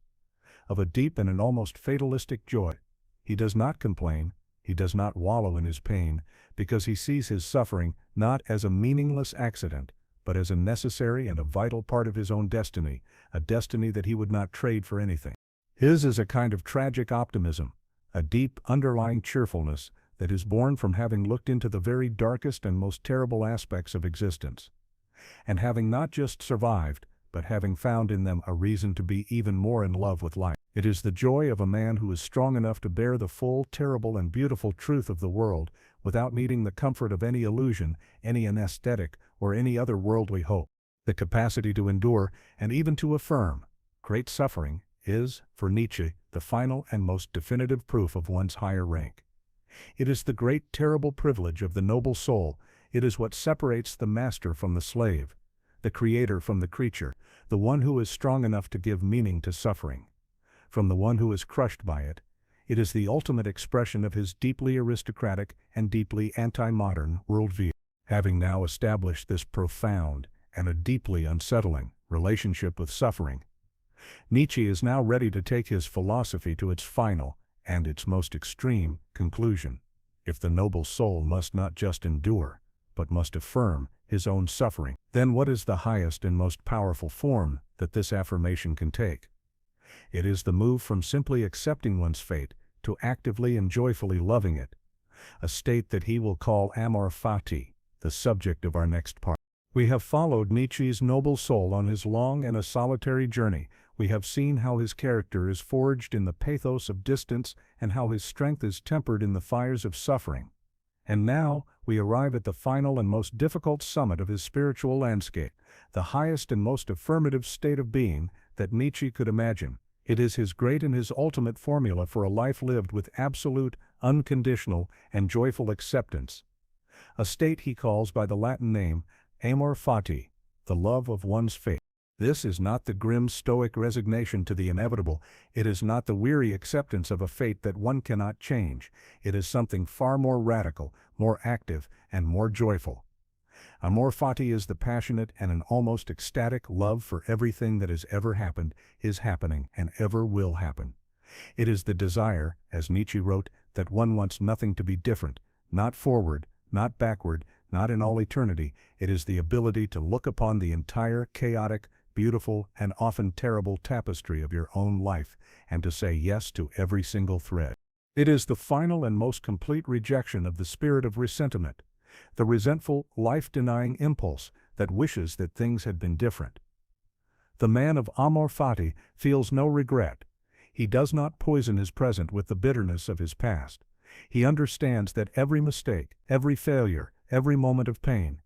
of a deep and an almost fatalistic joy. He does not complain, he does not wallow in his pain, because he sees his suffering not as a meaningless accident, but as a necessary and a vital part of his own destiny, a destiny that he would not trade for anything. His is a kind of tragic optimism, a deep underlying cheerfulness that is born from having looked into the very darkest and most terrible aspects of existence, and having not just survived, but having found in them a reason to be even more in love with life. It is the joy of a man who is strong enough to bear the full, terrible, and beautiful truth of the world without needing the comfort of any illusion, any anesthetic, or any other worldly hope. The capacity to endure, and even to affirm, great suffering is, for Nietzsche, the final and most definitive proof of one's higher rank. It is the great terrible privilege of the noble soul. It is what separates the master from the slave, the creator from the creature, the one who is strong enough to give meaning to suffering, from the one who is crushed by it. It is the ultimate expression of his deeply aristocratic and deeply anti-modern worldview. Having now established this profound and a deeply unsettling relationship with suffering, Nietzsche is now ready to take his philosophy to its final, and its most extreme, conclusion. If the noble soul must not just endure, but must affirm his own suffering, then what is the highest and most powerful form that this affirmation can take? It is the move from simply accepting one's fate to actively and joyfully loving it, a state that he will call Amor fati, the subject of our next part. We have followed Nietzsche's noble soul on his long and a solitary journey. We have seen how his character is forged in the pathos of distance and how his strength is tempered in the fires of suffering. And now, we arrive at the final and most difficult summit of his spiritual landscape, the highest and most affirmative state of being that Nietzsche could imagine. It is his great and his ultimate formula for a life lived with absolute, unconditional, and joyful acceptance. A state he calls by the Latin name, Amor fati, the love of one's fate. This is not the grim stoic resignation to the inevitable. It is not the weary acceptance of a fate that one cannot change. It is something far more radical, more active, and more joyful. Amor fati is the passionate and an almost ecstatic love for everything that has ever happened, is happening, and ever will happen. It is the desire, as Nietzsche wrote, that one wants nothing to be different, not forward, not backward, not in all eternity. It is the ability to look upon the entire chaotic, beautiful, and often terrible tapestry of your own life, and to say yes to every single thread. It is the final and most complete rejection of the spirit of resentment, the resentful, life-denying impulse that wishes that things had been different. The man of Amor fati feels no regret. He does not poison his present with the bitterness of his past. He understands that every mistake, every failure, every moment of pain,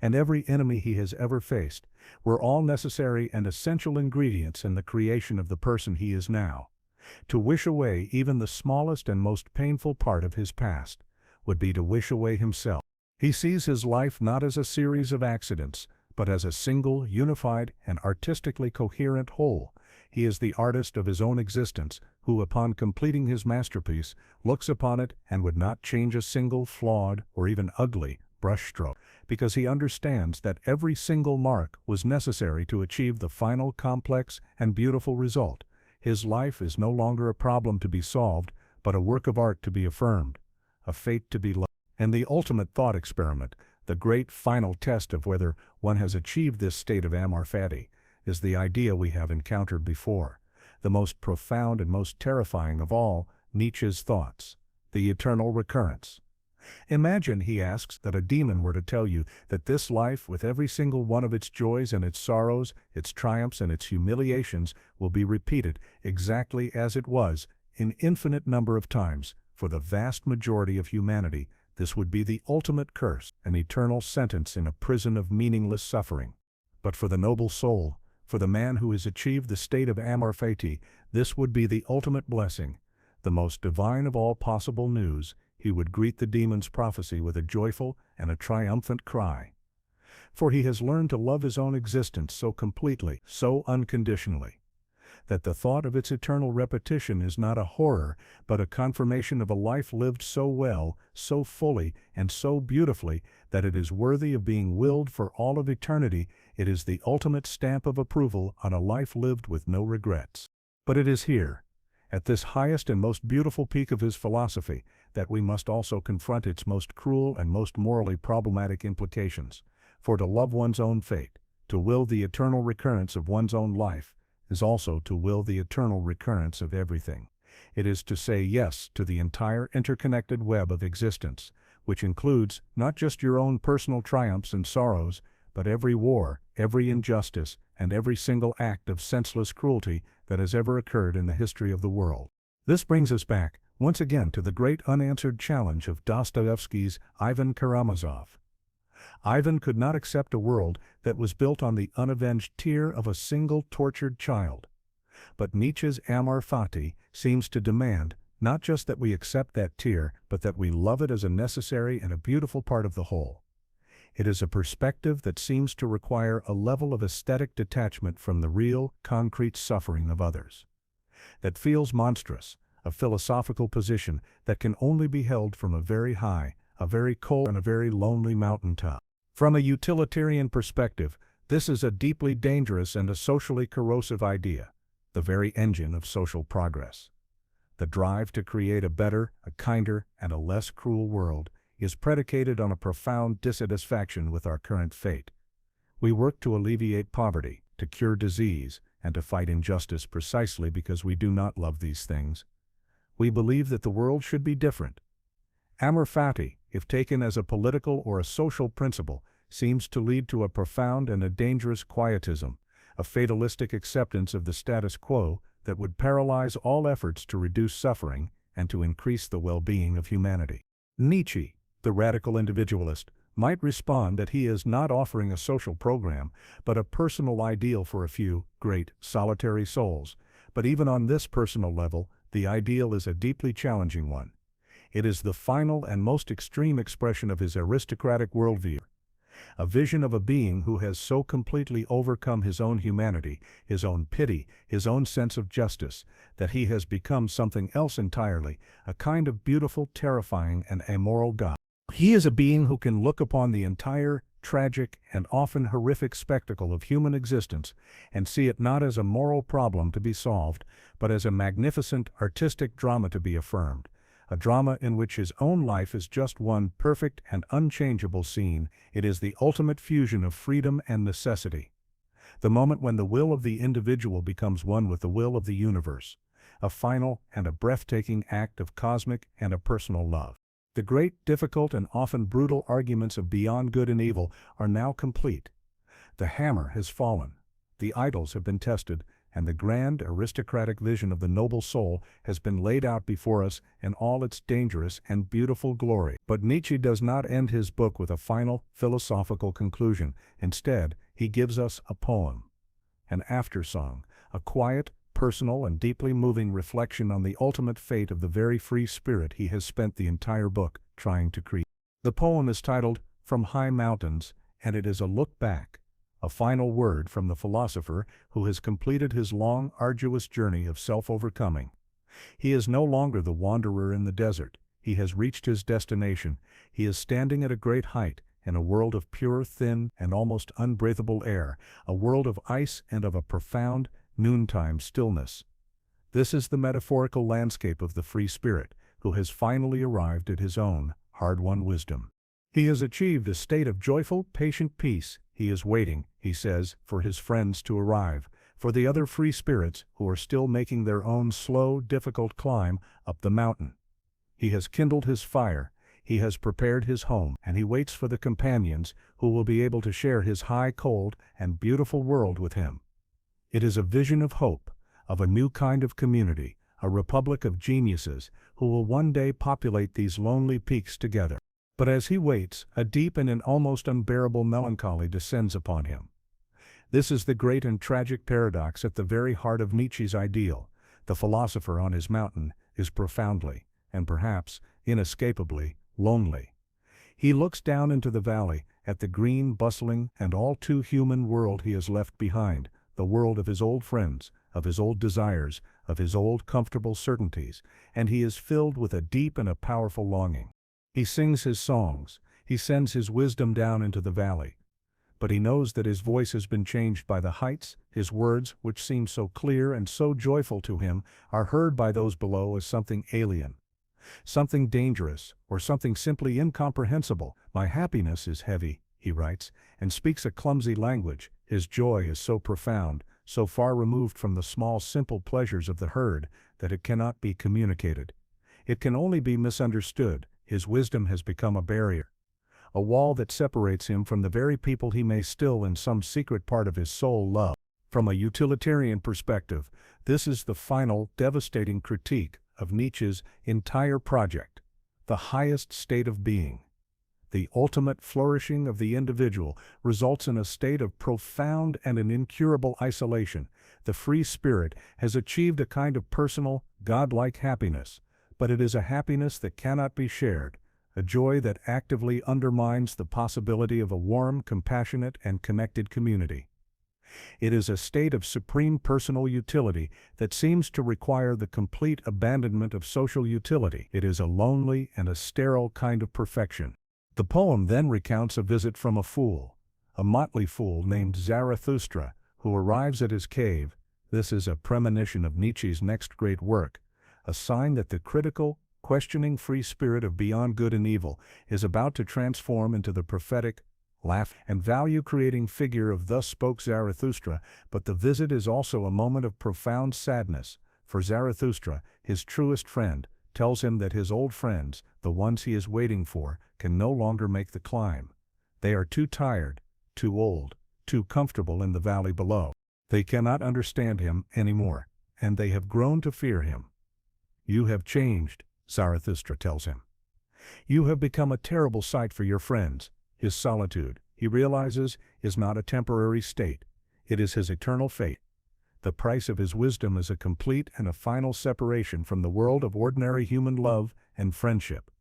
and every enemy he has ever faced were all necessary and essential ingredients in the creation of the person he is now. To wish away even the smallest and most painful part of his past would be to wish away himself. He sees his life not as a series of accidents, but as a single, unified, and artistically coherent whole. He is the artist of his own existence, who upon completing his masterpiece looks upon it and would not change a single flawed or even ugly brushstroke, because he understands that every single mark was necessary to achieve the final complex and beautiful result. His life is no longer a problem to be solved, but a work of art to be affirmed, a fate to be loved. And the ultimate thought experiment, the great final test of whether one has achieved this state of amor fati, is the idea we have encountered before, the most profound and most terrifying of all Nietzsche's thoughts, the eternal recurrence. Imagine, he asks, that a demon were to tell you that this life, with every single one of its joys and its sorrows, its triumphs and its humiliations, will be repeated exactly as it was, in infinite number of times, for the vast majority of humanity. This would be the ultimate curse, an eternal sentence in a prison of meaningless suffering. But for the noble soul, for the man who has achieved the state of amor fati, this would be the ultimate blessing, the most divine of all possible news. He would greet the demon's prophecy with a joyful and a triumphant cry. For he has learned to love his own existence so completely, so unconditionally, that the thought of its eternal repetition is not a horror, but a confirmation of a life lived so well, so fully, and so beautifully, that it is worthy of being willed for all of eternity. It is the ultimate stamp of approval on a life lived with no regrets. But it is here, at this highest and most beautiful peak of his philosophy, that we must also confront its most cruel and most morally problematic implications. For to love one's own fate, to will the eternal recurrence of one's own life, is also to will the eternal recurrence of everything. It is to say yes to the entire interconnected web of existence, which includes not just your own personal triumphs and sorrows, but every war, every injustice, and every single act of senseless cruelty that has ever occurred in the history of the world. This brings us back, once again, to the great unanswered challenge of Dostoevsky's Ivan Karamazov. Ivan could not accept a world that was built on the unavenged tear of a single tortured child. But Nietzsche's Amor fati seems to demand not just that we accept that tear, but that we love it as a necessary and a beautiful part of the whole. It is a perspective that seems to require a level of aesthetic detachment from the real, concrete suffering of others. That feels monstrous, a philosophical position that can only be held from a very high, a very cold, and a very lonely mountaintop. From a utilitarian perspective, this is a deeply dangerous and a socially corrosive idea. the very engine of social progress. The drive to create a better, a kinder, and a less cruel world is predicated on a profound dissatisfaction with our current fate. We work to alleviate poverty, to cure disease, and to fight injustice precisely because we do not love these things. We believe that the world should be different. Amor fati, if taken as a political or a social principle, seems to lead to a profound and a dangerous quietism, a fatalistic acceptance of the status quo that would paralyze all efforts to reduce suffering and to increase the well-being of humanity. Nietzsche, the radical individualist, might respond that he is not offering a social program, but a personal ideal for a few, great, solitary souls. But even on this personal level, the ideal is a deeply challenging one. It is the final and most extreme expression of his aristocratic worldview, a vision of a being who has so completely overcome his own humanity, his own pity, his own sense of justice, that he has become something else entirely, a kind of beautiful, terrifying, and amoral God. He is a being who can look upon the entire, tragic, and often horrific spectacle of human existence and see it not as a moral problem to be solved, but as a magnificent, artistic drama to be affirmed, a drama in which his own life is just one perfect and unchangeable scene. It is the ultimate fusion of freedom and necessity. The moment when the will of the individual becomes one with the will of the universe, a final and a breathtaking act of cosmic and a personal love. The great, difficult, and often brutal arguments of beyond good and evil are now complete. The hammer has fallen, the idols have been tested, and the grand aristocratic vision of the noble soul has been laid out before us in all its dangerous and beautiful glory. But Nietzsche does not end his book with a final philosophical conclusion. Instead, he gives us a poem, an aftersong, a quiet, personal, and deeply moving reflection on the ultimate fate of the very free spirit he has spent the entire book trying to create. The poem is titled From High Mountains, and it is a look back, a final word from the philosopher who has completed his long, arduous journey of self-overcoming. He is no longer the wanderer in the desert. He has reached his destination. He is standing at a great height in a world of pure, thin, and almost unbreathable air, a world of ice and of a profound, noontime stillness. This is the metaphorical landscape of the free spirit, who has finally arrived at his own hard-won wisdom. He has achieved a state of joyful, patient peace. He is waiting, he says, for his friends to arrive, for the other free spirits who are still making their own slow, difficult climb up the mountain. He has kindled his fire, he has prepared his home, and he waits for the companions who will be able to share his high, cold, and beautiful world with him. It is a vision of hope, of a new kind of community, a republic of geniuses who will one day populate these lonely peaks together. But as he waits, a deep and an almost unbearable melancholy descends upon him. This is the great and tragic paradox at the very heart of Nietzsche's ideal. The philosopher on his mountain is profoundly, and perhaps inescapably, lonely. He looks down into the valley, at the green, bustling, and all too human world he has left behind, the world of his old friends, of his old desires, of his old comfortable certainties, and he is filled with a deep and a powerful longing. He sings his songs, he sends his wisdom down into the valley. But he knows that his voice has been changed by the heights. His words, which seem so clear and so joyful to him, are heard by those below as something alien, something dangerous, or something simply incomprehensible. My happiness is heavy, he writes, and speaks a clumsy language. His joy is so profound, so far removed from the small simple pleasures of the herd, that it cannot be communicated. It can only be misunderstood. His wisdom has become a barrier, a wall that separates him from the very people he may still in some secret part of his soul love. From a utilitarian perspective, this is the final, devastating critique of Nietzsche's entire project, the highest state of being. The ultimate flourishing of the individual results in a state of profound and an incurable isolation. The free spirit has achieved a kind of personal, godlike happiness, but it is a happiness that cannot be shared, a joy that actively undermines the possibility of a warm, compassionate, and connected community. It is a state of supreme personal utility that seems to require the complete abandonment of social utility. It is a lonely and a sterile kind of perfection. The poem then recounts a visit from a fool, a motley fool named Zarathustra, who arrives at his cave. This is a premonition of Nietzsche's next great work, a sign that the critical, questioning free spirit of beyond good and evil is about to transform into the prophetic, laugh and value-creating figure of Thus Spoke Zarathustra. But the visit is also a moment of profound sadness, for Zarathustra, his truest friend, tells him that his old friends, the ones he is waiting for, can no longer make the climb. They are too tired, too old, too comfortable in the valley below. They cannot understand him anymore, and they have grown to fear him. "You have changed," Zarathustra tells him. "You have become a terrible sight for your friends." His solitude, he realizes, is not a temporary state. It is his eternal fate. The price of his wisdom is a complete and a final separation from the world of ordinary human love and friendship.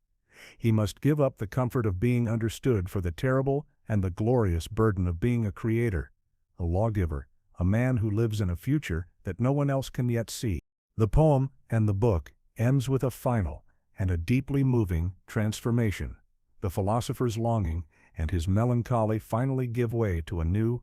He must give up the comfort of being understood for the terrible and the glorious burden of being a creator, a lawgiver, a man who lives in a future that no one else can yet see. The poem and the book ends with a final and a deeply moving transformation. The philosopher's longing and his melancholy finally give way to a new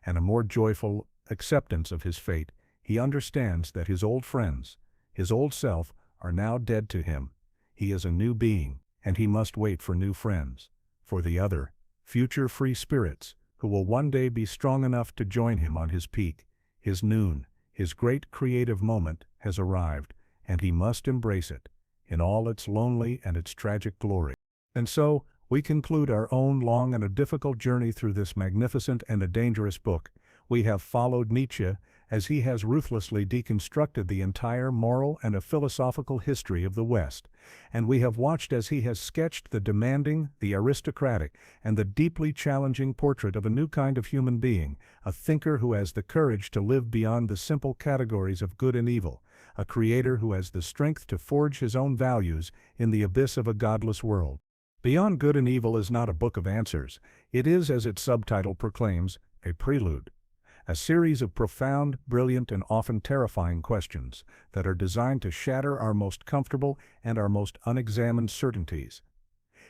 and a more joyful acceptance of his fate. He understands that his old friends, his old self, are now dead to him. He is a new being, and he must wait for new friends, for the other, future free spirits, who will one day be strong enough to join him on his peak. His noon, his great creative moment, has arrived, and he must embrace it, in all its lonely and its tragic glory. And so, we conclude our own long and a difficult journey through this magnificent and a dangerous book. We have followed Nietzsche as he has ruthlessly deconstructed the entire moral and a philosophical history of the West, and we have watched as he has sketched the demanding, the aristocratic, and the deeply challenging portrait of a new kind of human being, a thinker who has the courage to live beyond the simple categories of good and evil, a creator who has the strength to forge his own values in the abyss of a godless world. Beyond Good and Evil is not a book of answers. It is, as its subtitle proclaims, a prelude. A series of profound, brilliant, and often terrifying questions that are designed to shatter our most comfortable and our most unexamined certainties.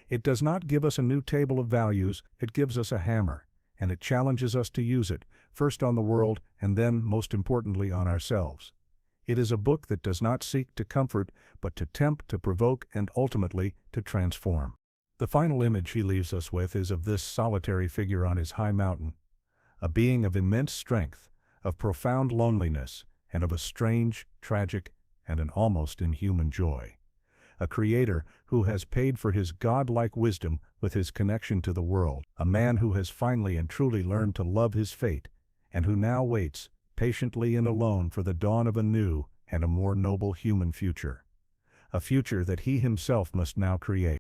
It does not give us a new table of values, it gives us a hammer, and it challenges us to use it, first on the world and then, most importantly, on ourselves. It is a book that does not seek to comfort, but to tempt, to provoke, and ultimately to transform. The final image he leaves us with is of this solitary figure on his high mountain, a being of immense strength, of profound loneliness, and of a strange, tragic, and an almost inhuman joy. A creator who has paid for his godlike wisdom with his connection to the world, a man who has finally and truly learned to love his fate, and who now waits, patiently and alone, for the dawn of a new and a more noble human future. A future that he himself must now create.